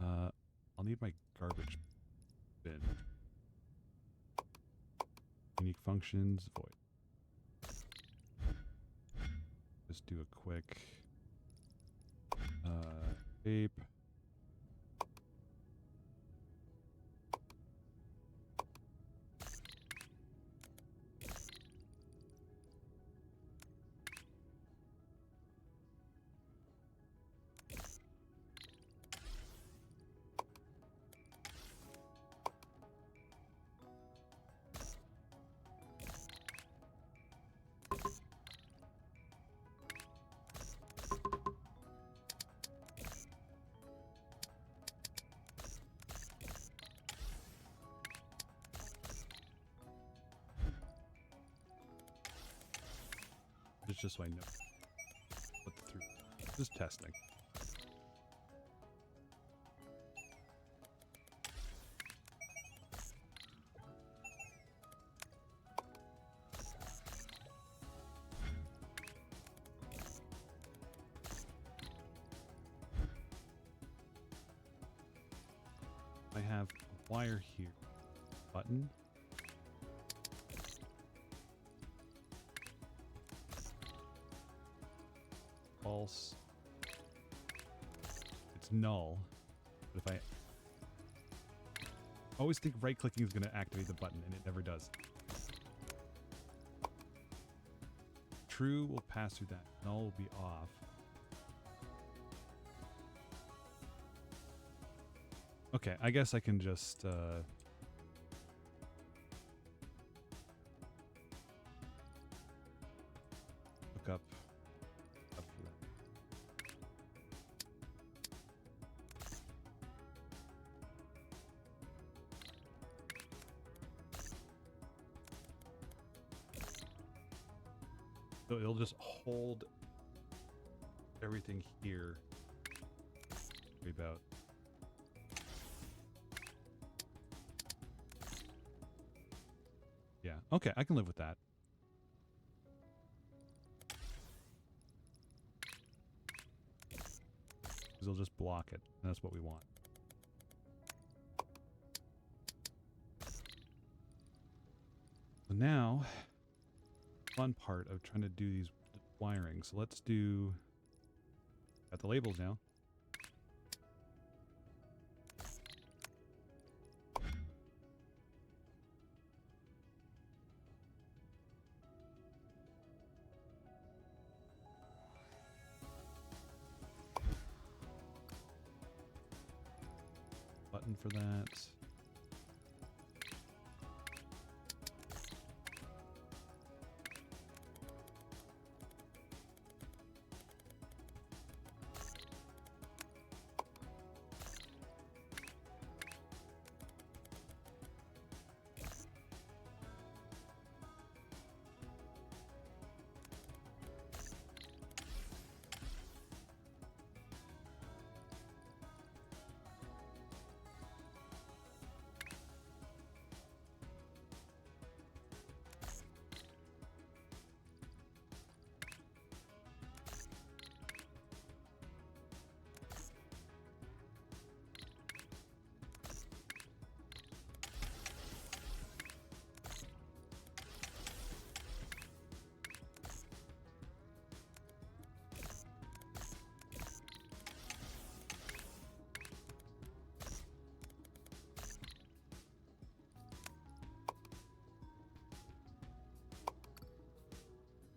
I'll need my garbage bin. Unique functions, void. Just do a quick shape. It's just so I know what the through. Just testing. I have a wire here. Button. False. It's null. But if I always think right clicking is going to activate the button, and it never does. True will pass through that. Null will be off. Okay, I guess I can just look up. So it'll just hold everything here. About. Yeah, okay, I can live with that. Because it'll just block it, and that's what we want. So now, fun part of trying to do these wiring. So let's do... Got the labels now. Button for that.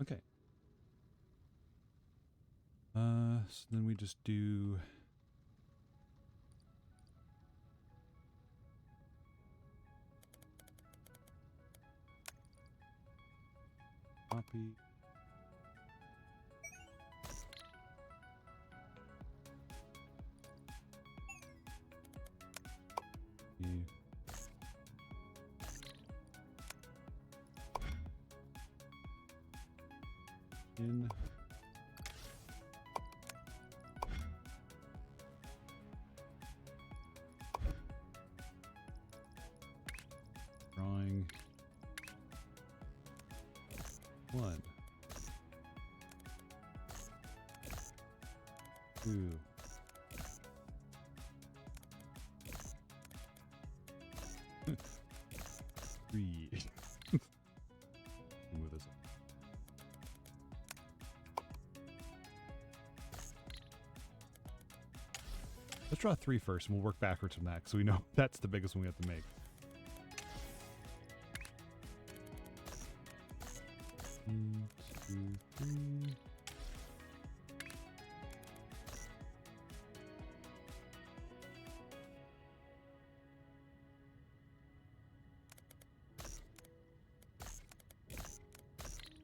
Okay. So then we just do copy. In drawing 1, 2, 3. Move this up. Let's draw 3 first, and we'll work backwards from that, so we know that's the biggest one we have to make. 1, 2, 3.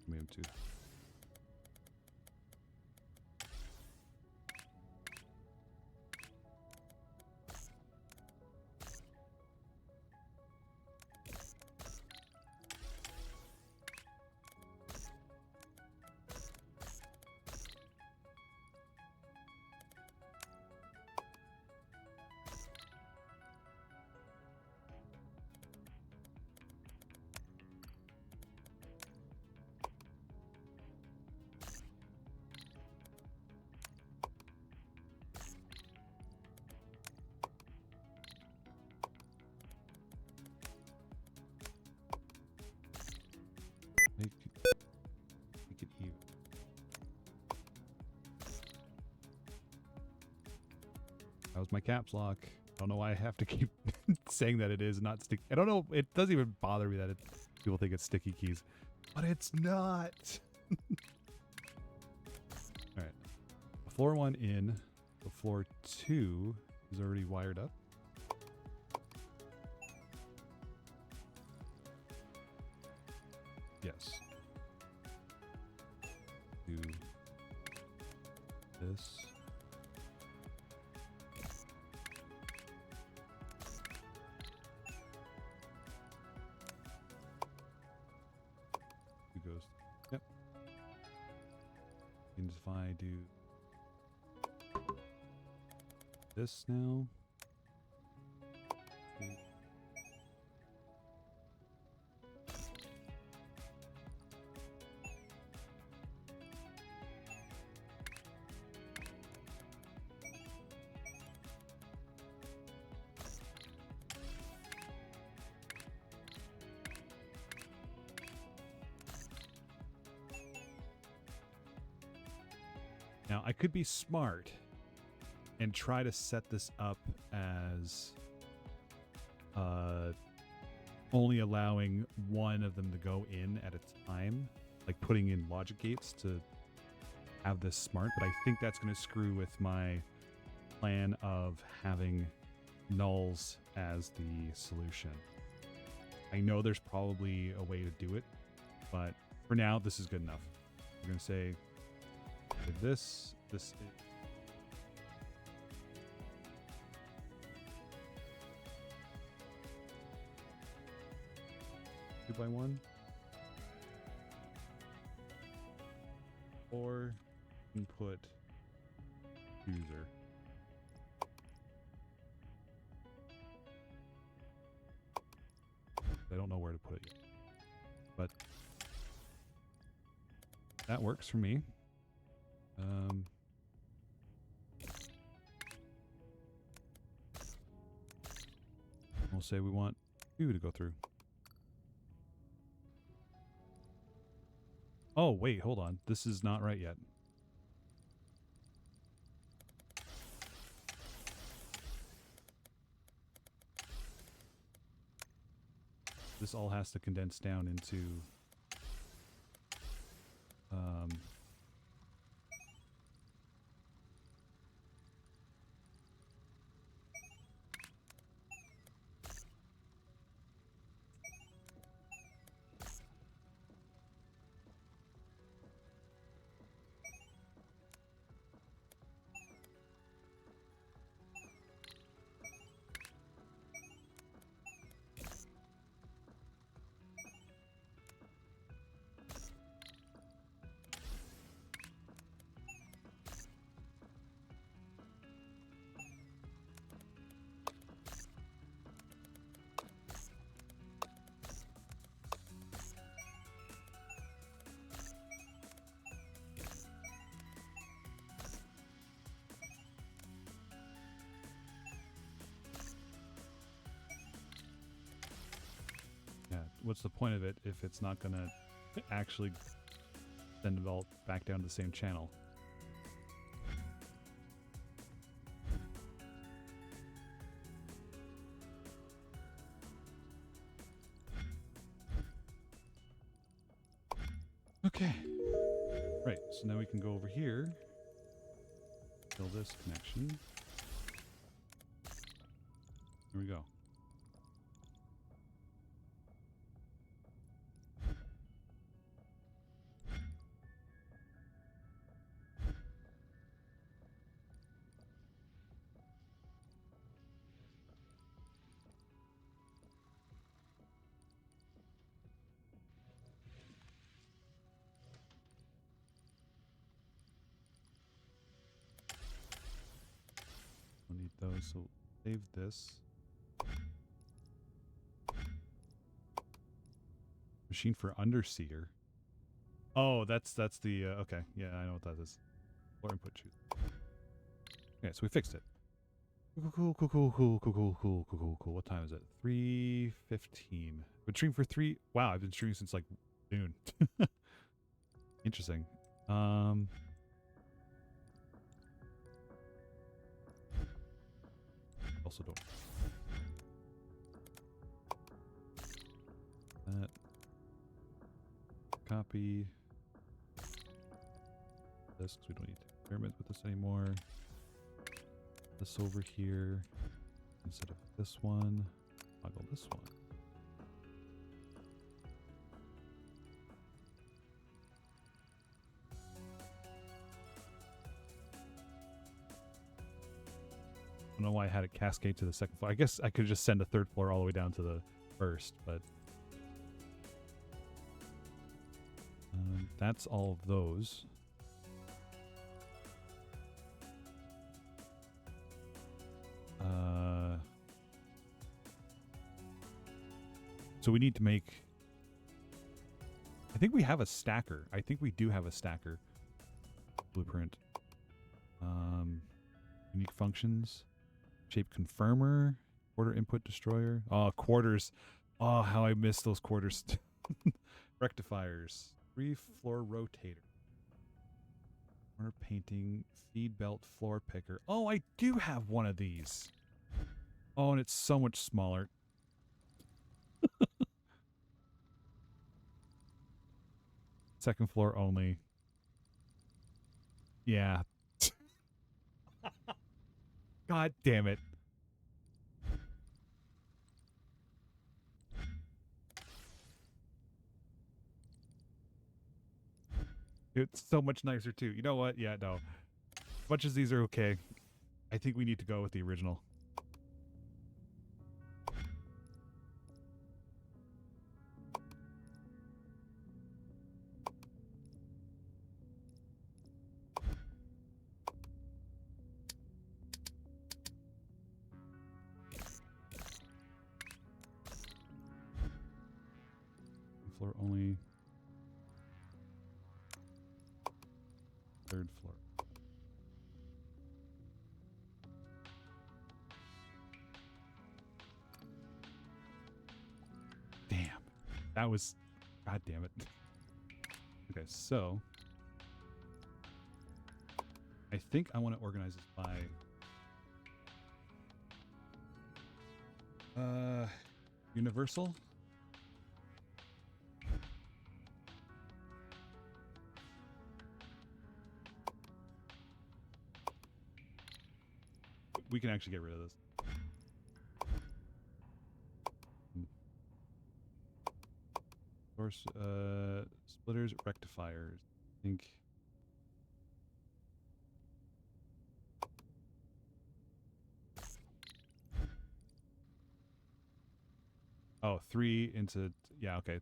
Made him 2. Make it even. That was my caps lock. I don't know why I have to keep saying that it is not sticky. I don't know. It doesn't even bother me that people think it's sticky keys, but it's not. All right. Floor 1 in. The floor 2 is already wired up. Yes. Do this. Who goes? Yep. And if I do this now. Now, I could be smart and try to set this up as only allowing one of them to go in at a time, like putting in logic gates to have this smart, but I think that's going to screw with my plan of having nulls as the solution. I know there's probably a way to do it, but for now, this is good enough. We're going to say this is 2x1, or input user. I don't know where to put it yet, but that works for me. We'll say we want 2 to go through. Oh, wait, hold on. This is not right yet. This all has to condense down into what's the point of it if it's not gonna actually send it all back down to the same channel? Okay. Right, so now we can go over here. Kill this connection. Here we go. We'll need those, so save this. Machine for Underseer. Oh, that's the, okay. Yeah, I know what that is. Floor input choose. Okay, so we fixed it. Cool. What time is it? 3:15. Been streaming for wow, I've been streaming since like noon. Interesting. Also don't. That. Copy. This, because we don't need to experiment with this anymore. This over here. Instead of this one, toggle this one. I don't know why I had it cascade to the second floor. I guess I could just send a third floor all the way down to the first, but that's all of those. So we need to make... I think we have a stacker. I think we do have a stacker blueprint. Unique functions. Shape confirmer. Quarter input destroyer. Oh, quarters. Oh, how I miss those quarters. Rectifiers. 3-floor rotator. Corner painting. Feed belt floor picker. Oh, I do have one of these. Oh, and it's so much smaller. Second floor only. Yeah. God damn it. It's so much nicer too. You know what? Yeah, no. As much as these are okay, I think we need to go with the original. Floor only. Third floor. Damn. That was... God damn it. Okay, so... I think I want to organize this by... Universal? We can actually get rid of this. Source, splitters, rectifiers. I think. Oh, 3 into, yeah, okay.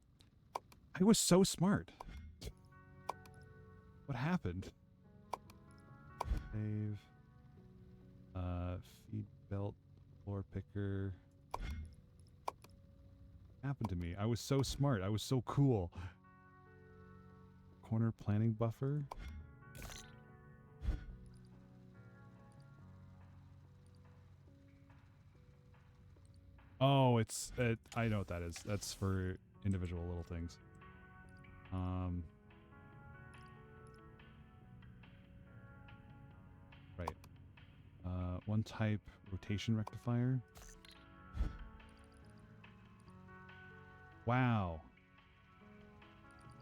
I was so smart. What happened? Save. Feed belt, floor picker. What happened to me? I was so smart. I was so cool. Corner planning buffer. Oh, it's... I know what that is. That's for individual little things. Right. One type rotation rectifier. Wow.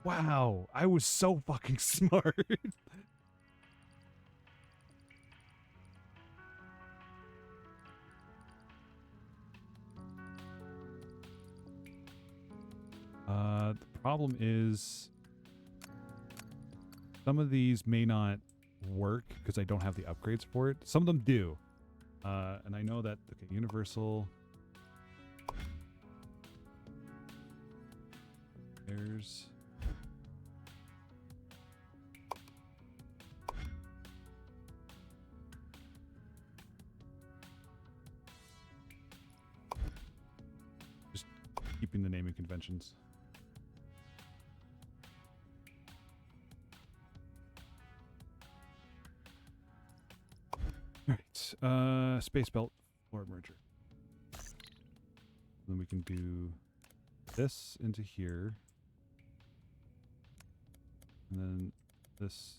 Wow. I was so fucking smart. The problem is some of these may not work because I don't have the upgrades for it. Some of them do. And I know that, okay, universal. There's... just keeping the naming conventions. Alright, space belt floor merger. Then we can do this into here. And then this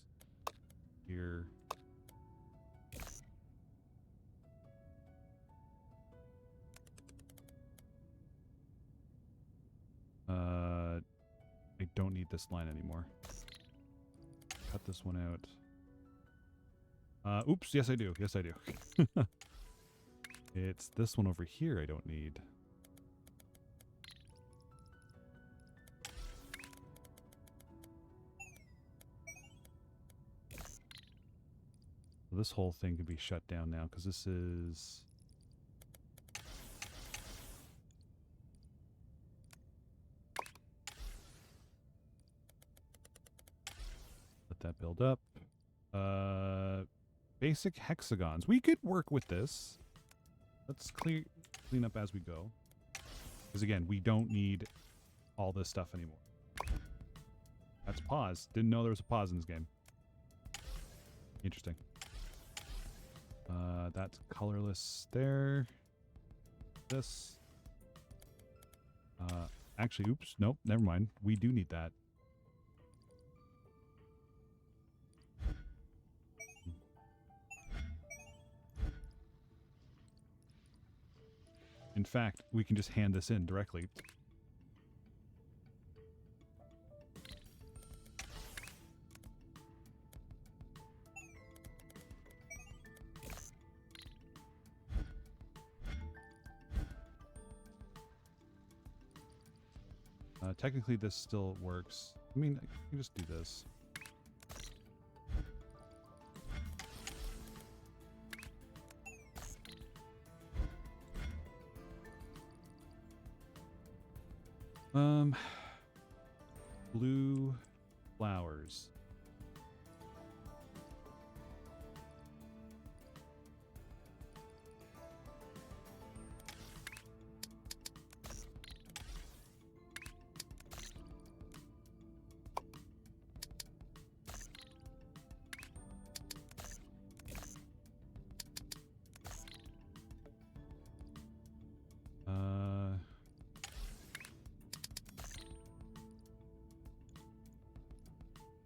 here. I don't need this line anymore. Cut this one out. Oops, yes I do. Yes I do. It's this one over here I don't need. This whole thing can be shut down now because this is... Let that build up. Basic hexagons. We could work with this. Let's clean up as we go. Because again, we don't need all this stuff anymore. That's pause. Didn't know there was a pause in this game. Interesting. That's colorless there. This. Actually, oops. Nope, never mind. We do need that. In fact, we can just hand this in directly. Technically, this still works. I mean, I can just do this. Blue flowers.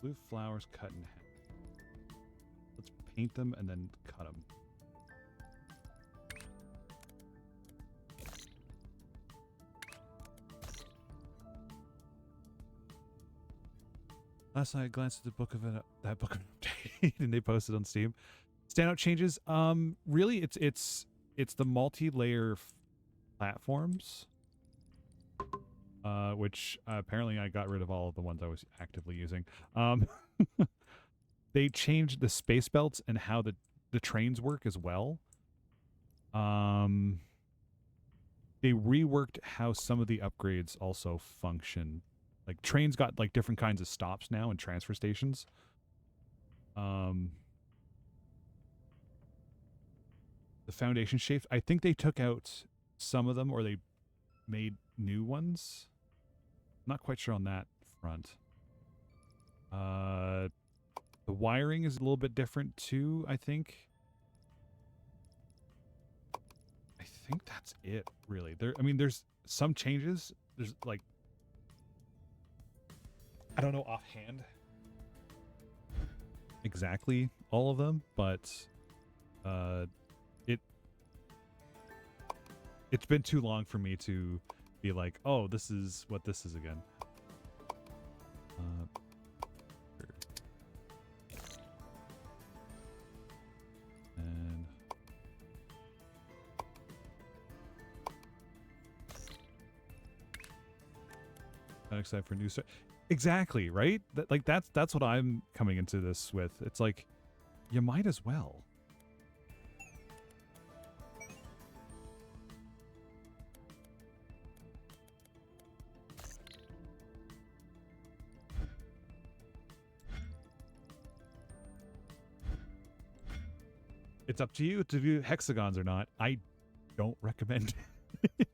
Blue flowers cut in half. Let's paint them and then cut them. Last night I glanced at the book of that book of update and they posted on Steam. Standout changes. Really, it's the multi-layer platforms. Which apparently I got rid of all of the ones I was actively using. They changed the space belts and how the trains work as well. They reworked how some of the upgrades also function. Like trains got like different kinds of stops now and transfer stations. The foundation shapes, I think they took out some of them or they made new ones. Not quite sure on that front. The wiring is a little bit different too, I think. I think that's it, really. I mean, there's some changes. There's like I don't know offhand. Exactly all of them, but it's been too long for me to be like, oh, this is what this is again. And not excited for new stuff. Exactly, right? That's what I'm coming into this with. It's like, you might as well. It's up to you to do hexagons or not. I don't recommend it.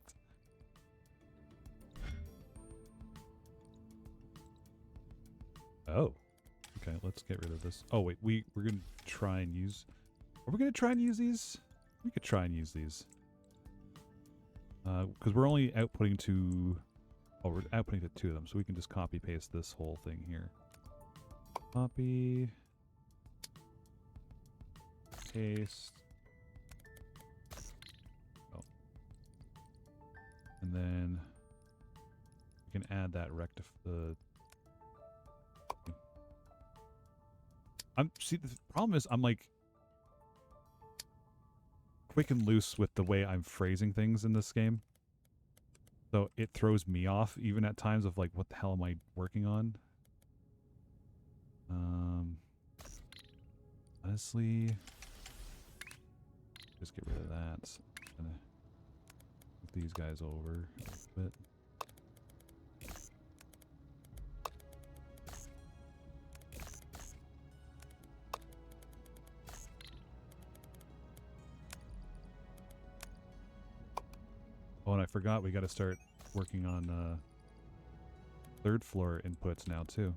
Oh. Okay, let's get rid of this. Oh, wait, we're going to try and use... Are we going to try and use these? We could try and use these. Because we're only outputting to... Oh, we're outputting to 2 of them, so we can just copy-paste this whole thing here. Copy... Paste. Oh. And then we can add that see, the problem is I'm like quick and loose with the way I'm phrasing things in this game. So it throws me off even at times of like, what the hell am I working on? Honestly, just get rid of that. Gonna move these guys over a little bit. Oh, and I forgot we got to start working on third floor inputs now too.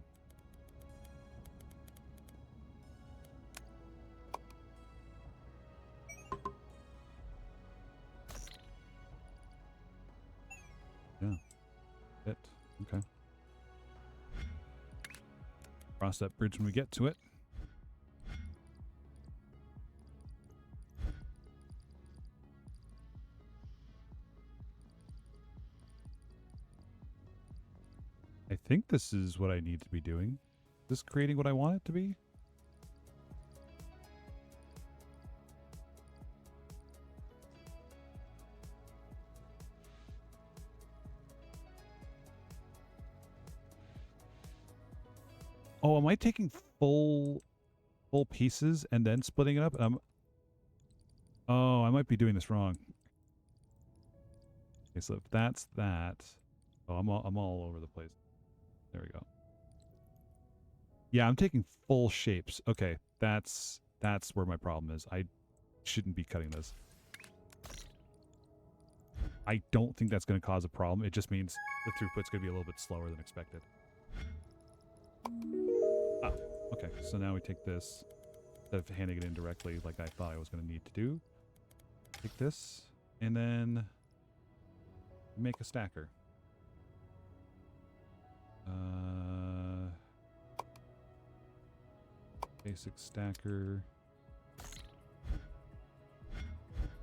Yeah. Okay. Cross that bridge when we get to it. I think this is what I need to be doing. Is this creating what I want it to be? Oh, am I taking full pieces and then splitting it up? Oh, I might be doing this wrong. Okay, so if that's that. Oh, I'm all over the place. There we go. Yeah, I'm taking full shapes. Okay, that's where my problem is. I shouldn't be cutting this. I don't think that's going to cause a problem. It just means the throughput's going to be a little bit slower than expected. Ah, okay. So now we take this, instead of handing it in directly like I thought I was going to need to do. Take this, and then make a stacker. Basic stacker.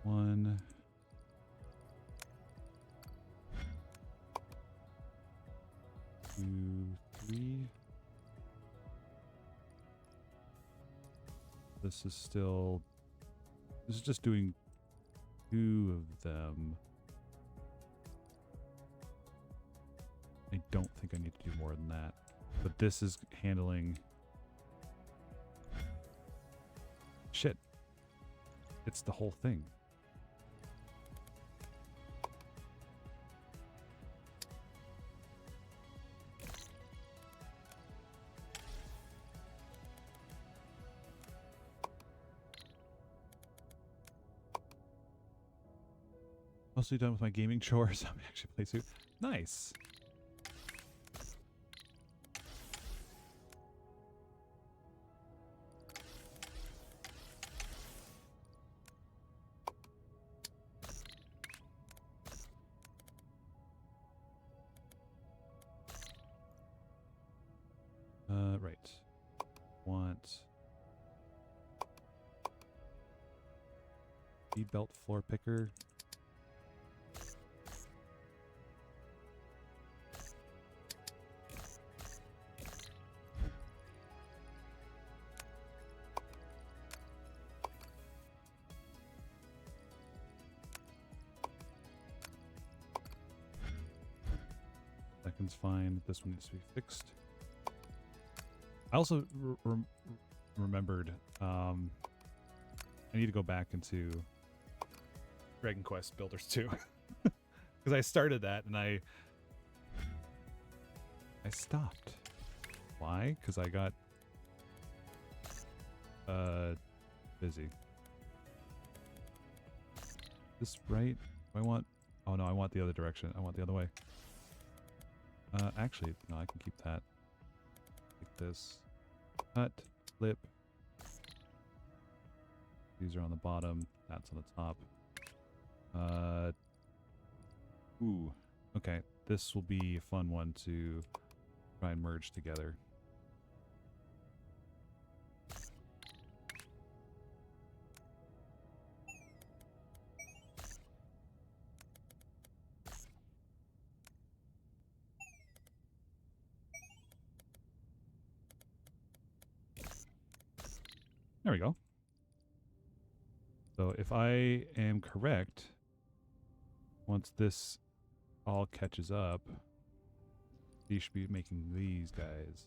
1. 2, 3. This is just doing 2 of them. I don't think I need to do more than that. But this is handling... Shit. It's the whole thing. Mostly done with my gaming chores. I'm actually playing too. Nice. want speed belt floor picker. Second's fine. This one needs to be fixed. I also remembered I need to go back into Dragon Quest Builders 2 because I started that and I stopped. Why? Because I got busy. This right? Do I want? Oh no, I want the other direction. I want the other way. Actually, no, I can keep that. Take this. Cut. Flip. These are on the bottom. That's on the top. Ooh. Okay. This will be a fun one to try and merge together. There we go. So if I am correct, once this all catches up, these should be making these guys.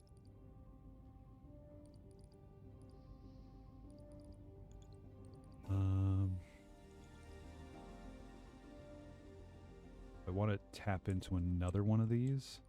I want to tap into another one of these.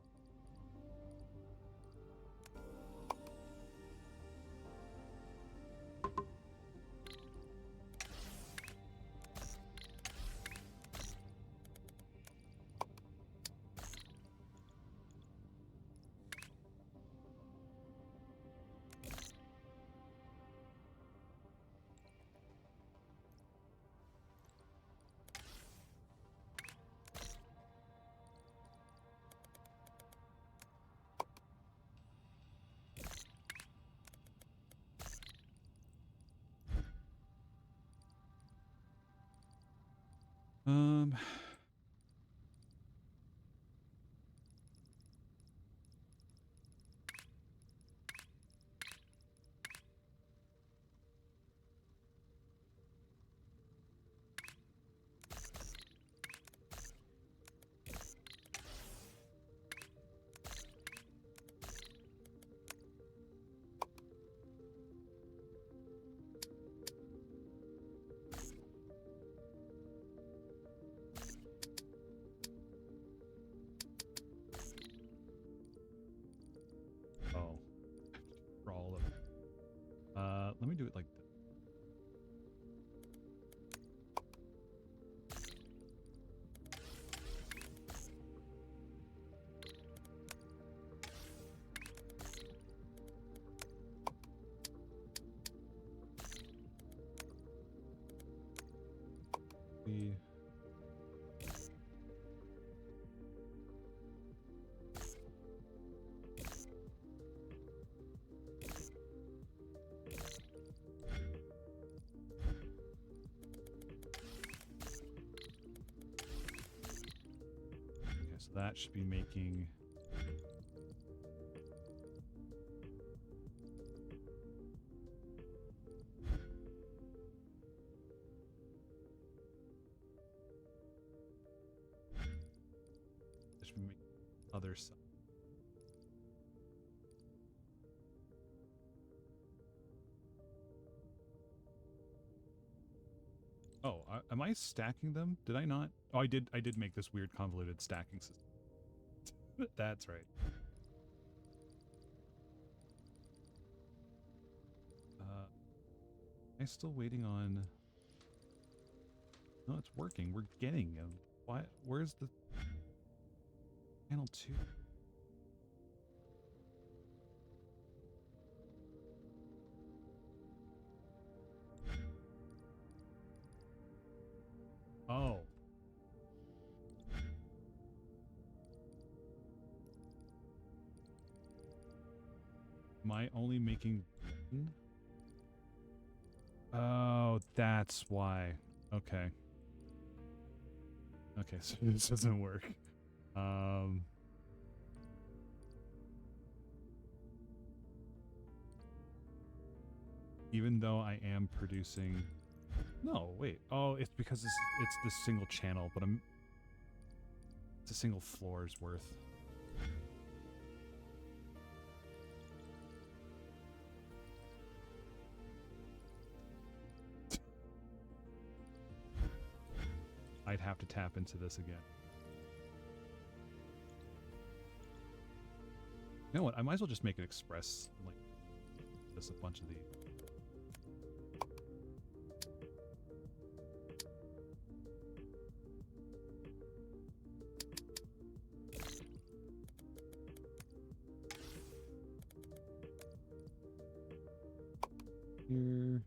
Let me do it like this. That should be making other side. Oh, am I stacking them? Did I not? Oh, I did make this weird convoluted stacking system. That's right. I'm still waiting on... No, it's working. We're getting them. Why? Where's the... Panel 2? Oh. Am I only making Oh, that's why. Okay. Okay, so this doesn't work. Even though I am producing... No, wait. Oh, it's because it's this single channel, but it's a single floor's worth. I'd have to tap into this again. You know what? I might as well just make an express, like, just a bunch of these. Here.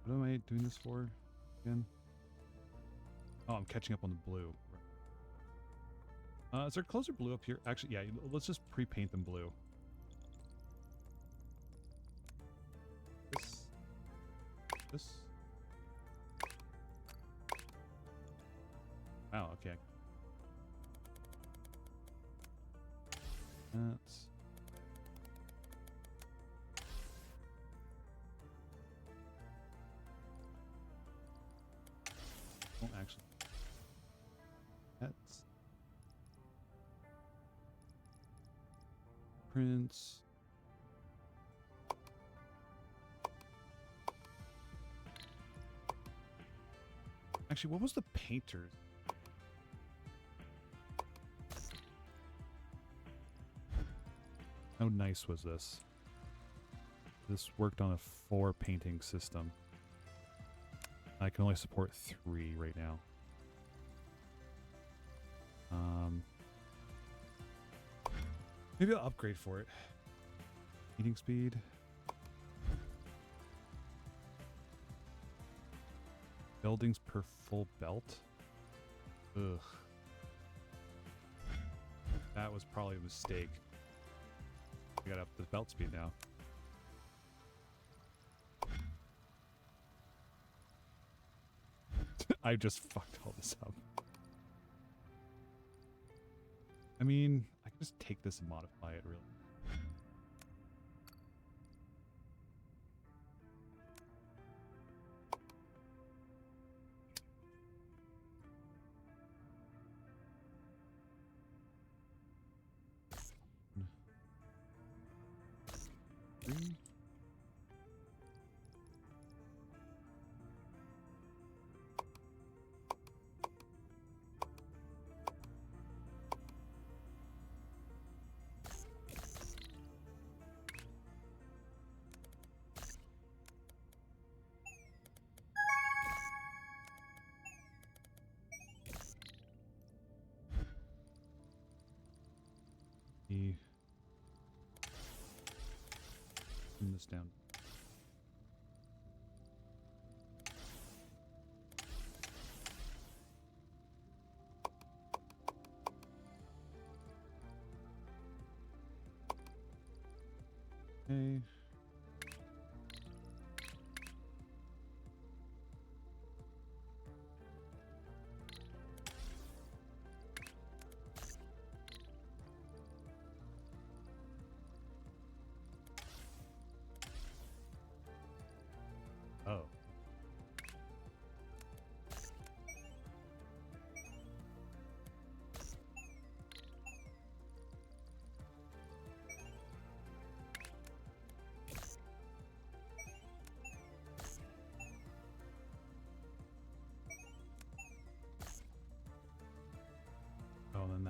What am I doing this for again? Oh, I'm catching up on the blue. Is there closer blue up here? Actually, yeah, let's just pre-paint them blue. This. Wow, okay. That's... Oh, actually. That's... Prints. Actually, what was the painter? How nice was this? This worked on a 4 painting system. I can only support 3 right now. Maybe I'll upgrade for it. Heating speed. Buildings per full belt. Ugh. That was probably a mistake. I got up the belt speed now. I just fucked all this up. I mean, I can just take this and modify it, really. Three. Turn this down. Okay. Oh.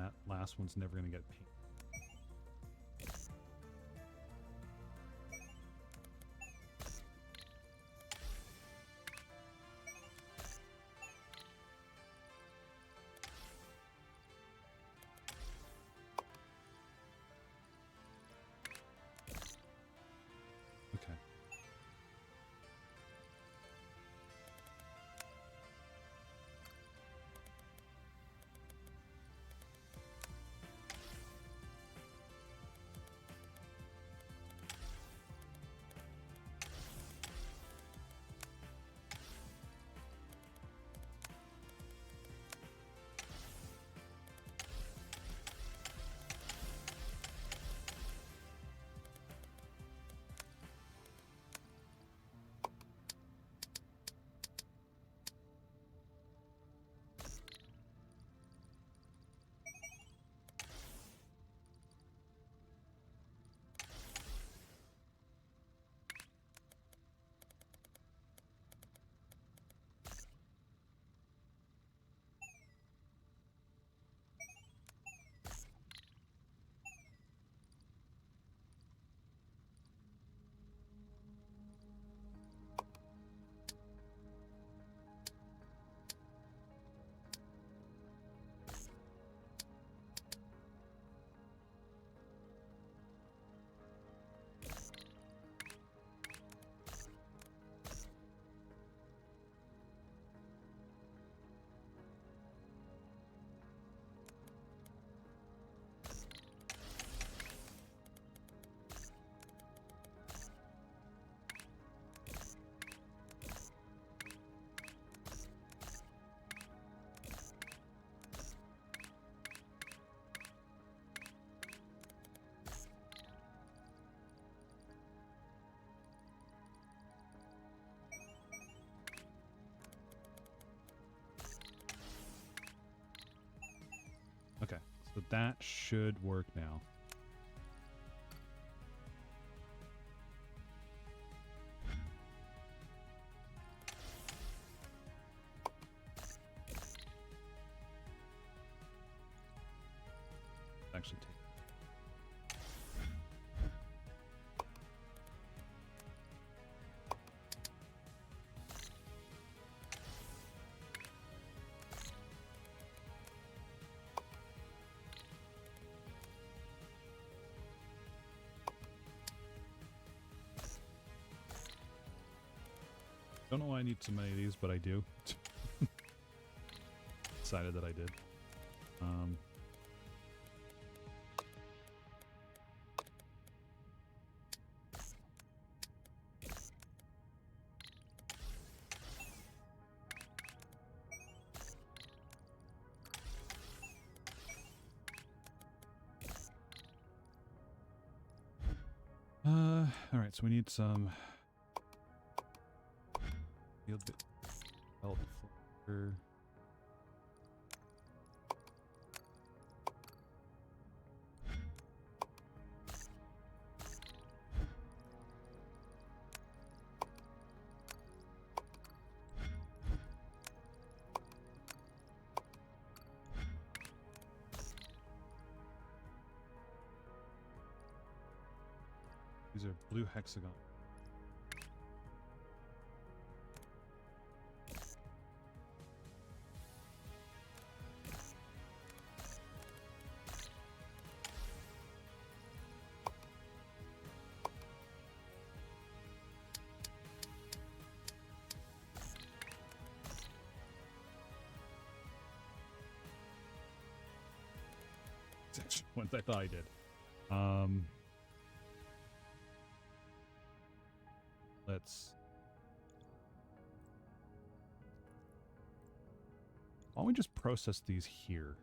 that last one's never going to get painted. Okay. Okay, so that should work now. Actually take. Don't know why I need so many of these, but I do. Decided that I did. All right, so we need some field belt flicker. These are blue hexagon. Ones I thought I did. Let's. Why don't we just process these here?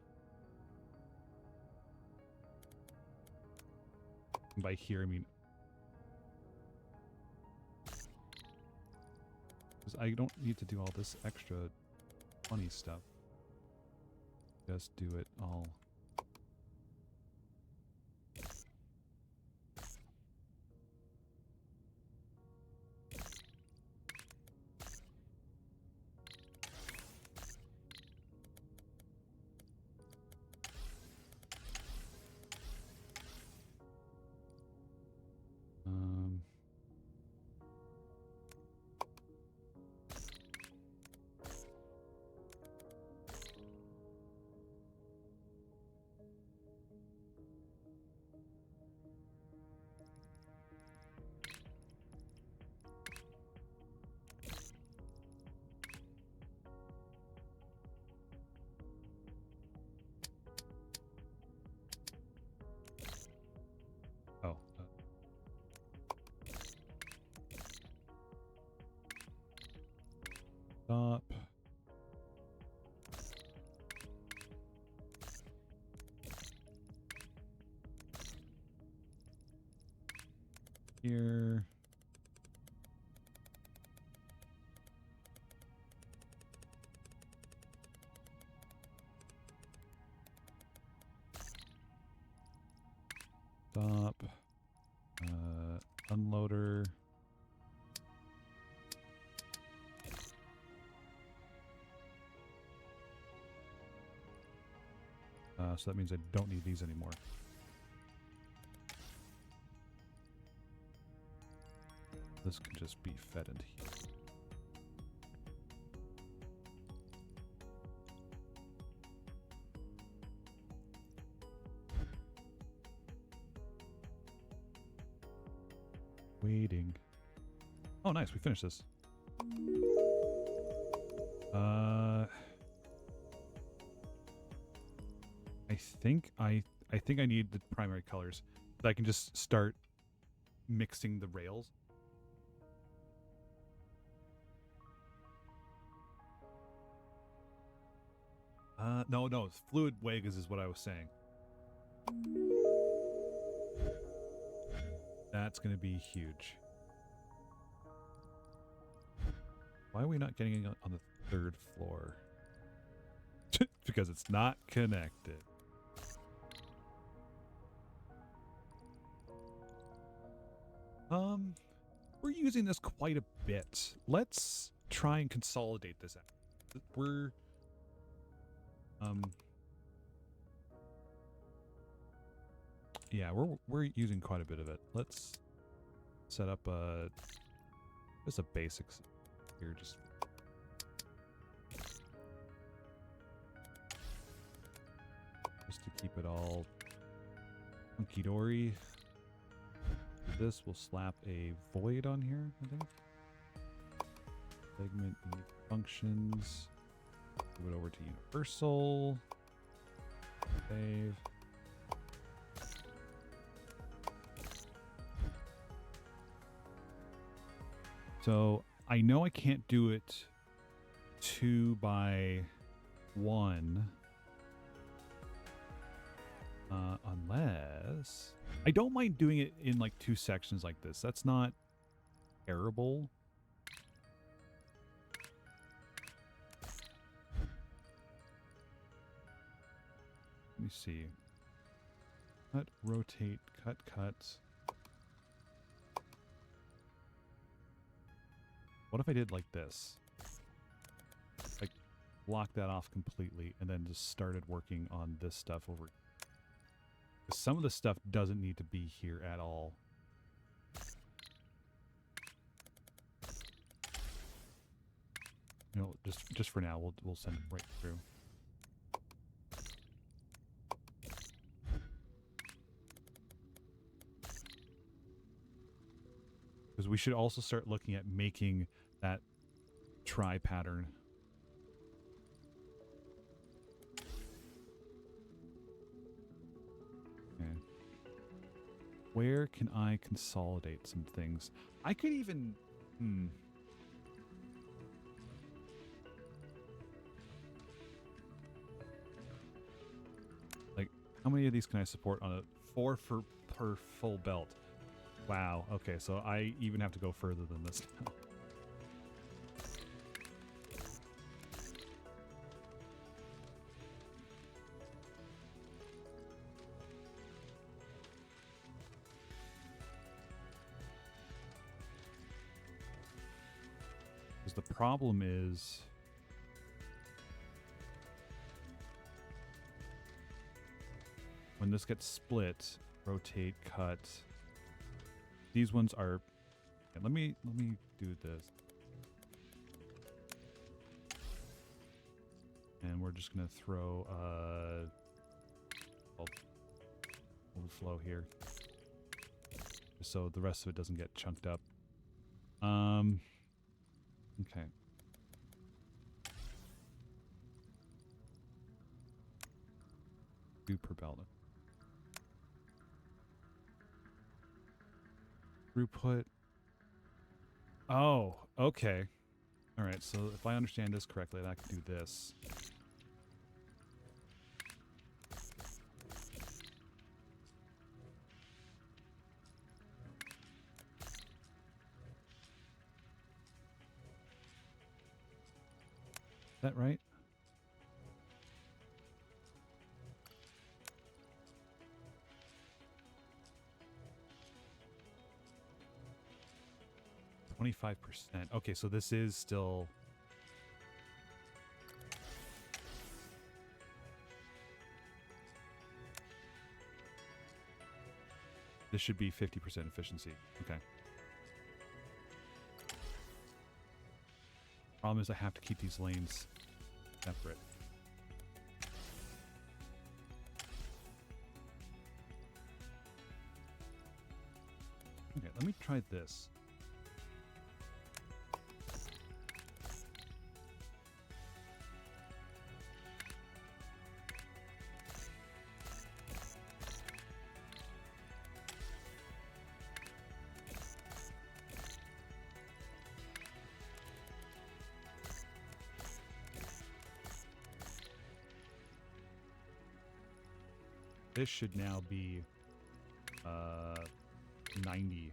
And by here, I mean. Because I don't need to do all this extra funny stuff. Just do it all. here. Stop. Unloader. So that means I don't need these anymore. This can just be fed into here. Waiting. Oh, nice. We finished this. I think I need the primary colors. So I can just start mixing the rails. No, fluid wagas is what I was saying. That's going to be huge. Why are we not getting it on the 3rd floor? Because it's not connected. We're using this quite a bit. Let's try and consolidate this out. Yeah, we're using quite a bit of it. Let's set up just a basics here, just to keep it all hunky dory. This will slap a void on here, I think. Segment functions. Move it over to universal. Save. So I know I can't do it 2 by 1 unless I don't mind doing it in like 2 sections like this. That's not terrible. Let me see. Cut, rotate, cut, cut. What if I did like this? Like, block that off completely and then just started working on this stuff over. Some of the stuff doesn't need to be here at all. You know, just for now, we'll send it right through. Because we should also start looking at making that try pattern. Okay. Where can I consolidate some things? I could even... Like, how many of these can I support on a 4 per full belt? Wow, okay, so I even have to go further than this now. Because the problem is... when this gets split, rotate, cut... These ones are... Yeah, let me do this. And we're just going to throw overflow here. So the rest of it doesn't get chunked up. Okay. Do per belt. Throughput. Oh, okay. All right, so if I understand this correctly, I can do this. that right? %. Okay, so this is still... This should be 50% efficiency. Okay. Problem is I have to keep these lanes separate. Okay, let me try this. This should now be 90,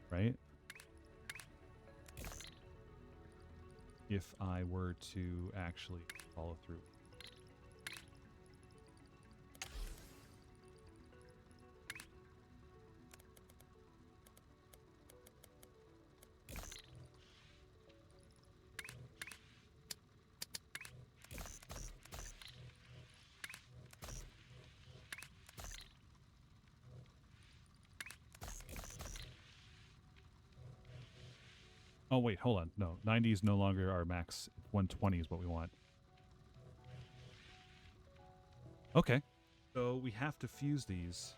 right? If I were to actually follow through. Oh, wait, hold on. No, 90 is no longer our max. 120 is what we want. Okay. So we have to fuse these.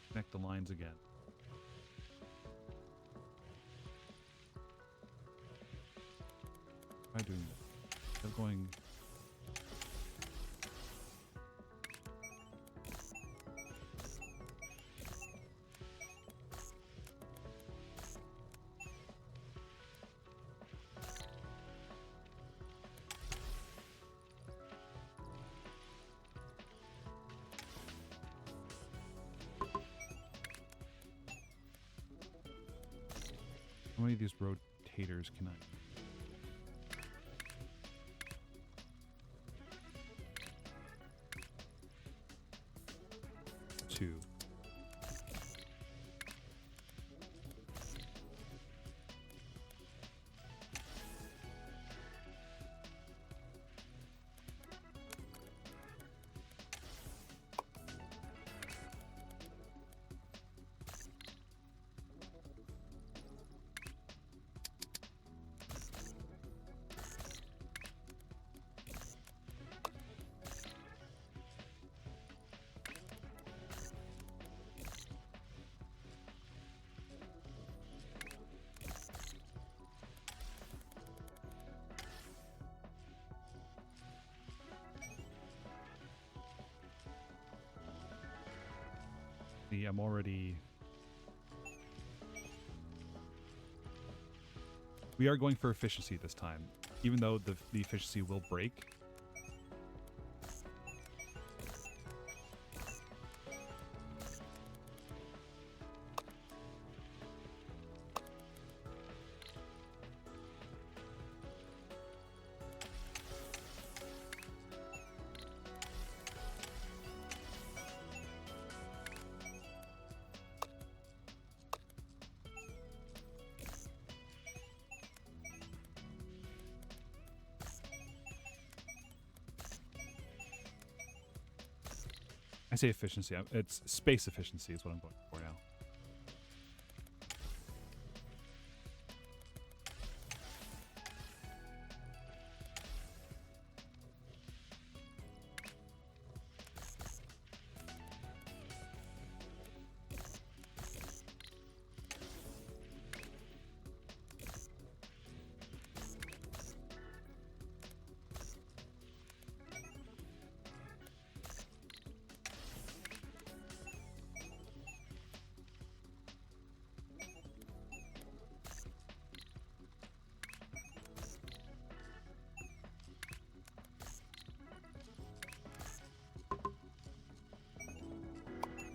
Connect the lines again. Try doing that. Instead of going... How many of these rotators can I... 2. I'm already... We are going for efficiency this time, even though the efficiency will break. I say efficiency. It's space efficiency is what I'm going for now.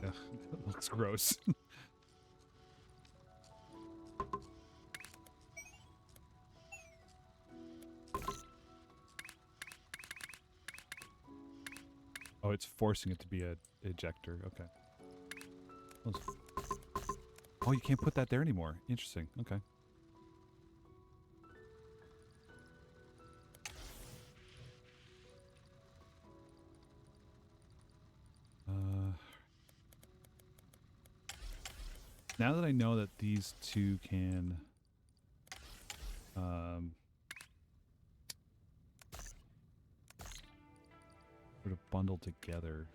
Ugh, that looks gross. forcing it to be a ejector. Okay. Oh, you can't put that there anymore. Interesting. Okay. Now that I know that these two can sort of bundle together.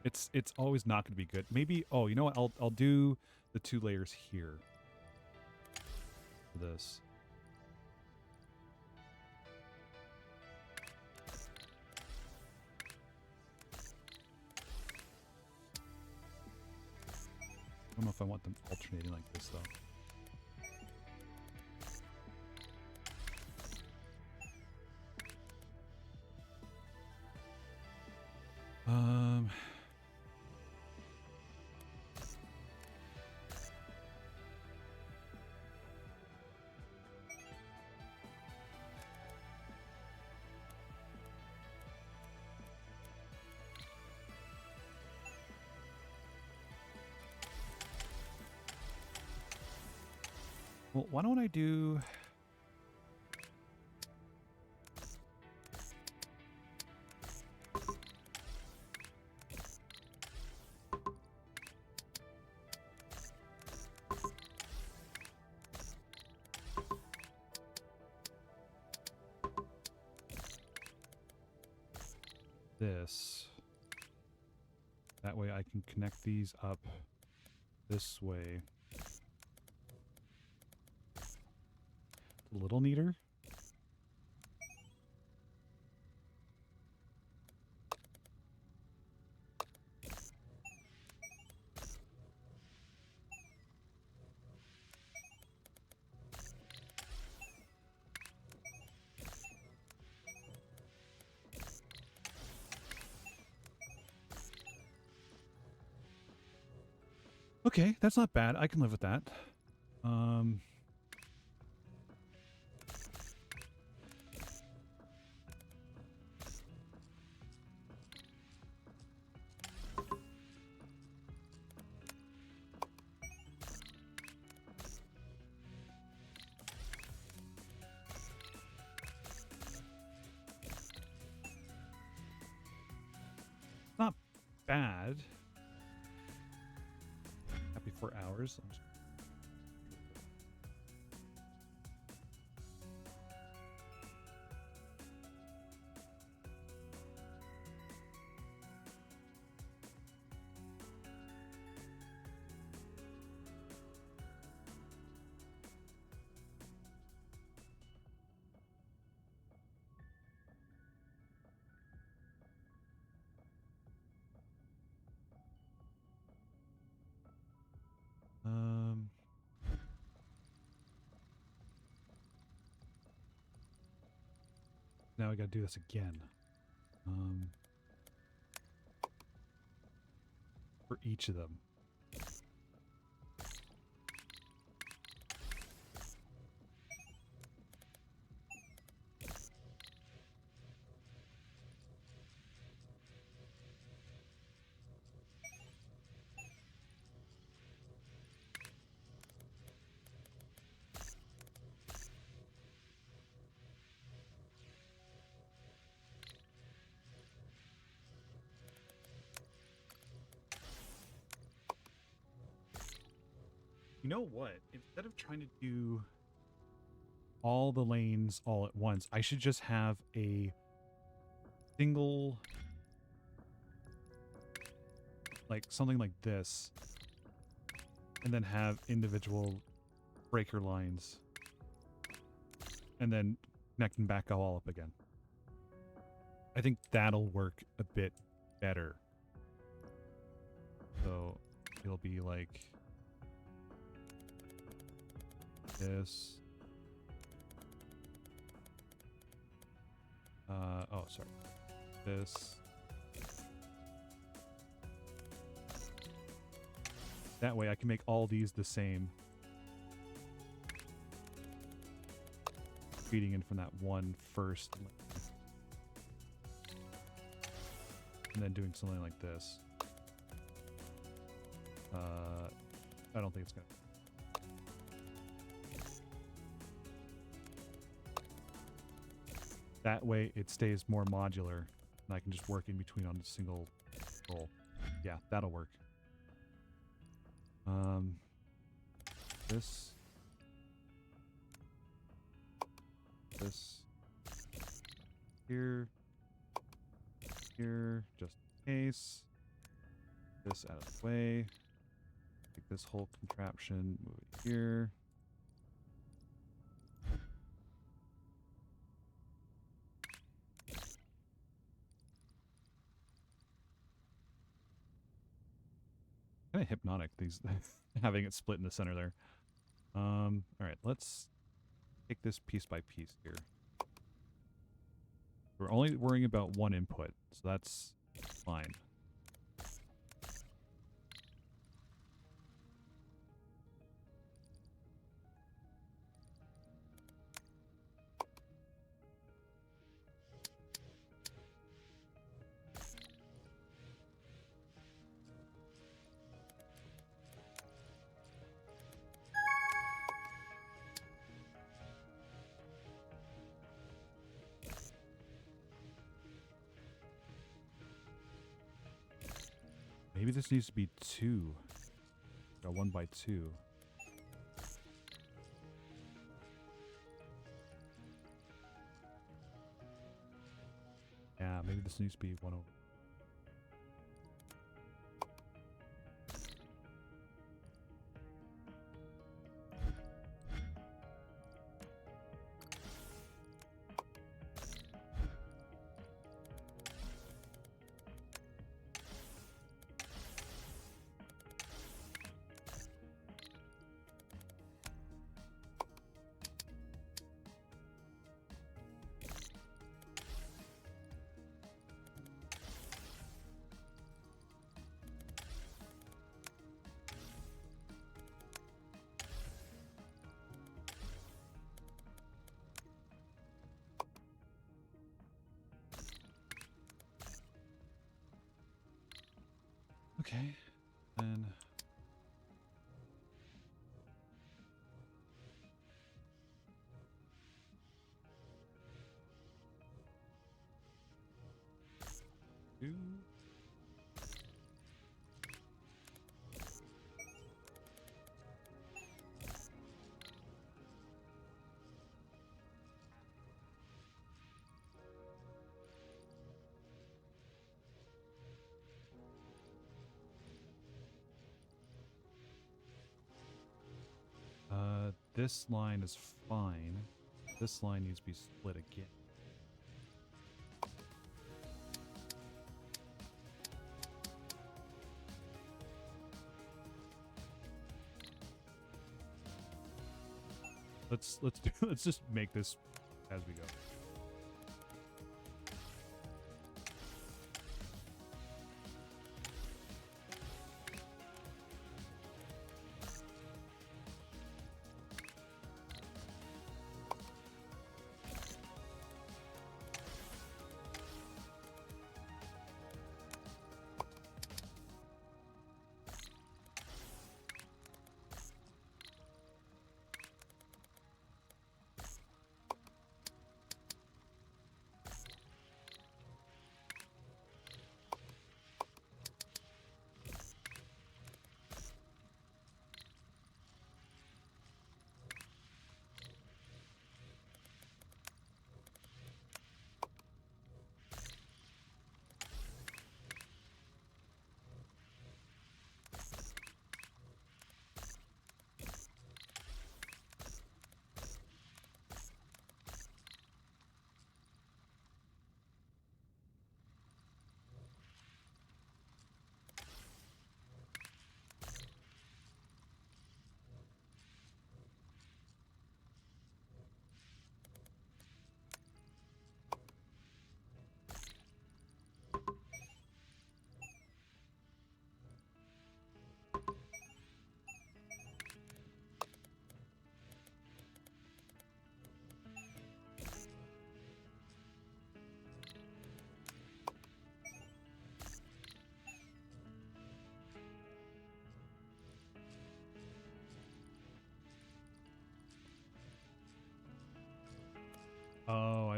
It's always not going to be good. Maybe, oh, you know what? I'll do the 2 layers here. For this. I don't know if I want them alternating like this, though. Well, why don't I do... this. That way I can connect these up this way. A little neater. Okay, that's not bad. I can live with that. Not bad. Happy 4 hours. Now I gotta do this again. For each of them. You know what? Instead of trying to do all the lanes all at once, I should just have a single, like something like this, and then have individual breaker lines, and then connect them back all up again. I think that'll work a bit better. So it'll be like this. Oh, sorry. This. That way I can make all these the same. feeding in from that one first lane. And then doing something like this. I don't think it's gonna. That way it stays more modular, and I can just work in between on a single roll. Yeah, that'll work. This, here, just in case. This out of the way. Take this whole contraption, move it here. Kind of hypnotic, these having it split in the center there. All right, let's take this piece by piece here. We're only worrying about one input, so that's fine. Maybe this needs to be 2. Or 1 by 2. Yeah, maybe this needs to be 1 over. Okay, then two. This line is fine. This line needs to be split again. Let's just make this as we go.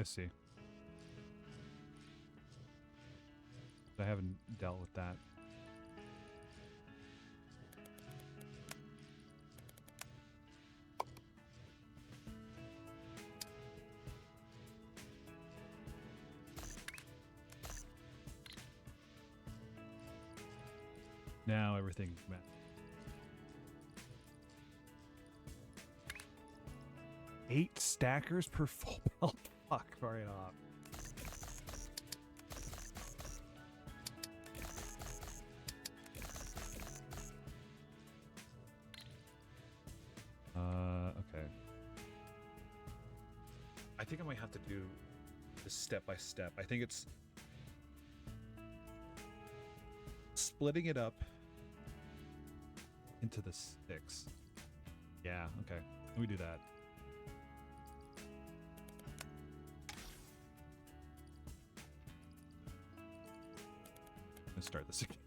see. I haven't dealt with that. Now everything's met. Eight stackers per full belt. Fuck right off. Okay. I think I might have to do this step by step. I think it's splitting it up into the sticks. Yeah, okay. Let me do that. Let's start this again.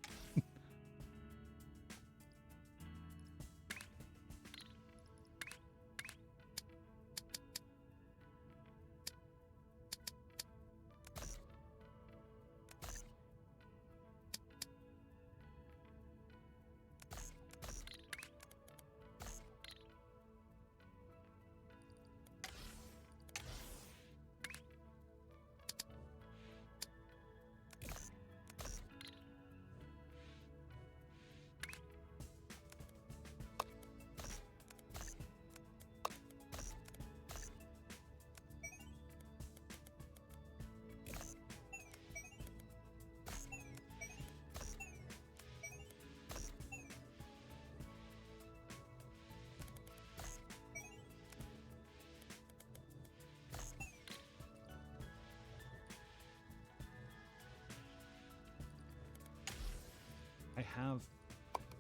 I have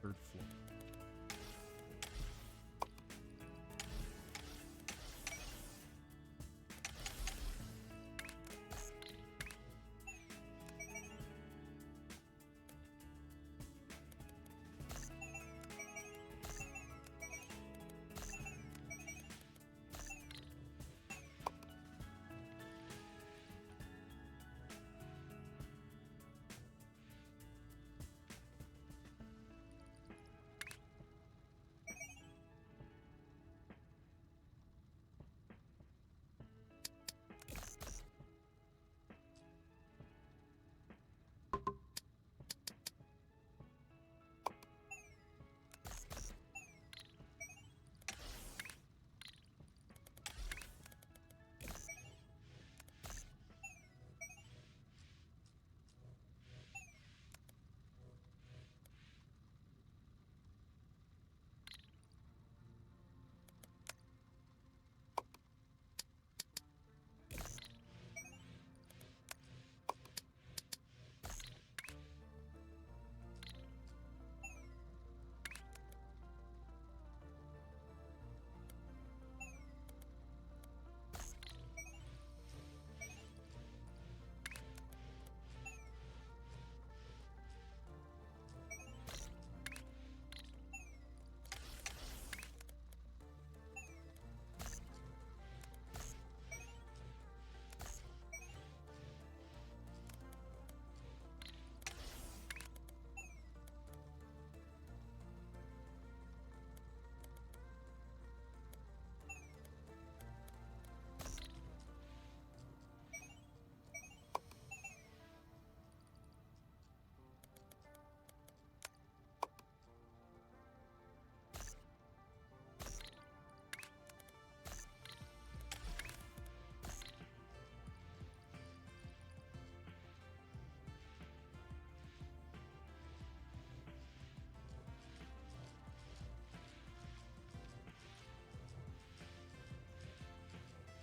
third floor.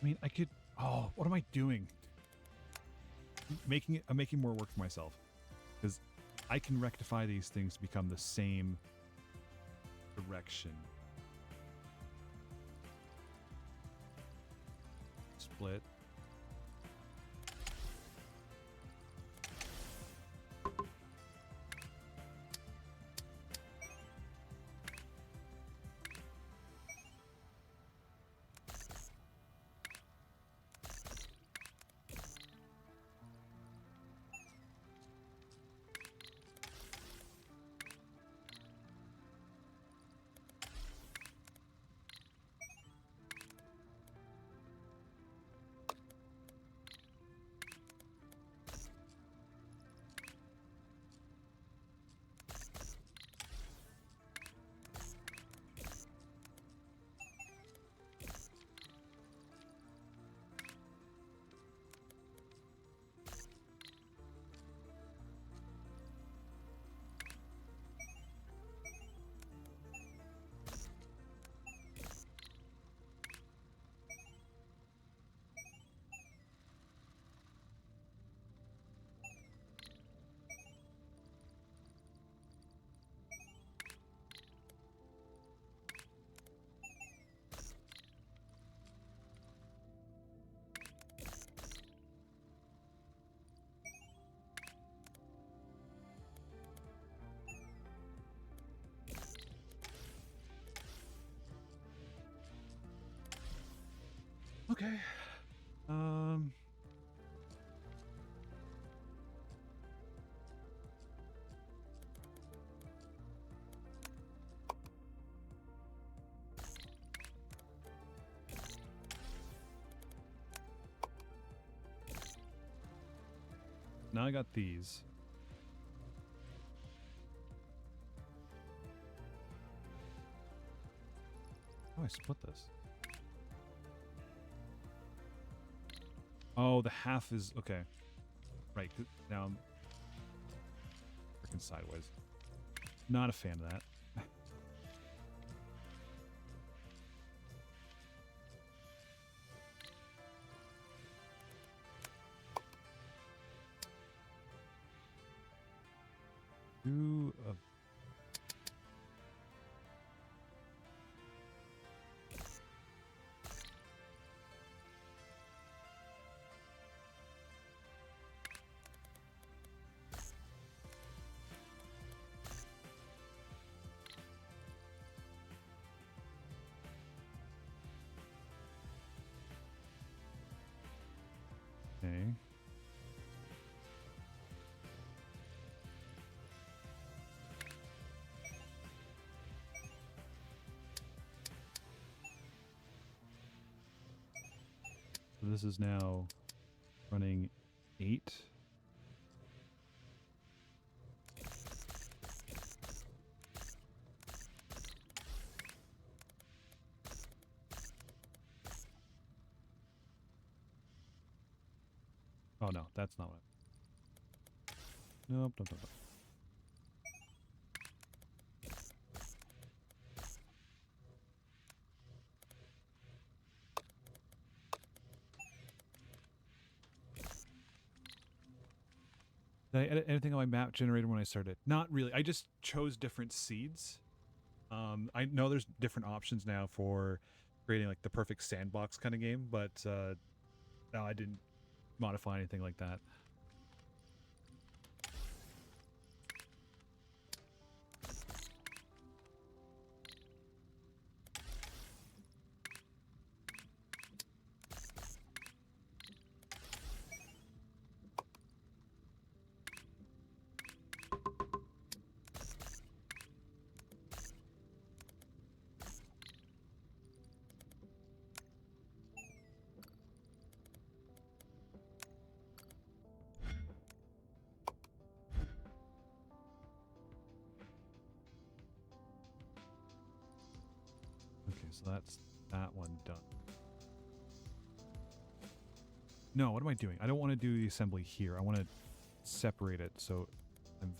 I mean, I could. Oh, what am I doing? I'm making more work for myself because I can rectify these things to become the same direction. Split. Okay. Um. Now I got these. Oh, I split this. Oh, the half is okay. Right, now I'm freaking sideways. Not a fan of that. Two of okay. So this is now running 8. Oh no, that's not what. Nope, nope, nope, nope. Did I edit anything on my map generator when I started? Not really. I just chose different seeds. I know there's different options now for creating like the perfect sandbox kind of game, but no, I didn't modify anything like that. Okay, so that's that one done. No, what am I doing? I don't want to do the assembly here. I want to separate it so I'm...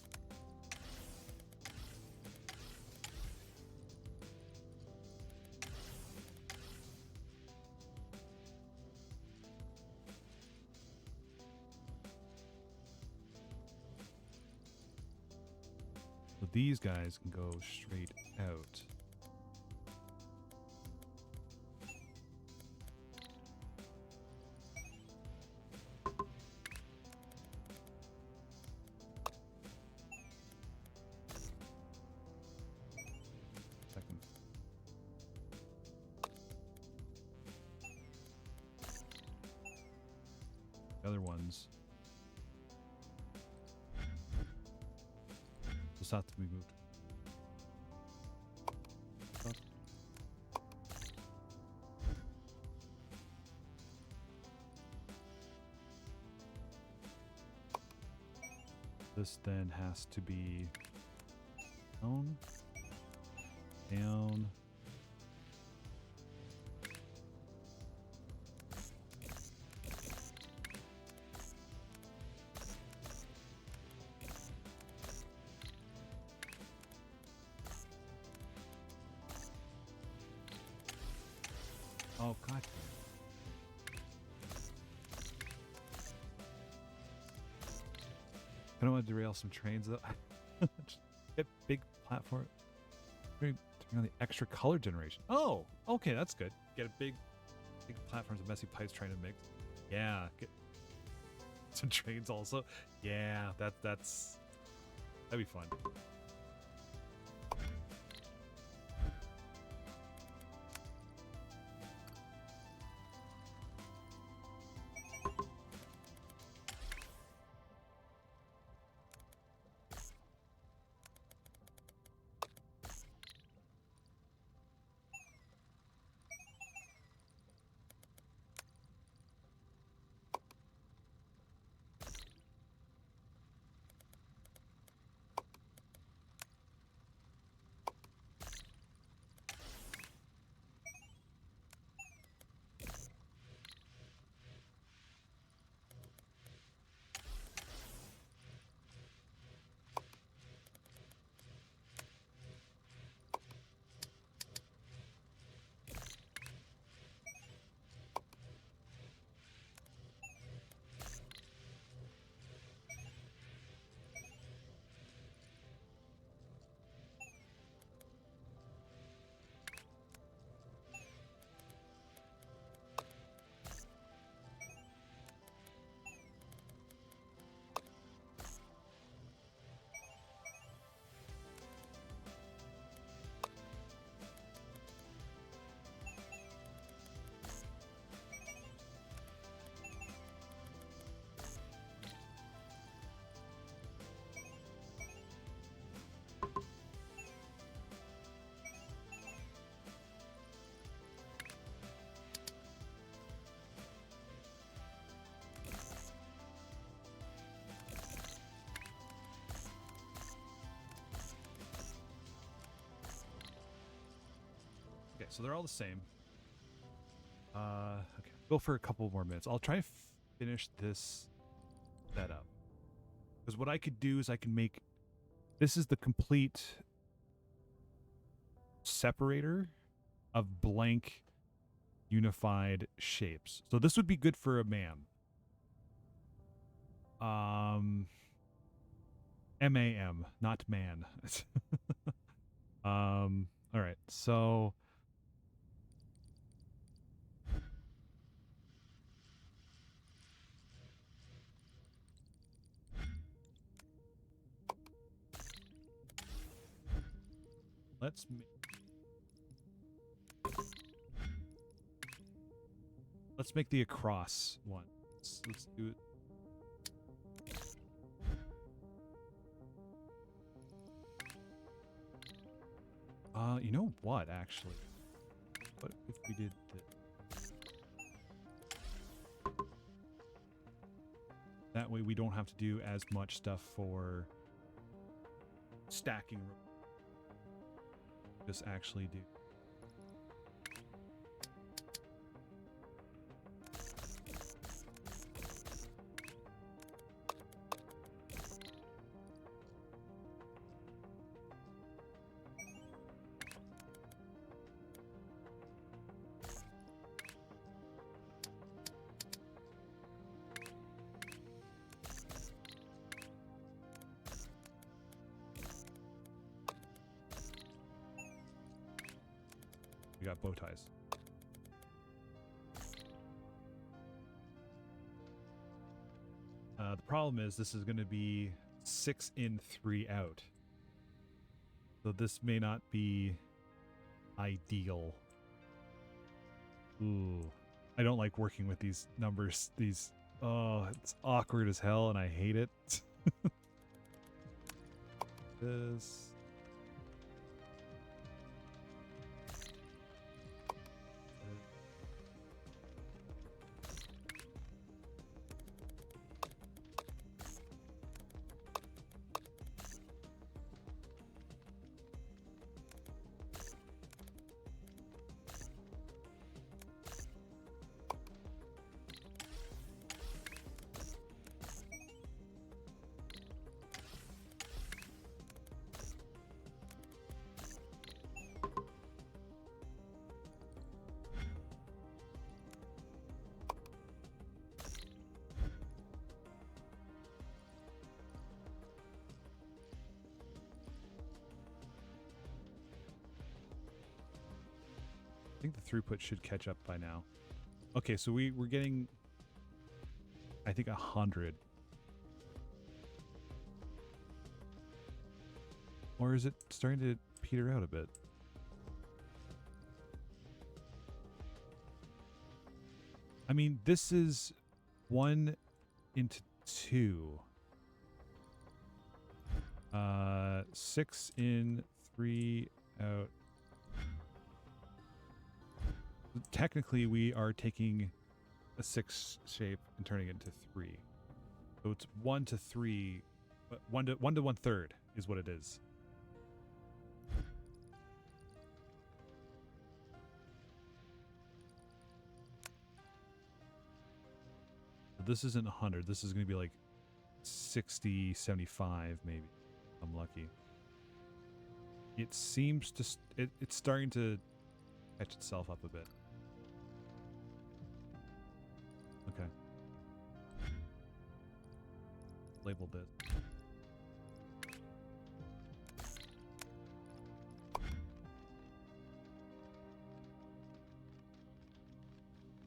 So these guys can go straight out. Second. The other ones just have to be moved. Up. This then has to be down, down. Oh, God. I don't want to derail some trains, though. Just get big platform. Turn on the extra color generation. Oh, okay, that's good. Get a big platforms of messy pipes trying to mix. Yeah, get some trains also. Yeah, that'd be fun. so they're all the same. Okay, go for a couple more minutes. I'll try and finish this setup. Because what I could do is I can make... This is the complete separator of blank unified shapes. So this would be good for a MAM. MAM, not man. All right, so let's make the across one. Let's do it. You know what, actually? What if we did this? That way we don't have to do as much stuff for stacking. Just actually do. We got bow ties. The problem is this is going to be 6 in, 3 out. So this may not be ideal. Ooh. I don't like working with these numbers. These... Oh, it's awkward as hell and I hate it. This... I think the throughput should catch up by now. Okay, so we're getting, I think, 100. Or is it starting to peter out a bit? I mean, this is 1 into 2. 6 in, 3 out. Technically, we are taking a 6 shape and turning it into 3. So it's 1 to 3, but 1 to 1/3 is what it is. This isn't 100. This is going to be like 60, 75 maybe. I'm lucky. It seems to... it's starting to catch itself up a bit. Okay. Labeled it.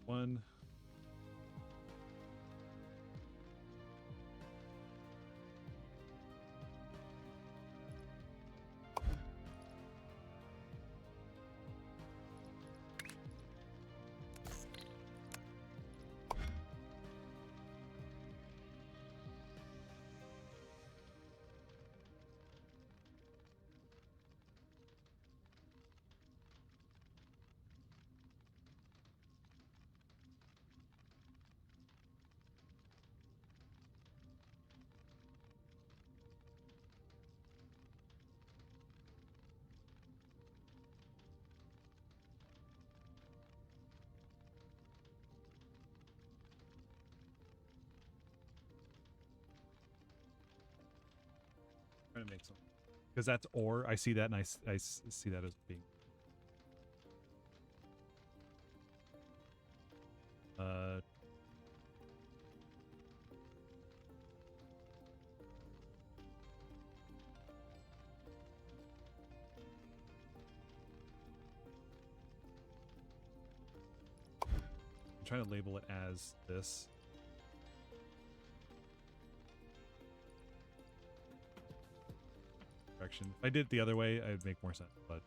One. trying to make some. Because that's or. I see that, and I see that as being. I'm trying to label it as this. Direction. If I did it the other way, it'd make more sense, but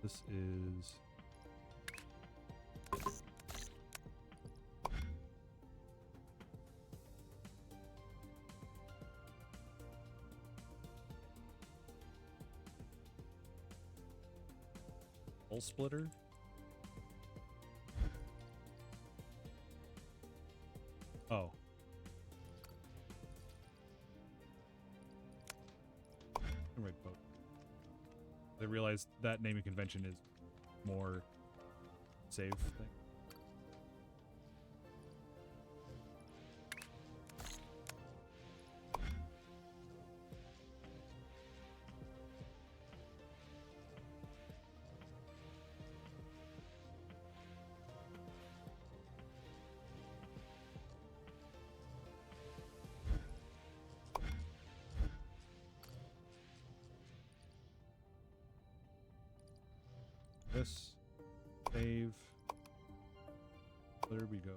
this is full splitter. Oh. Right boat. I realized that naming convention is more safe thing. This, save, there we go.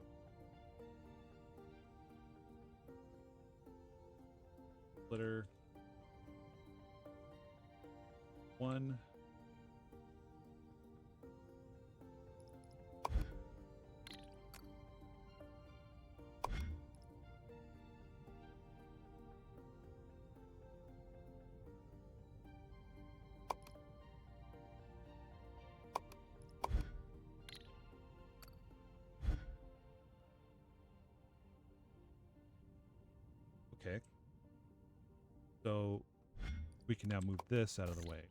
Splitter, 1. Okay. So we can now move this out of the way.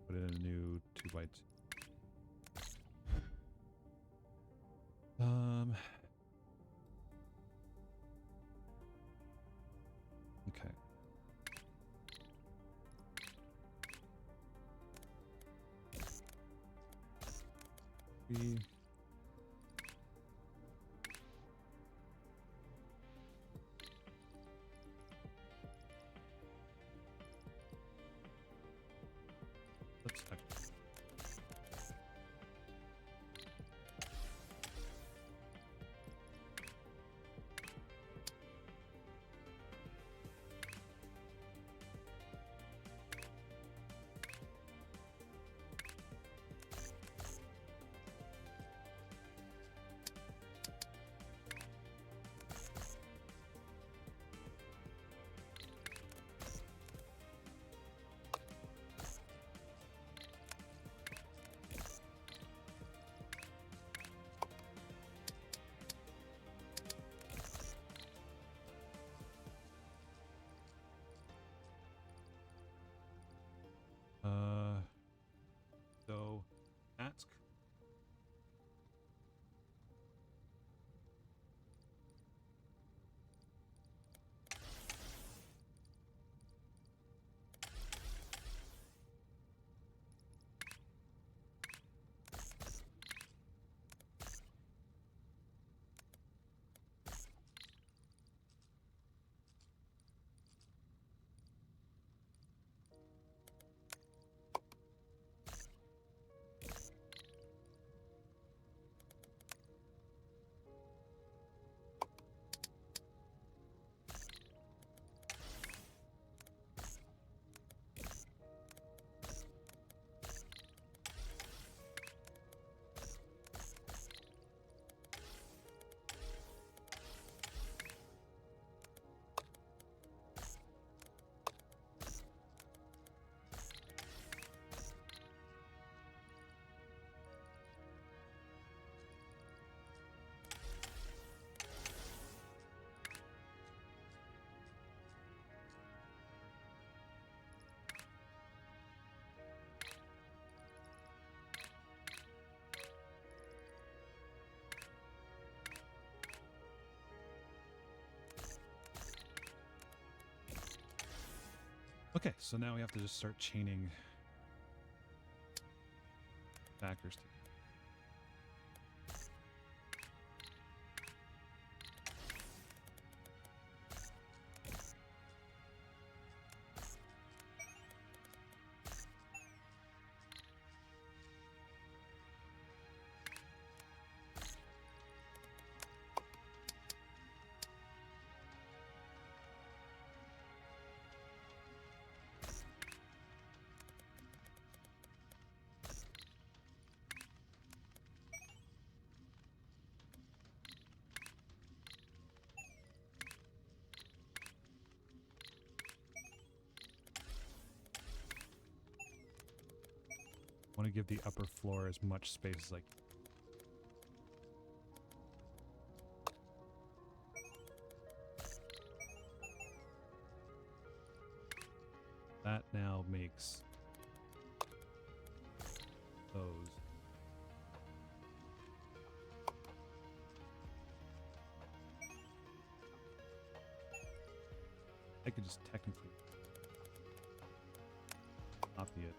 Put in a new 2x2. Okay. Let's Okay, so now we have to just start chaining backers. I want to give the upper floor as much space as I can. That now makes those. I could just technically copy it.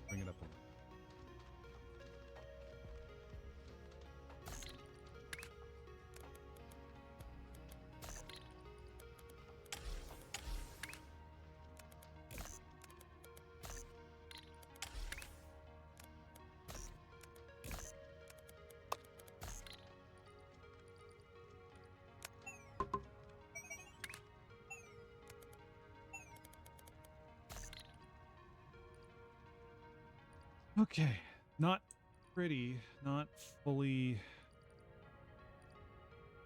Bring it up a little. Okay, not pretty, not fully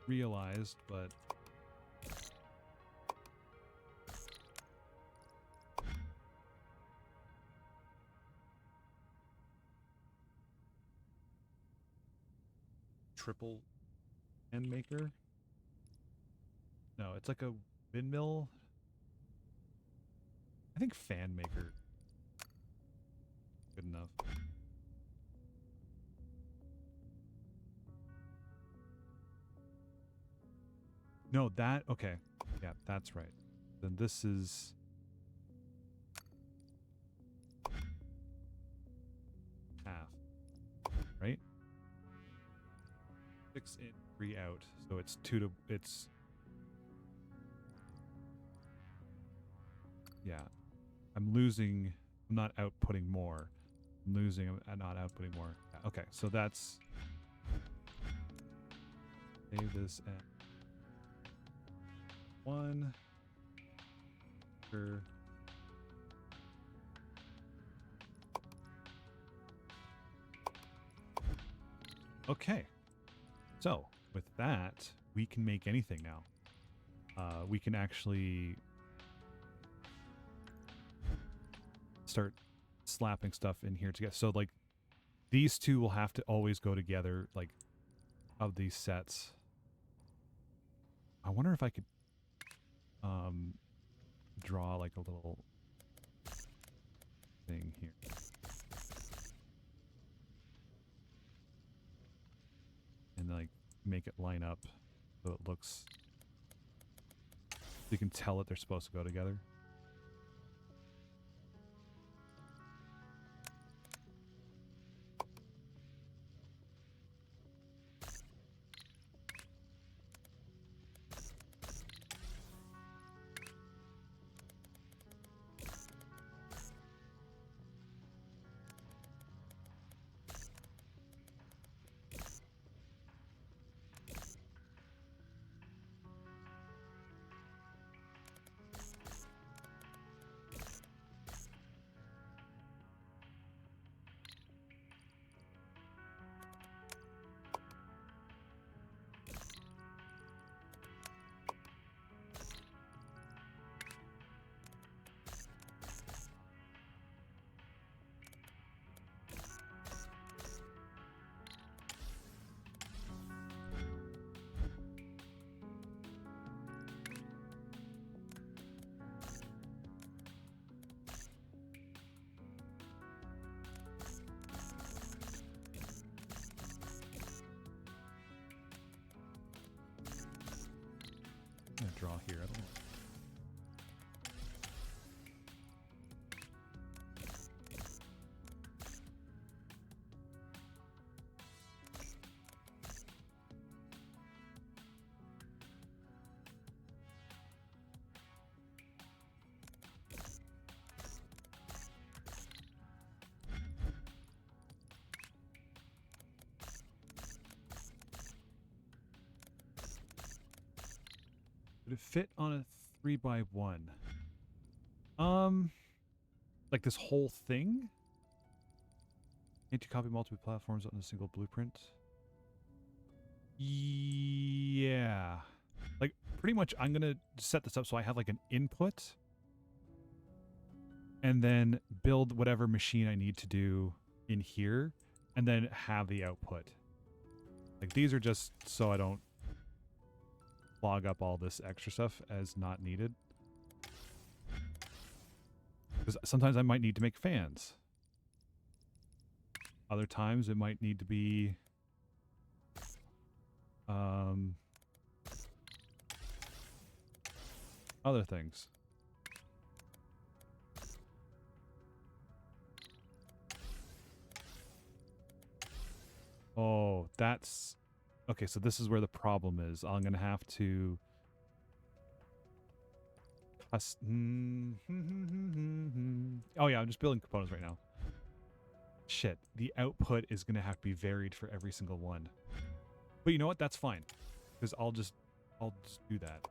realized, but triple end maker? No, it's like a windmill. I think fan maker. Good enough. No, that, okay. Yeah, that's right. Then this is half, right? 6 in, 3 out. So it's 2 to, it's, yeah. I'm losing, I'm not outputting more. I'm losing, I'm not outputting more. Yeah, okay, so that's, save this at 1. Sure. Okay. So, with that, we can make anything now. We can actually start slapping stuff in here together. So, like, these two will have to always go together, like, of these sets. I wonder if I could draw, like, a little thing here. And, like, make it line up so it looks... You can tell that they're supposed to go together. draw here. I don't know. Would it fit on a 3x1? Like this whole thing? Can't you copy multiple platforms on a single blueprint? Yeah. Like, pretty much I'm going to set this up so I have like an input and then build whatever machine I need to do in here and then have the output. Like, these are just so I don't clog up all this extra stuff as not needed. Because sometimes I might need to make fans. Other times it might need to be other things. Oh, that's okay. So this is where the problem is. I'm gonna have to oh yeah, I'm just building components right now. Shit, the output is gonna have to be varied for every single one. But you know what? That's fine, because I'll just do that.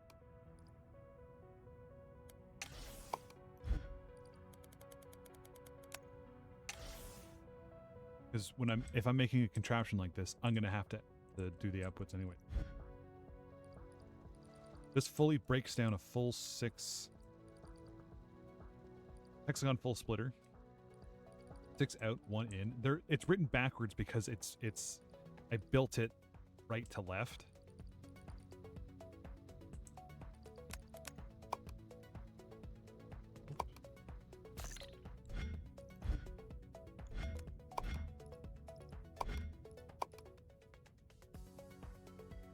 Because if I'm making a contraption like this, I'm gonna have to do the outputs anyway. This fully breaks down a full 6 hexagon full splitter. 6 out, 1 in. It's written backwards because I built it right to left.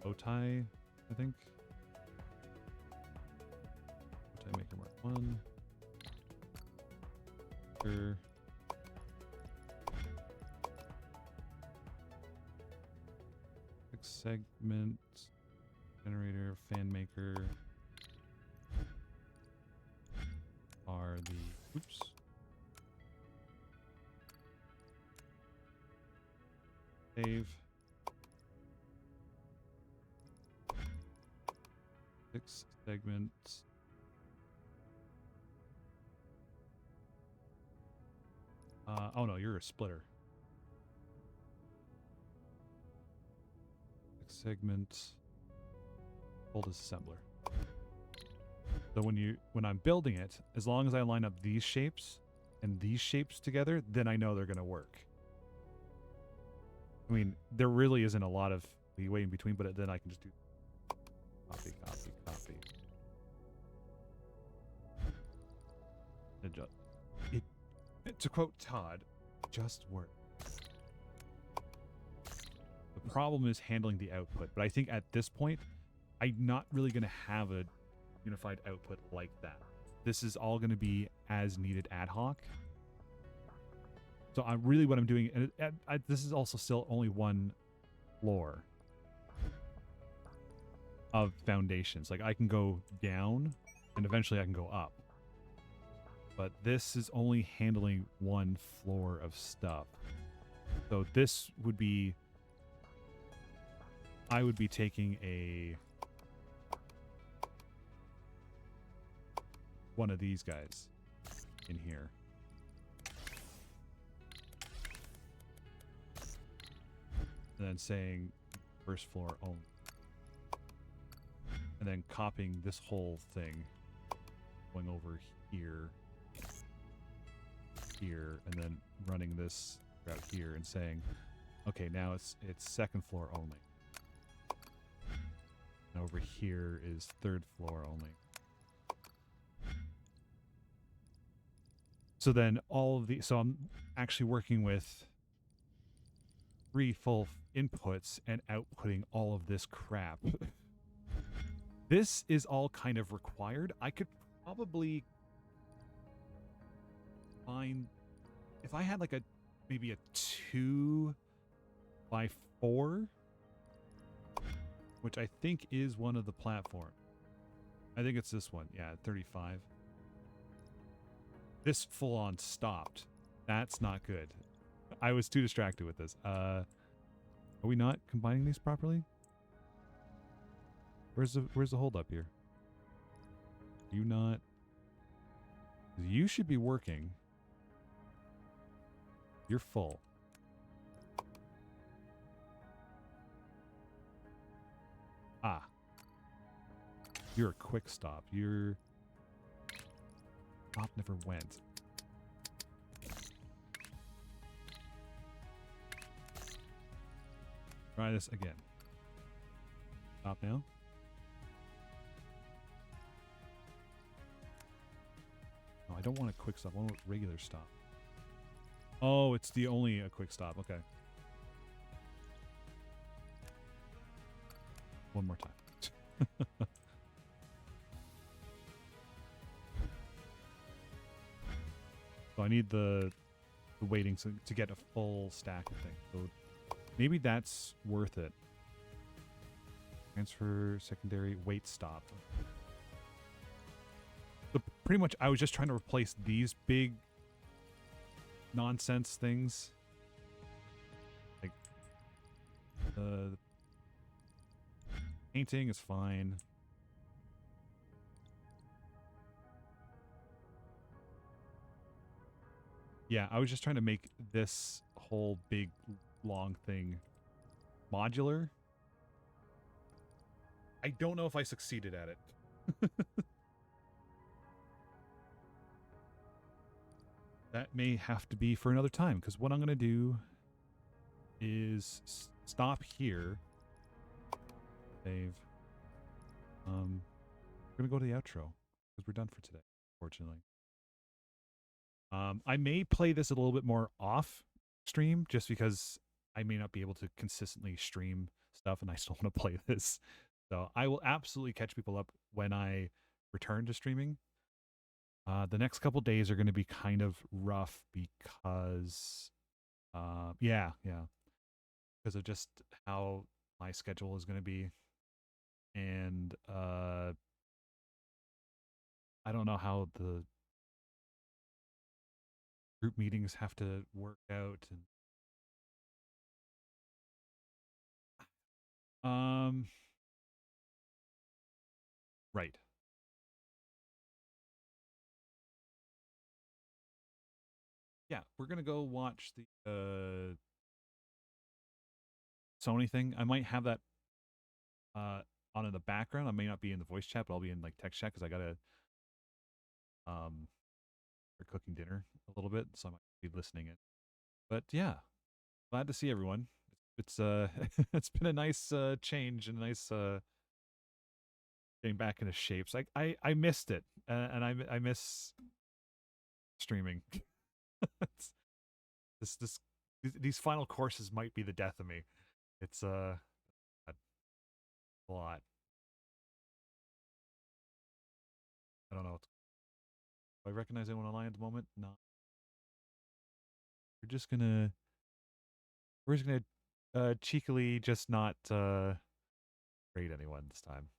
Bow tie, I think. Bow tie maker mark 1. Sure. Segment, generator, fan maker are the oops. Save. 6 segments. Oh no, you're a splitter. Segment, full disassembler. So when I'm building it, as long as I line up these shapes and these shapes together, then I know they're going to work. I mean, there really isn't a lot of leeway in between, but then I can just do copy, copy, copy. Adjust. To quote Todd, just work. The problem is handling the output, but I think at this point, I'm not really going to have a unified output like that. This is all going to be as needed ad hoc. So what I'm doing, and this is also still only one floor of foundations. Like I can go down and eventually I can go up. But this is only handling one floor of stuff. So this would be, I would be taking one of these guys in here. And then saying first floor only. And then copying this whole thing, going over here, and then running this route here and saying, okay, now it's second floor only. And over here is third floor only. So then so I'm actually working with 3 full inputs and outputting all of this crap. This is all kind of required. I could probably find, if I had like maybe a 2x4, which I think is one of the platforms. I think it's this one. Yeah, 35. This full on stopped. That's not good. I was too distracted with this. Are we not combining these properly? Where's the hold up here? You not? You should be working. You're full. Ah. You're a quick stop. Your stop never went. Try this again. Stop now. No, I don't want a quick stop. I want a regular stop. Oh, it's the only a quick stop. Okay. One more time. So I need the waiting to get a full stack of things. So maybe that's worth it. Transfer, secondary, wait, stop. So pretty much I was just trying to replace these big nonsense things. Like the painting is fine. Yeah, I was just trying to make this whole big long thing modular. I don't know if I succeeded at it. That may have to be for another time, because what I'm going to do is stop here. Save. We're going to go to the outro, because we're done for today, fortunately. I may play this a little bit more off stream, just because I may not be able to consistently stream stuff, and I still want to play this. So I will absolutely catch people up when I return to streaming. The next couple days are going to be kind of rough because, because of just how my schedule is going to be. And I don't know how the group meetings have to work out. And right. Yeah, we're gonna go watch the Sony thing. I might have that on in the background. I may not be in the voice chat, but I'll be in like text chat because I gotta we're cooking dinner a little bit, so I might be listening in. But yeah, glad to see everyone. It's it's been a nice change and a nice getting back into shapes. I missed it, and I miss streaming. These final courses might be the death of me. It's a lot. I don't know. Do I recognize anyone online at the moment? No. We're just gonna cheekily just not raid anyone this time.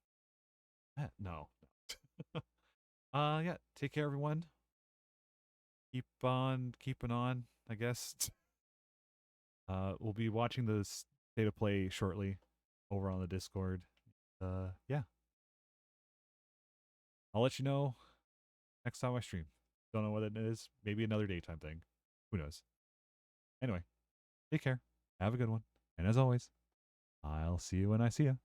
No. Yeah. Take care, everyone. Keep on keeping on, I guess. We'll be watching the state of play shortly over on the Discord. Yeah. I'll let you know next time I stream. Don't know what it is. Maybe another daytime thing. Who knows? Anyway, take care. Have a good one. And as always, I'll see you when I see you.